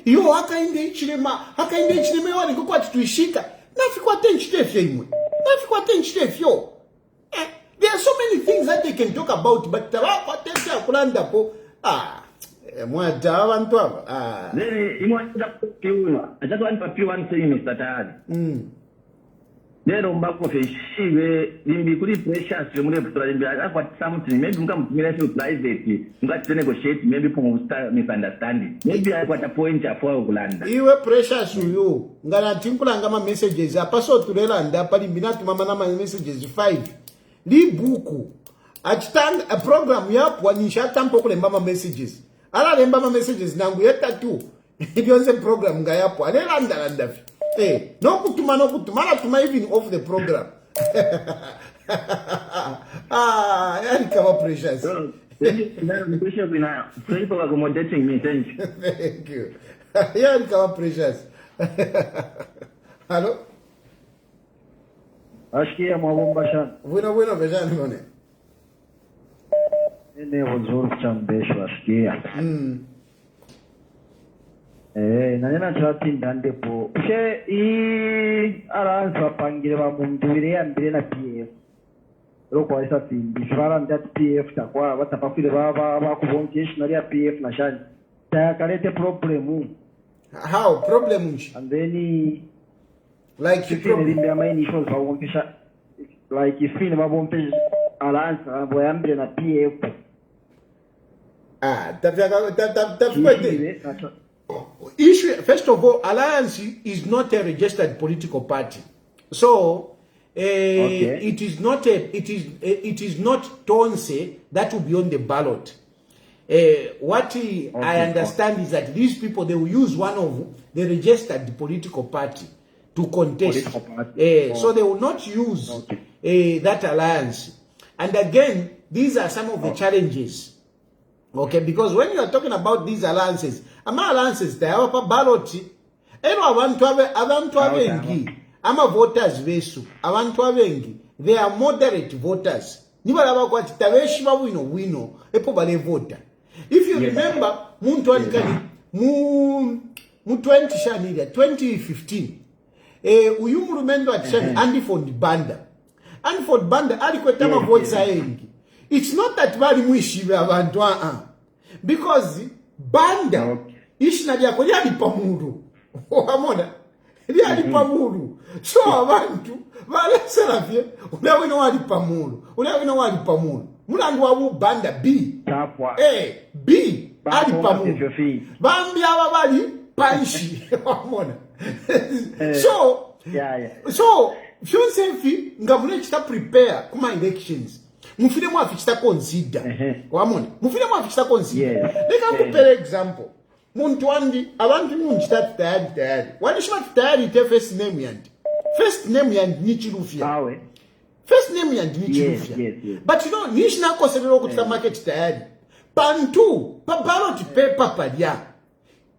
iyo hakainde ichirema wani kukwati tuishika nafikwa tenchitefyo imwe there are so many things that they can talk about but tawakwatetea kulandapo mwata abantu ava then imwata kukiuna achatu wani papi one thing Mr. Tayari lero mbako feshive limbi kuri pressures muri putura limbi akwa something maybe mukamtumira to private ngati negotiate maybe from misunderstanding maybe akwa ta point afwa kulanda iwe pressures uyu ngana tinkulanga ma messages apaso turela ndapa limbi natu mama na messages 5 libuku achitanga a program yapo wanisha tampo kulemba ma messages ala lemba ma messages nangu yeta tu ibionze program ngayapo alela ndalanda no kutuma tuma even off the program. Yani kama precious. Thank you for accommodating me. Thank you. Thank you. Yani kama precious. Hello? Ashikia mwabomba shana. Bueno vejani mone. Nene wazuru chambesho ashikia. Nanena chatinda ndipo she aranza pangire ba mundubire ya mbere na PF roko isa findi shara ndat PF takwa batapafire ba kubongesha na ya PF na shani takalete problem how problem and then like if you limbe maini shows ba wonkesha like if you ba bompe aranza bo ya mbere na PF tafika issue. First of all, Alliance is not a registered political party, so it is not Tonse that will be on the ballot. What I understand is that these people, they will use one of the registered political party to contest. So they will not use that alliance. And again, these are some of the challenges. Okay, because when you are talking about these alliances, they have a ballot, ero abantu abengi voters besu abantu abengi they are moderate voters nibalaba kwati tabeshiba wino epo bale vota. If you remember muntu anikani mu 2015 uyu mulumendo atishani Andiford Banda alikweta votes ayengi. It's not that bali mwishibe abantu because Banda ishina lyako lyali pamulu wamona lyali pamulu so abantu baleseravye ulawino wali pamulu mulandu wabu Banda B B ali pamulu bambi aba bali panshi wamona so Fyonsefi nga munechita prepare kuma elections mufile mwafichita consider wamona mufile mwafichita consider leka kupere example muntu andi abantu munchita tayari wali shima tayari te first name yandi ni Chilufya first name yandi ni Chilufya but you know nishina koselero kutika market tayari pantu pa ballot paper palya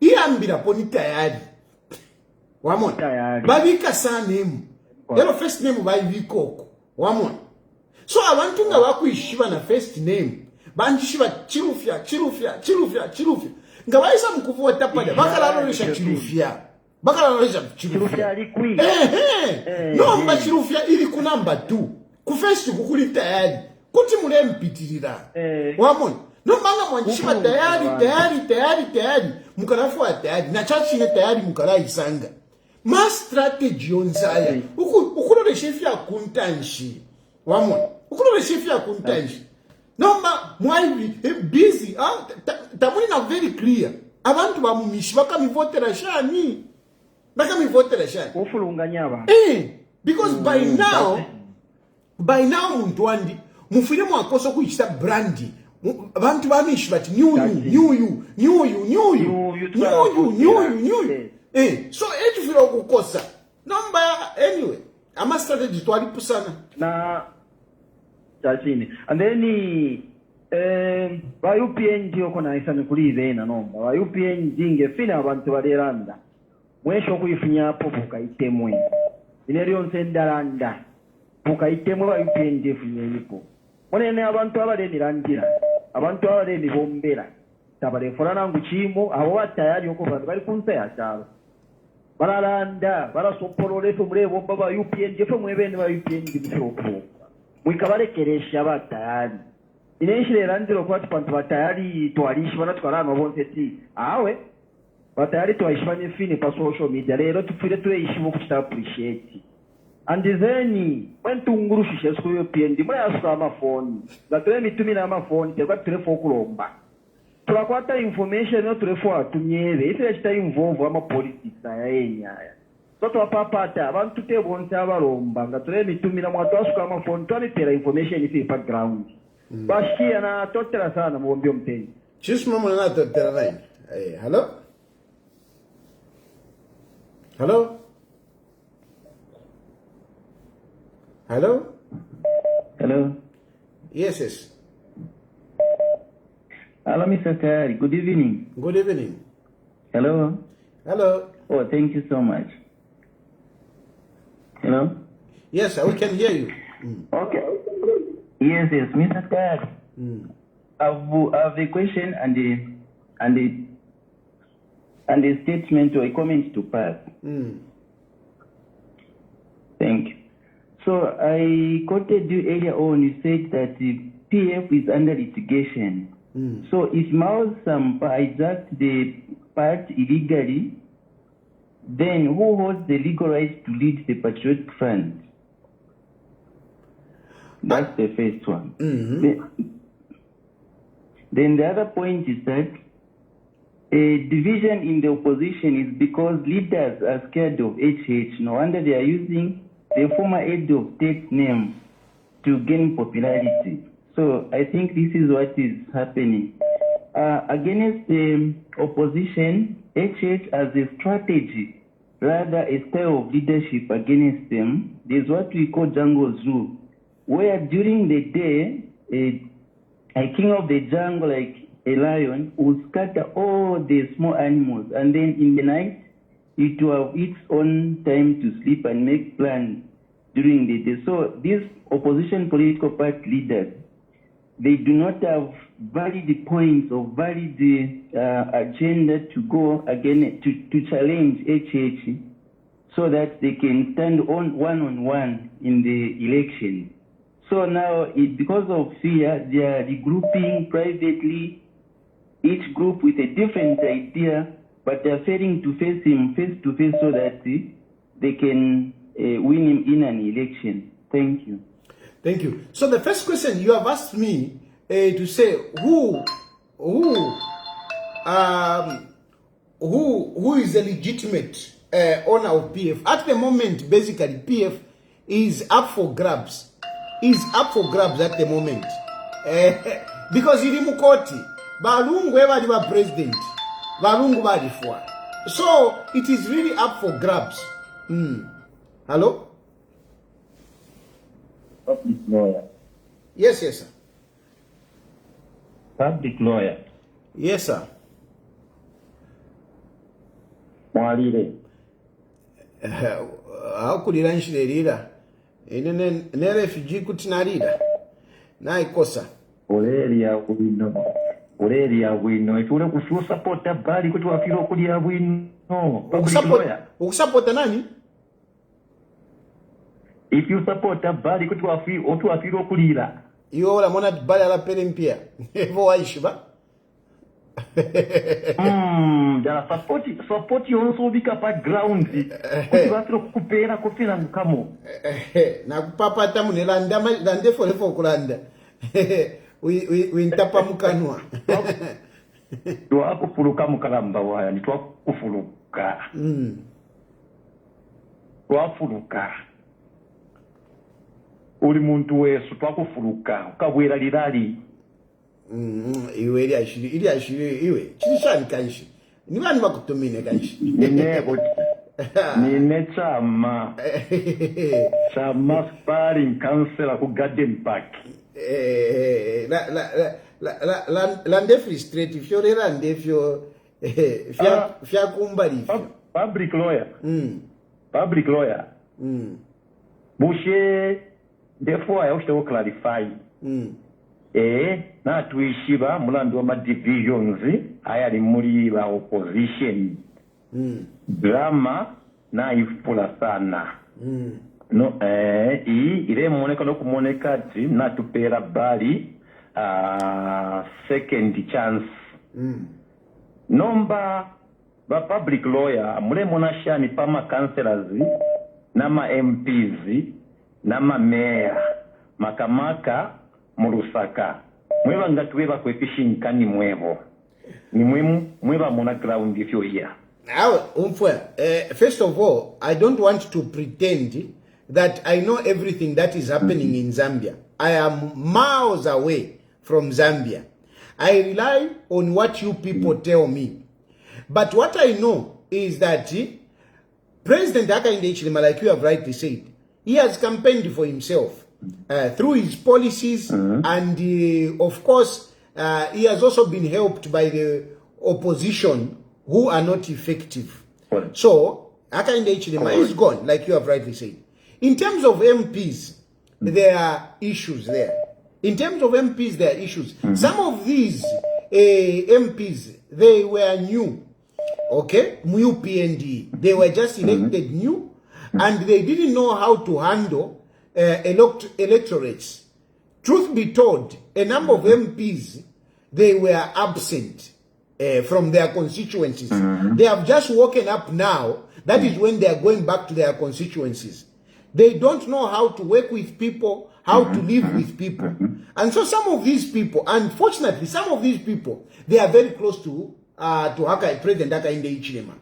iambira poni tayari wamona babika sanemu ero first name bayibikoko wamona so abantu nga bakwishiba na first name banjishiba Chilufya nga bayisa mukuvota pada bakalaloresha Chilufya alikwi nomba Chilufya ili ku number 2 ku first kukuli tayari kuti mule mpitirira wamona nombanga mwanjishiba tayari mukalafuwa tayari na chachine tayari mukalaisanga ma strategy yonsaya ukulole chef ya kuntanshi wamona ukulole chef ya kuntanshi nomba mwaibi busy tamuni na very clear abantu bamumishi bakamivotera shani ufulunganya aba because by now muntu andi mufire mwakoso kuichita brandi abantu bamishi bati new so ejufira okukosa number anyway ama strategy twalipusana na chachini and then ba UPNG okona isana kulize na nomba ba UPNG ngefina abantu baleranda mwesho kuifunya hapo bukaitemwe ineryo nsendalanda bukaitemwe ba UPNG funya yipo monene abantu abalenirandira abantu abalenibombera tabalefora nangu chimo abo batayari oko bali kunse yachalo bararanda barasopolole to murebo baba UPNG fo mwebene ba UPNG bishopo mwikabalekeresha batayari ineshire randiro kwati pantu batayari twalishi banatwarana bonse ti awe batayari twashibanye fine pa social media rero tupfire tuyishimo kuchita appreciate and then when tungurushishesko UPNG murayasuka amafoni gatwe mitumi na amafoni tekwa telefone kulomba turakwata information no telefone atunyere ife chita involve ama politics aya yenyaya so twapapata abantu tebonse abalomba gatwe mitumi na mwatu asuka amafoni twanitera information ife background bashia na totera sana muombio mtenyi chismo mwana totera line hello yes Hello, Mr. Tayari. Good evening. Good evening. Hello. Oh, thank you so much. Hello. Yes, we can hear you. Okay. Yes, Mr. Tayari. I have a question and a statement or a comment to pass. Thank you. So I quoted you earlier on. You said that the PF is under litigation. So if Mao Sampa hijacked the part illegally, then who holds the legal right to lead the Patriotic Front? That's the first one. Then the other point is that a division in the opposition is because leaders are scared of HH. No wonder they are using the former head of state name to gain popularity. So I think this is what is happening. Against the opposition, HH has a strategy, rather a style of leadership against them. There's what we call jungle's rule, where during the day, a king of the jungle like a lion would scatter all the small animals, and then in the night, it to have its own time to sleep and make plans during the day. So these opposition political party leaders, they do not have valid points or valid agenda to go again to challenge HH so that they can stand on one in the election. So now, because of fear, they are regrouping privately, each group with a different idea, but they are failing to face him face to face so that they can win him in an election. Thank you. Thank you. So the first question you have asked me to say who is a legitimate owner of PF. At the moment, basically, PF is up for grabs. At the moment. Because iri mukoti, balungu ebali ba president, balungu bali fwa. So it is really up for grabs. Hello? Public lawyer. Yes, sir. Public lawyer. Yes, sir. Mwalire. Hakulira nshirira. Ne refugee kutinarira. Na ikosa. Oleria wino. Etule kusuo supporta bali kuti wafiro okulia wino. Public lawyer. Ukusupporta nani? If you support a bali kuti wafiro okulira. Iyo ola mwana bali ala pere mpia. Evo waishiba. Dala support yonso ubika pa ground. Kuti wafiro kukupera kufina mkamo. Na kupapata mune lande folefo kulanda. Wintapa mukanwa. Tuwa kufuluka mukalamba waya. Ni tuwa kufuluka. Tuwa kufuluka. Uli muntu wesu twakufuluka ukabwera lirali iwe ili ashiri iwe chishani kanshi ni bani bakutumine kanshi nine chama sparring counselor ku garden park la ndefri straight fiorera ndefyo fya kumbali public lawyer bushe therefore I wish to clarify. Na tuishiba mulandu wa divisions ayali muri ba opposition. Drama na ifula sana. No ile moneka no kumoneka ati na tupera bali second chance. Nomba ba public lawyer mule monashani pama councillors nama MPs nama meya makamaka murusaka mweba ngatuweba kwefishinkani mwebo ni mweba muna ground if you're here. First of all, I don't want to pretend that I know everything that is happening in Zambia. I am miles away from Zambia. I rely on what you people tell me. But what I know is that President Hakainde Hichilema, like you have rightly said, he has campaigned for himself through his policies, and of course, he has also been helped by the opposition who are not effective. So, Hakainde Hichilema is gone, like you have rightly said. In terms of MPs, there are issues there. Some of these MPs, they were new, okay? New PND. They were just elected new, and they didn't know how to handle electorates. Truth be told, a number of MPs, they were absent from their constituencies. They have just woken up now. That is when they are going back to their constituencies. They don't know how to work with people, how to live with people. And so some of these people, unfortunately, some of these people, they are very close to President Hakainde Hichilema.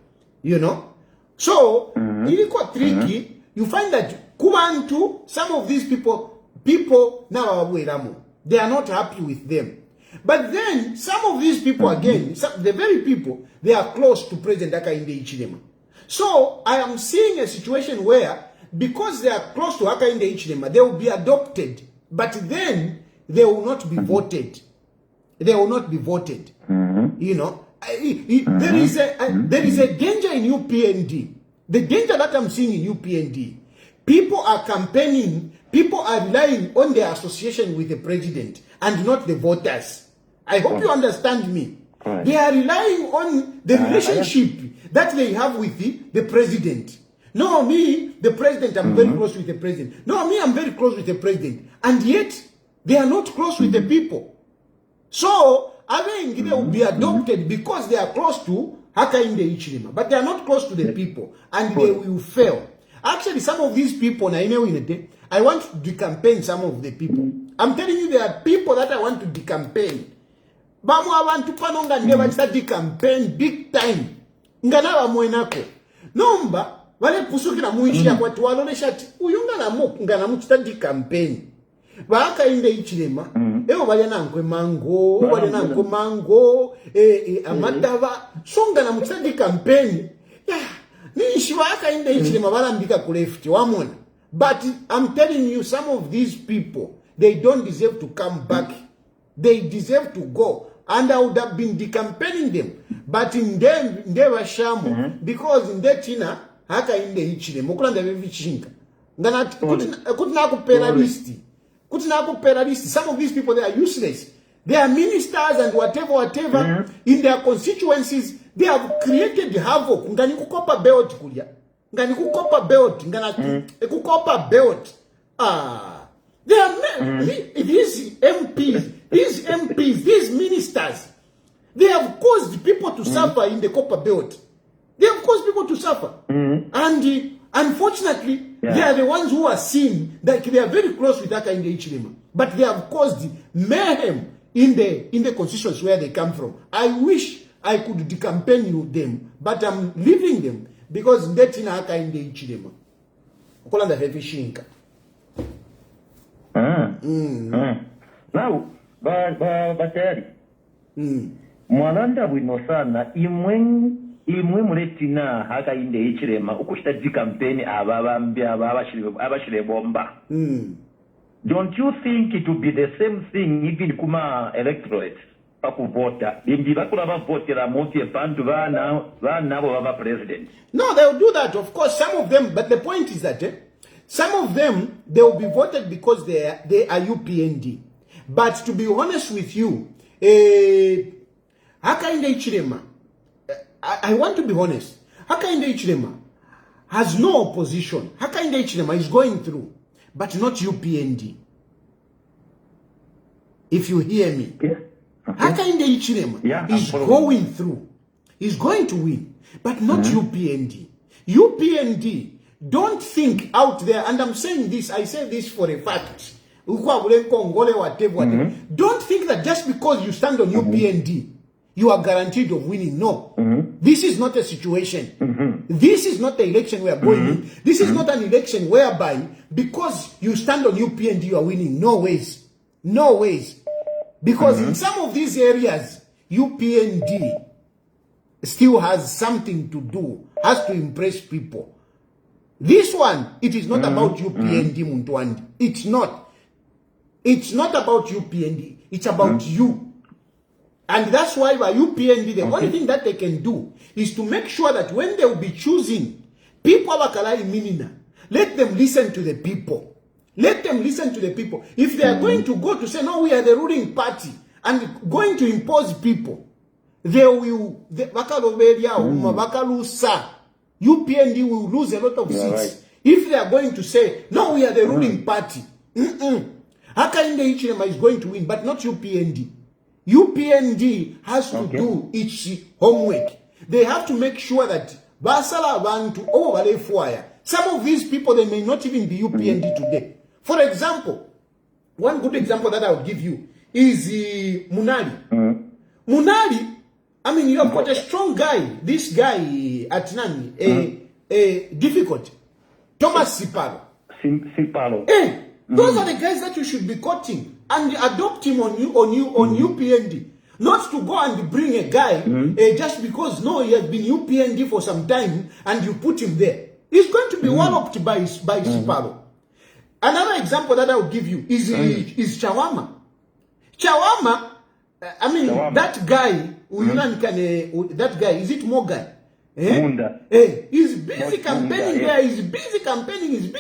You know? So, it's quite tricky. You find that Kubantu, some of these people now they are not happy with them. But then, some of these people again, the very people, they are close to President Hakainde Hichilema. So, I am seeing a situation where, because they are close to Hakainde Hichilema, they will be adopted, but then they will not be voted. They will not be voted. You know, There is a danger in UPND. The danger that I'm seeing in UPND, people are campaigning, people are relying on their association with the president and not the voters. I hope you understand me. Right. They are relying on the relationship that they have with the president. No, me, the president, I'm very close with the president. No, me, I'm very close with the president. And yet, they are not close with the people. So, I think they will be adopted because they are close to Hakainde Hichilema. But they are not close to the people. And they will fail. Actually, some of these people, I want to decampaign some of the people. I'm telling you, there are people that I want to decampaign. Bamu abantu panonga never start decampaign big time. Ngana wa mwenako. Nomba, wale pusukira muishia kwa tuwalole shati. Uyunga na moku, ngana start decampaign. Hakainde Hichilema. Ewa wale na nkwe mango, wale na nkwe mango, amadava. Songa na start decampaign. Yeah. Nishi wa Hakainde Hichilema wala mbika kulefti, wamona. But I'm telling you, some of these people, they don't deserve to come back. They deserve to go. And I would have been decampaigning them. But in them, they were shamu. Because in that China, Hakainde Hichilema, Mukulanda Vichinka. Some of these people, they are useless. They are ministers and whatever. In their constituencies, they have created havoc. Ngani kukopa belt kulia. Ngani kukopa belt. Ngani kukopa belt. They are these MPs, these ministers, they have caused people to suffer in the copper belt. They have caused people to suffer. And unfortunately, they are the ones who are seen that they are very close with Hakainde Hichilema. But they have caused mayhem in the constitutions where they come from. I wish I could decampaign them, but I'm leaving them because that's in Hakainde Hichilema. Okolanda heavy shinka. Now, batayari mwalanda bwino sana imwe muletina Hakainde Hichilema ukushita dikampeni abashire bomba. Don't you think it would be the same thing even kuma electorate pakuvota bindi bakula bavotera muti epantu bana nabo baba president? No, they will do that, of course, some of them, but the point is that some of them, they will be voted because they are UPND. But to be honest with you, Hakainde Hichilema, I want to be honest, Hakainde Hichilema has no opposition. Hakainde Hichilema is going through, but not UPND. If you hear me. Hakainde Hichilema is going through. He's going to win, but not UPND. UPND, don't think out there, and I'm saying this, I say this for a fact. Don't think that just because you stand on UPND, you are guaranteed of winning. No. This is not a situation. This is not the election we are going in. This is not an election whereby because you stand on UPND, you are winning. No ways. No ways. Because in some of these areas, UPND still has something to do, has to impress people. This one, it is not about UPND, Muntwandi. It's not. It's not about UPND. It's about you. And that's why by UPND, the only thing that they can do is to make sure that when they will be choosing people, let them listen to the people. Let them listen to the people. If they are going to go to say, no, we are the ruling party, and going to impose people, they will, UPND will lose a lot of seats. Right. If they are going to say, no, we are the ruling party, Hakainde Hichilema is going to win, but not UPND. UPND has to do its homework. They have to make sure that some of these people, they may not even be UPND today. For example, one good example that I will give you is Munali. Munali, I mean, you have got a strong guy. This guy at Nani, difficult. Thomas Sipalo. Those are the guys that you should be courting and adopt him on UPND. Not to go and bring a guy just because he has been UPND for some time and you put him there. He's going to be walloped by Sipalo. Another example that I will give you is Chawama. Chawama, I mean, that guy that guy, is it Morgan? Munda. He's busy campaigning there. He's busy campaigning.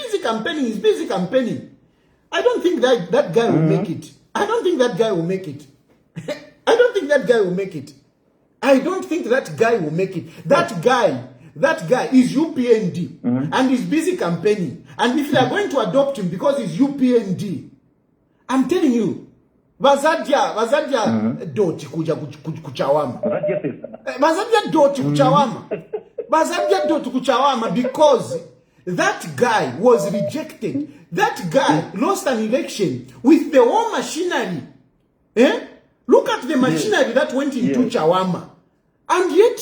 I don't think that guy will make it. I don't think that guy will make it. That guy is UPND and he's busy campaigning. And if they are going to adopt him because he's UPND, I'm telling you, Vazadia doti kuchawama. Vazadia doti kuchawama because that guy was rejected. That guy lost an election with the whole machinery. Look at the machinery that went into Chawama. And yet,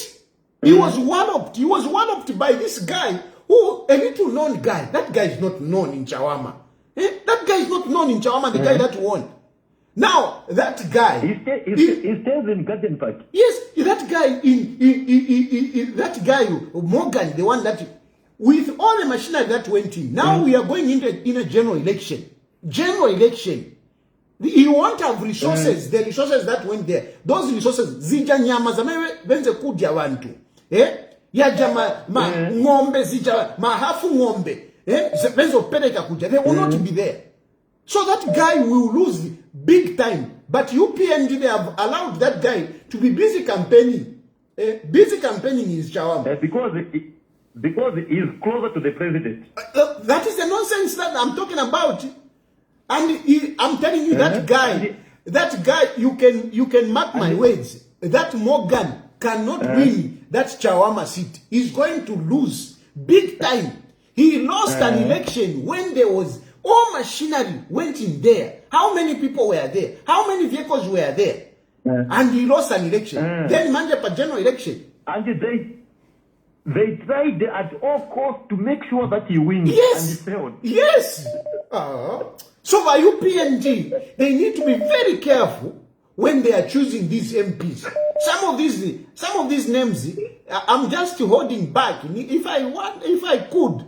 he was walloped. He was walloped by this guy, who, a little known guy. That guy is not known in Chawama. That guy is not known in Chawama, the guy that won. Now, that guy... He stays in Garden Park. Yes, that guy, that guy, Morgan, the one that... With all the machinery that went in, now we are going in a general election. You won't have resources, the resources that went there. Those resources, zija nyama zamewe benze kudia wantu. Yaja ngombe, zija mahafu ngombe. Benzo pereka kudia. They will not be there. So that guy will lose big time. But UPND, they have allowed that guy to be busy campaigning. Busy campaigning in Chawama. Because he is closer to the president. That is the nonsense that I'm talking about. And I'm telling you, that guy, you can mark my words. That Morgan cannot win that Chawama seat. He's going to lose big time. He lost an election when there was all machinery went in there. How many people were there? How many vehicles were there? And he lost an election. Then Manjapa general election. And they tried at all costs to make sure that he wins. Yes. And he failed. Yes. So by UPNG, they need to be very careful when they are choosing these MPs. Some of these names, I'm just holding back. If I could,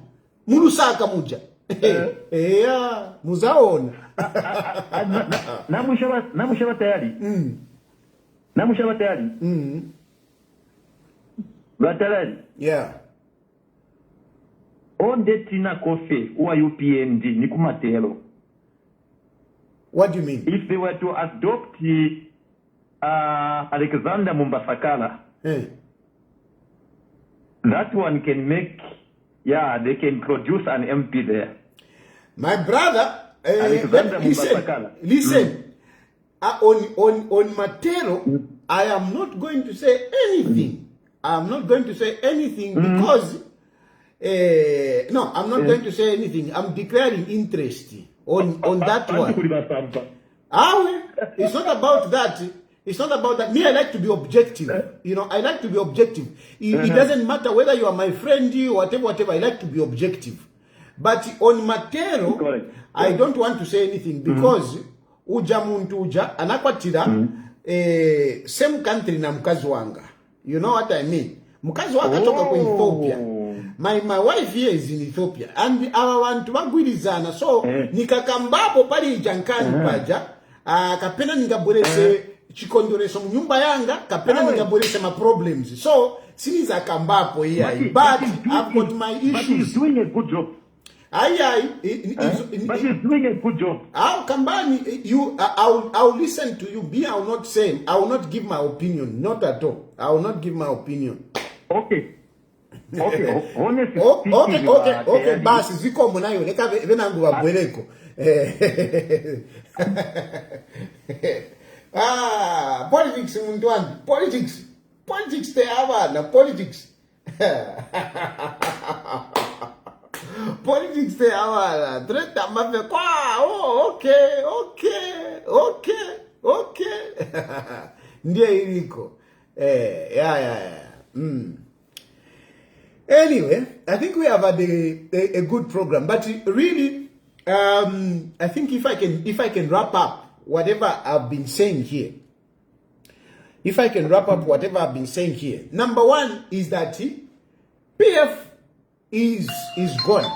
Murusaka Muja. Muzaona. Namushaba tayari. Batalari. Yeah. Onde tina kofe uwa UPND ni kumatelo. What do you mean? If they were to adopt Alexander Mumbasakala, that one can make, they can produce an MP there. My brother, listen. On Matero, I am not going to say anything. I'm not going to say anything because no, I'm not going to say anything. I'm declaring interest on that one. It's not about that. It's not about that. Me, I like to be objective. I like to be objective. It doesn't matter whether you are my friend or whatever. I like to be objective. But on Matero, I don't want to say anything because uja muntu uja anakwatira same country na mkazi wanga. You know what I mean? Mkazi wanga toka kwa Ethiopia. My wife here is in Ethiopia and our wantu bagwirizana so nikakambapo pali jankani paja kapena ningaborese chikondoreso mnyumba yanga kapena ningaborese ma problems so siniza kambapo here but I've got my issues. But he's doing a good job. But he's doing a good job. I'll listen to you. I will not give my opinion. Not at all. I will not give my opinion. Okay. Honestly. Okay. Basi ziko munayo leka venangu wabweleko. Politics mundwani. Politics te avana. Politics. Politics te awala. Treta mafe kwa. Okay. Ndiye iliko. Anyway, I think we have had a good program, but really, I think if I can wrap up whatever I've been saying here. Number one is that PF is gone.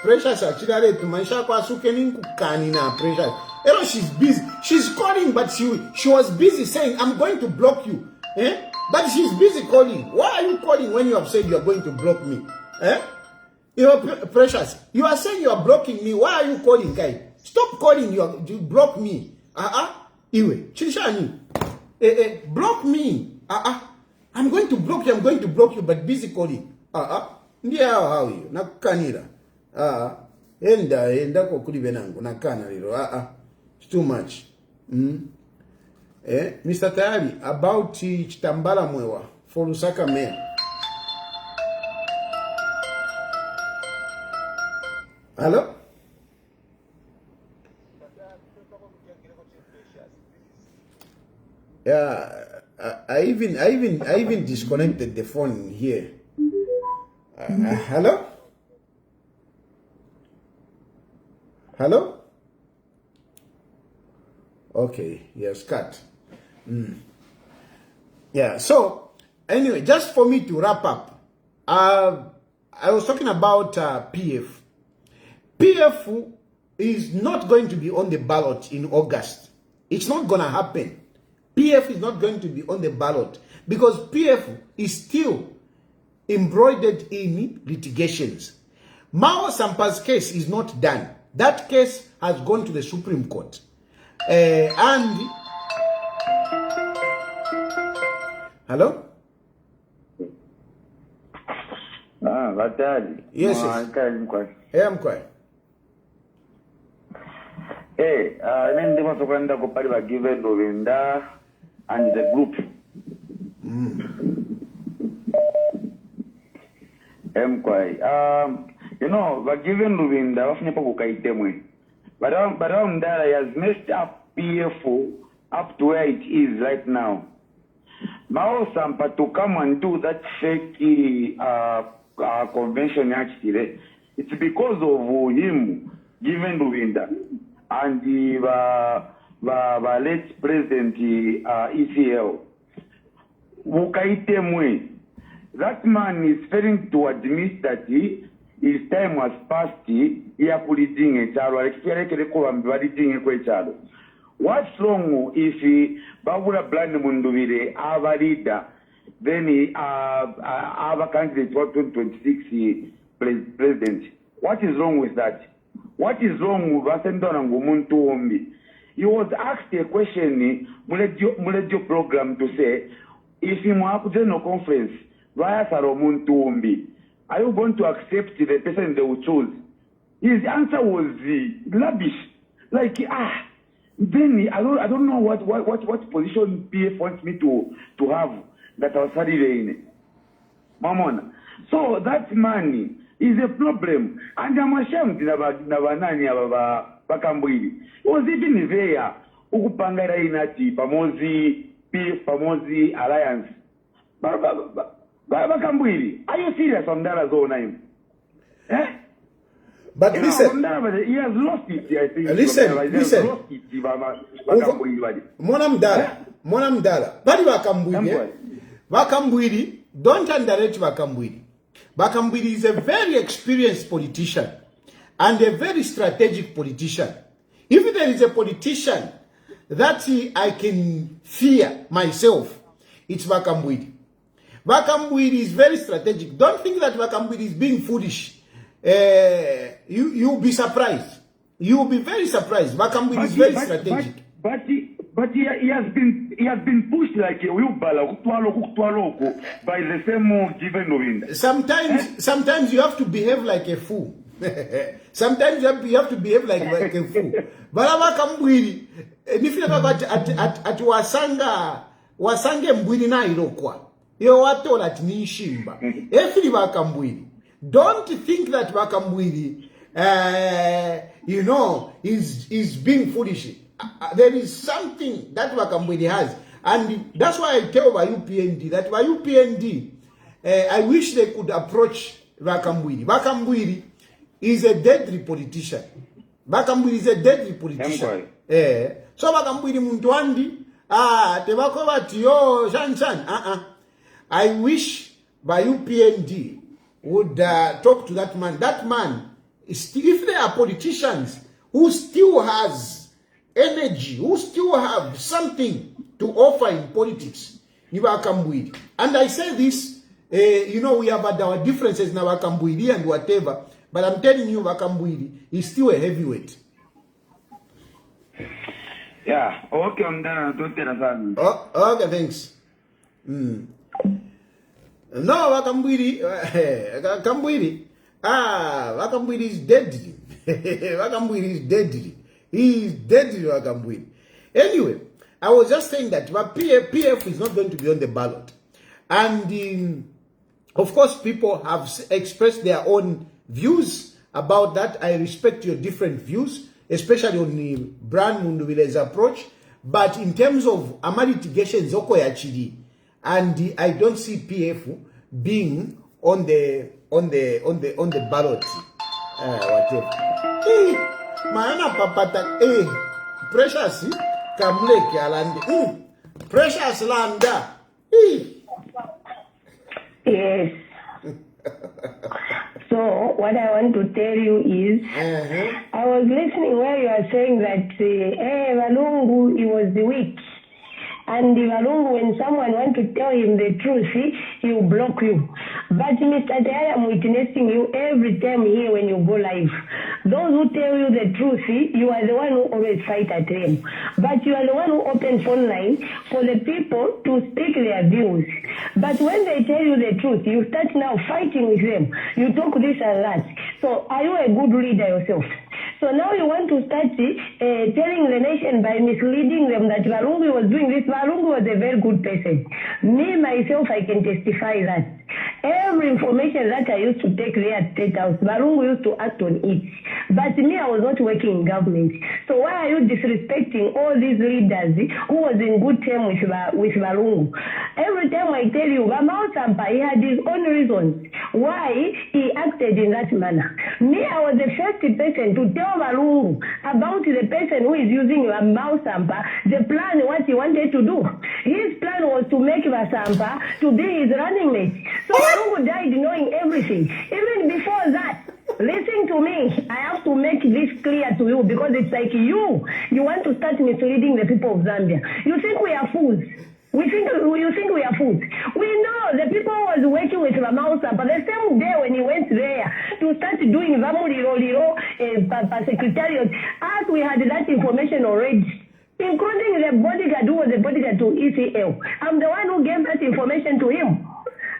Precious achirare tumaisha kwa suke ninku kanina precious. You know, she's busy. She's calling, but she was busy saying, I'm going to block you. Eh? But she's busy calling. Why are you calling when you have said you are going to block me? Eh? You know, Precious, you are saying you are blocking me. Why are you calling, guy? Stop calling. You block me. Iwe, Chishani. Block me. I'm going to block you. I'm going to block you, but busy calling. Yeah, how are you? Nakanira. Enda kokuli benangu. Nakana lilo. It's too much. Mr. Tayari, about Chitambala Mwewa for Lusaka Mayor. Hello? Yeah, I even disconnected the phone here. Hello? Hello? Okay, yes, cut. Yeah, so anyway, just for me to wrap up, I was talking about PF. PF is not going to be on the ballot in August. It's not going to happen. PF is not going to be on the ballot because PF is still embroidered in litigations. Mao Sampa's case is not done. That case has gone to the Supreme Court. And hello? Vatali. Yes, I'm quiet. Then they must have gone to given Novinda and the group. You know, but given Novinda, often people can tell but that has messed up PFO up to where it is right now. Mao Sampa to come and do that fake convention actually, it's because of him giving Novinda and the late president ECL. That man is failing to admit that his time has passed. What's wrong if Babula Bland Munduvire have a leader, then have a candidate for 2026 president? What is wrong with that? What is wrong with Vasendon and Gumuntu Ombi? He was asked a question, Muledio program to say, if you have no conference, via Saromuntu Ombi, are you going to accept the person they will choose? His answer was lavish. Like, then I don't know what position PF wants me to have that I was studying in. Mamona. So that money is a problem. And I'm ashamed of Bakambwili. It was even there. Ukupangara inati, Pamozi, PF, Pamozi, Alliance. Bakambwili, are you serious on that zone? But listen, he has lost it, I think. Listen. Monamdala. Bali Bakambwili, don't underrate Bakambwili. Bakambwili is a very experienced politician and a very strategic politician. If there is a politician that I can fear myself, it's Bakambwili. Bakambwili is very strategic. Don't think that Bakambwili is being foolish. You'll be surprised. You'll be very surprised. Bakambwili is very strategic. But he has been pushed like a wheelbarrow by the same given Novinda. Sometimes you have to behave like a fool. Sometimes you have to behave like a fool. But Bakambwili, if you about at wasange mbwili na ilokwa. Yo watola tinishimba. Every Bakambwili. Don't think that Bakambwili, is being foolish. There is something that Bakambwili has. And that's why I tell UPND that UPND, I wish they could approach Bakambwili. Bakambwili is a deadly politician. Bakambwili is a deadly politician. So Bakambwili Muntwandi, Tebakova Tiyo, Shan. I wish by UPND would talk to that man. That man, if there are politicians who still has energy, who still have something to offer in politics, ni Vakambwidi. And I say this, you know, we have had our differences in Vakambwidi and whatever, but I'm telling you, Vakambwidi is still a heavyweight. Yeah, okay, I'm done. Oh, okay, thanks. No, Vakambwidi, Vakambwidi is deadly. Vakambwidi is deadly. He is deadly, Vakambwidi. Anyway, I was just saying that PF is not going to be on the ballot. And of course, people have expressed their own views about that. I respect your different views, especially on the Brian Munduwile's approach. But in terms of litigation, Zoko Yachidi, and I don't see PF being on the ballot. Whatever. Hey, maana papata. Hey, precious. Kamleke alande. Precious landa. Hey. Yes. So what I want to tell you is, I was listening where you are saying that Valungu, he was the weak. And Valungu, when someone wants to tell him the truth, he will block you. But Mr. Day, I'm witnessing you every time here when you go live. Those who tell you the truth, you are the one who always fight at them. But you are the one who opens phone line for the people to speak their views. But when they tell you the truth, you start now fighting with them. You talk this and that. So are you a good leader yourself? So now you want to start telling the nation by misleading them that Valungu was doing this. Valungu was a very good person. Me, myself, I can testify that. Every information that I used to take there at State House, Valungu used to act on it. But me, I was not working in government. So why are you disrespecting all these leaders who was in good term with Valungu? Every time I tell you, Vamao Sampa, he had his own reasons why he acted in that manner. Me, I was the first person to tell Valungu about the person who is using Vamao Sampa, the plan, what he wanted to do. His plan was to make Vasampa to be his running mate. So Valungu died knowing everything. Even before that, listen to me. I have to make this clear to you because it's like you want to start misleading the people of Zambia. You think we are fools. You think we are fools. We know the people who was working with Vamausa, but the same day when he went there to start doing Vamuliro Secretariat, as we had that information already, including the bodyguard who was the bodyguard to ECL. I'm the one who gave that information to him.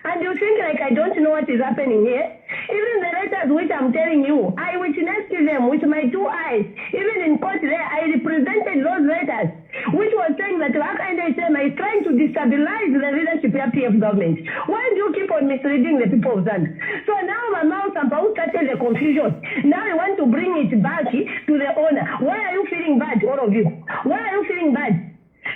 And you think like I don't know what is happening here? Even the letters which I'm telling you, I witnessed them with my two eyes. Even in court there, I represented those letters, which was saying that Wakandesema is trying to destabilize the leadership of PF government. Why do you keep on misleading the people of Zambia? So now Mamao Sampa started the confusion. Now you want to bring it back to the owner. Why are you feeling bad, all of you? Why are you feeling bad?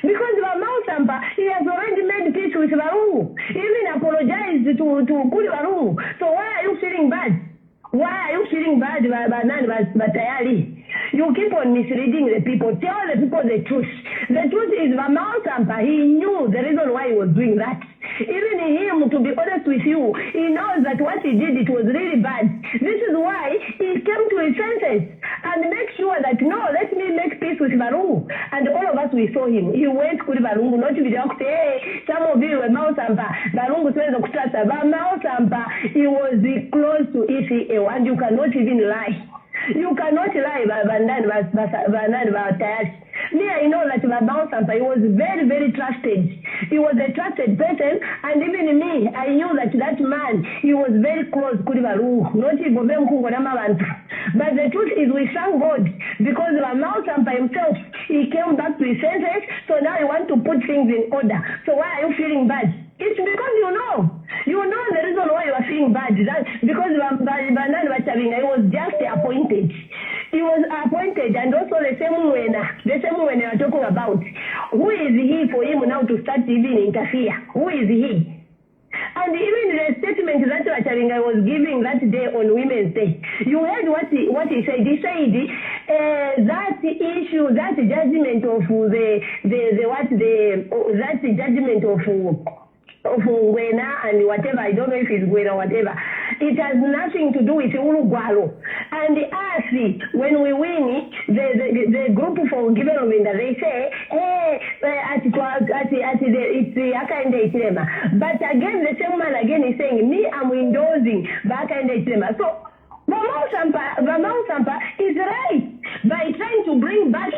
Because Vamao Sampa, he has already made peace with Valungu. Even apologized to Kuli Valungu. So why are you feeling bad? Why are you feeling bad, Batayali? You keep on misleading the people. Tell the people the truth. The truth is Vamao Sampa, he knew the reason why he was doing that. Even him, to be honest with you, he knows that what he did, it was really bad. This is why he came to his senses and make sure that, no, let me make peace with Valungu. And all of us, we saw him. He went to Valungu, not to be like, hey, some of you were Mao Sampa. Valungu says, Mao Sampa, he was close to ECL, and you cannot even lie. You cannot lie, Me, I know that Mao Sampa, he was very, very trusted. He was a trusted person, and even me, I knew that that man, he was very close to Valungu, not even But the truth is, we thank God, because Mao Sampa himself, he came back to his senses, so now you want to put things in order. So why are you feeling bad? It's because you know the reason why you are feeling bad. That because he was just appointed. He was appointed, and also the same when you are talking about. Who is he for him now to start even interfere? Who is he? And even the statement that Wachalinga was giving that day on Women's Day, you heard what he said. He said that issue, that judgment of that judgment of of Gwena and whatever, I don't know if it's Gwena or whatever. It has nothing to do with Urugwalo. And us, when we win, the group for government, they say, hey, it's Hakainde Hichilema. But again, the same man again is saying, me, I'm endorsing Hakainde Hichilema. So, Vamau Sampa is right by trying to bring back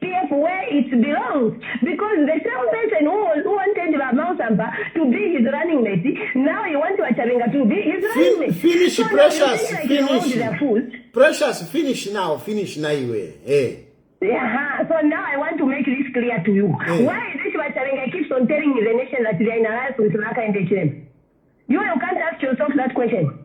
PF where it belongs. Because the same person who wanted Vamau Sampa to be his running mate, now you want Wachalenga to be his running mate. Finish, so Precious, like finish. Precious, finish now, Hey. Yeah, so now I want to make this clear to you. Hey. Why is this Wachalenga keeps on telling the nation that they are in alliance with Hakainde Hichilema? You can't ask yourself that question.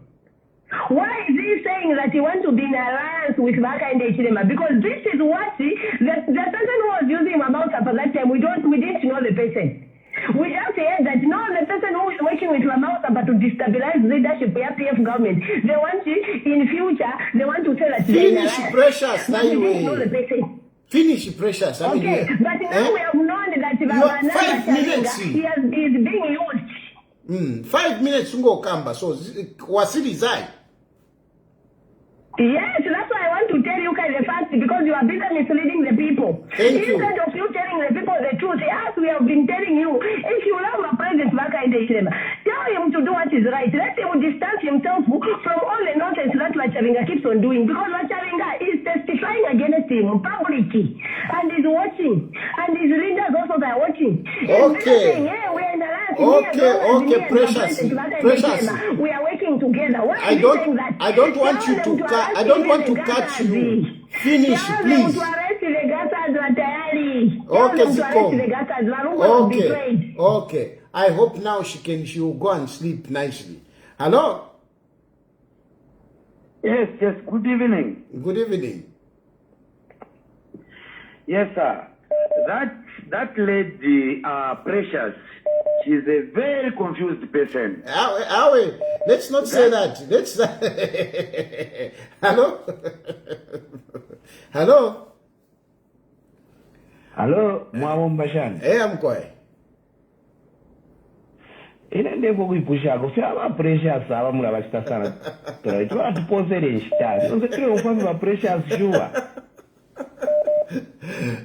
Why is he saying that he wants to be in alliance with Hakainde Hichilema? Because this is what the person who was using Vamau Sampa that time, we didn't know the person. We just heard that no, the person who is working with Vamau Sampa to destabilize leadership of PF government, they want to, in future, they want to say that Finish, Precious, but we didn't know the person. Finish, Precious. Okay, but now we have known that You have 5 minutes. is being used. 5 minutes ungo kamba, so wasili zai. Yes, that's why I want to tell you guys the fact, because you are busy misleading the people. Instead of you telling the people the truth, as we have been telling you, if you love our president Hakainde Hichilema, tell him to do what is right. Let him distance himself from all the nonsense that Wachalenga keeps on doing, because Wachalenga is testifying against him publicly and is watching, and his leaders also are watching. Okay. Saying, hey, we are in the last Okay, Precious. We are working together. Why I is he saying that? I don't want you to cut. I don't want to cut you. Finish, please. Okay. I hope now she will go and sleep nicely. Hello? Yes. Good evening. Good evening. Yes, sir. That lady, Precious, she's a very confused person. Let's not say that. Let's. Hello? Hello, Mwabo Mbashani. Hey, I'm quiet. Ina ndeko kuipusha kufika ba Precious abamula bachitasana. Tola tupozere shitani. Unzetire ufambi ba Precious shuwa.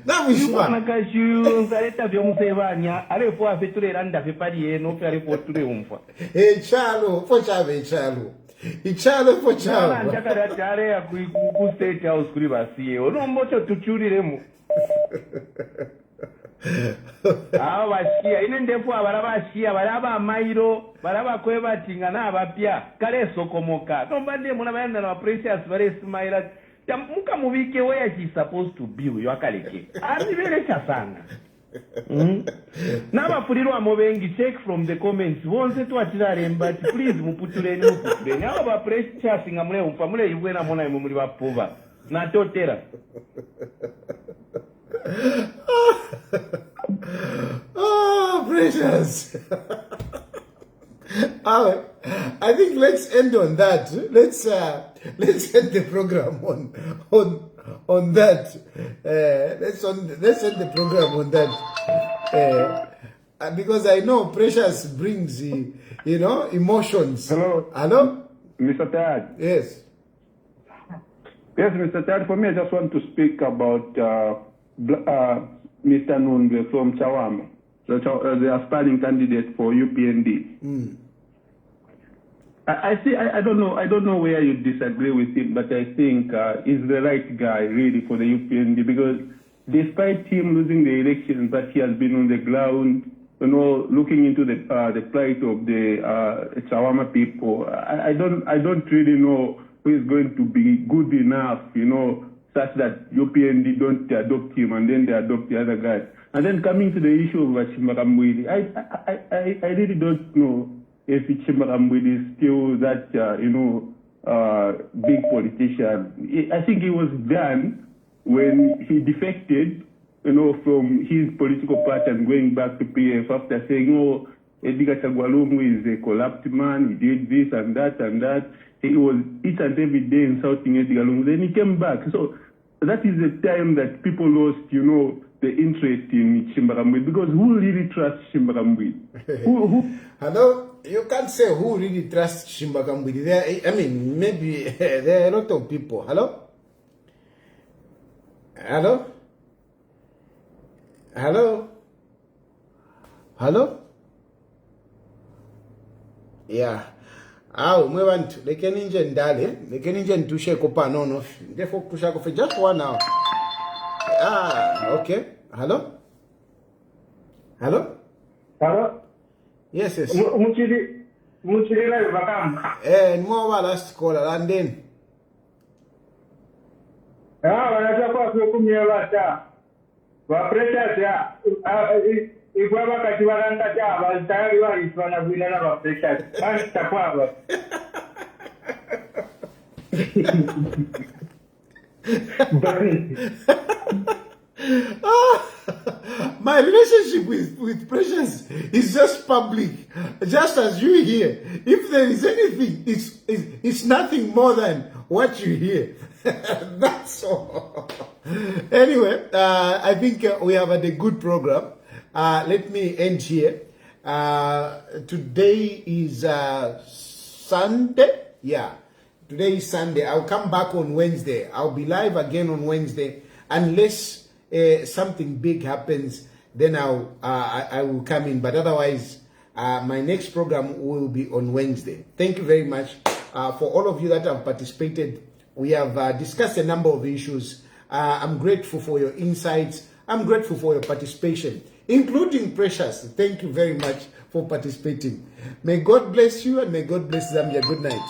Namishwa nakashu nzaleta byo musebanya arepo afeturera ndafe pali yeno fe arepo ture umfa chalo pochabe ichalo pochabe ndakara tare ya ku state house kuri basiye onombocho tuchuriremo bashia ine ndefu abarabashia baraba mairo baraba kwebatinga nabapya kale sokomoka nombande muna bayanda na Precious bare smile muka mubike where he's supposed to be yakaleke ariberesha sana n'abafuriro amobengi check from the comments bonse twatiraremba please muputuleni abo ba Precious ngamule umfa mule yibwena mona mu muri bapuba na totera Precious. I think let's end on that. Let's end the program on that. Let's end the program on that. Because I know Precious brings emotions. Hello, Mr. Tad. Yes. Yes, Mr. Tad. For me, I just want to speak about Mr. Nunge from Chawama, the aspiring candidate for UPND. I don't know where you disagree with him, but I think he's the right guy really for the UPND, because despite him losing the elections, but he has been on the ground, looking into the plight of the Chawama people. I don't really know who is going to be good enough, such that UPND don't adopt him and then they adopt the other guy. And then coming to the issue of Chimbaramwili, I really don't know if Chimbaramwili is still that, big politician. I think he was done when he defected, from his political party and going back to PF after saying, Edgar Chagwalungu is a corrupt man, he did this and that and that. He was each and every day insulting Edgar Lungu. Then he came back. So that is the time that people lost, the interest in Chimbakambwidi, because who really trusts Chimbakambwidi? who? Hello? You can't say who really trusts Chimbakambwidi. I mean, maybe there are a lot of people. Hello? Hello? Hello? Hello? Yeah. We want they can engine dale, they can engine to shake up no. Therefore push up for just 1 hour. Okay. Hello? Hello? Hello? Yes. Muchiri live bakam. More last caller and then. Wanachapa kukumia bata. Wa pressure ya igwa bakati baranga ja bazitari bari fana bwina na ba pressure. Basta kwa. My relationship with Precious is just public, just as you hear. If there is anything, it's nothing more than what you hear. That's all. Anyway, I think we have had a good program. Let me end here. Today is Sunday. Yeah, today is Sunday. I'll come back on Wednesday. I'll be live again on Wednesday, unless something big happens. Then I will come in. But otherwise, my next program will be on Wednesday. Thank you very much for all of you that have participated. We have discussed a number of issues. I'm grateful for your insights. I'm grateful for your participation, including Precious. Thank you very much for participating. May God bless you and may God bless Zambia. Good night.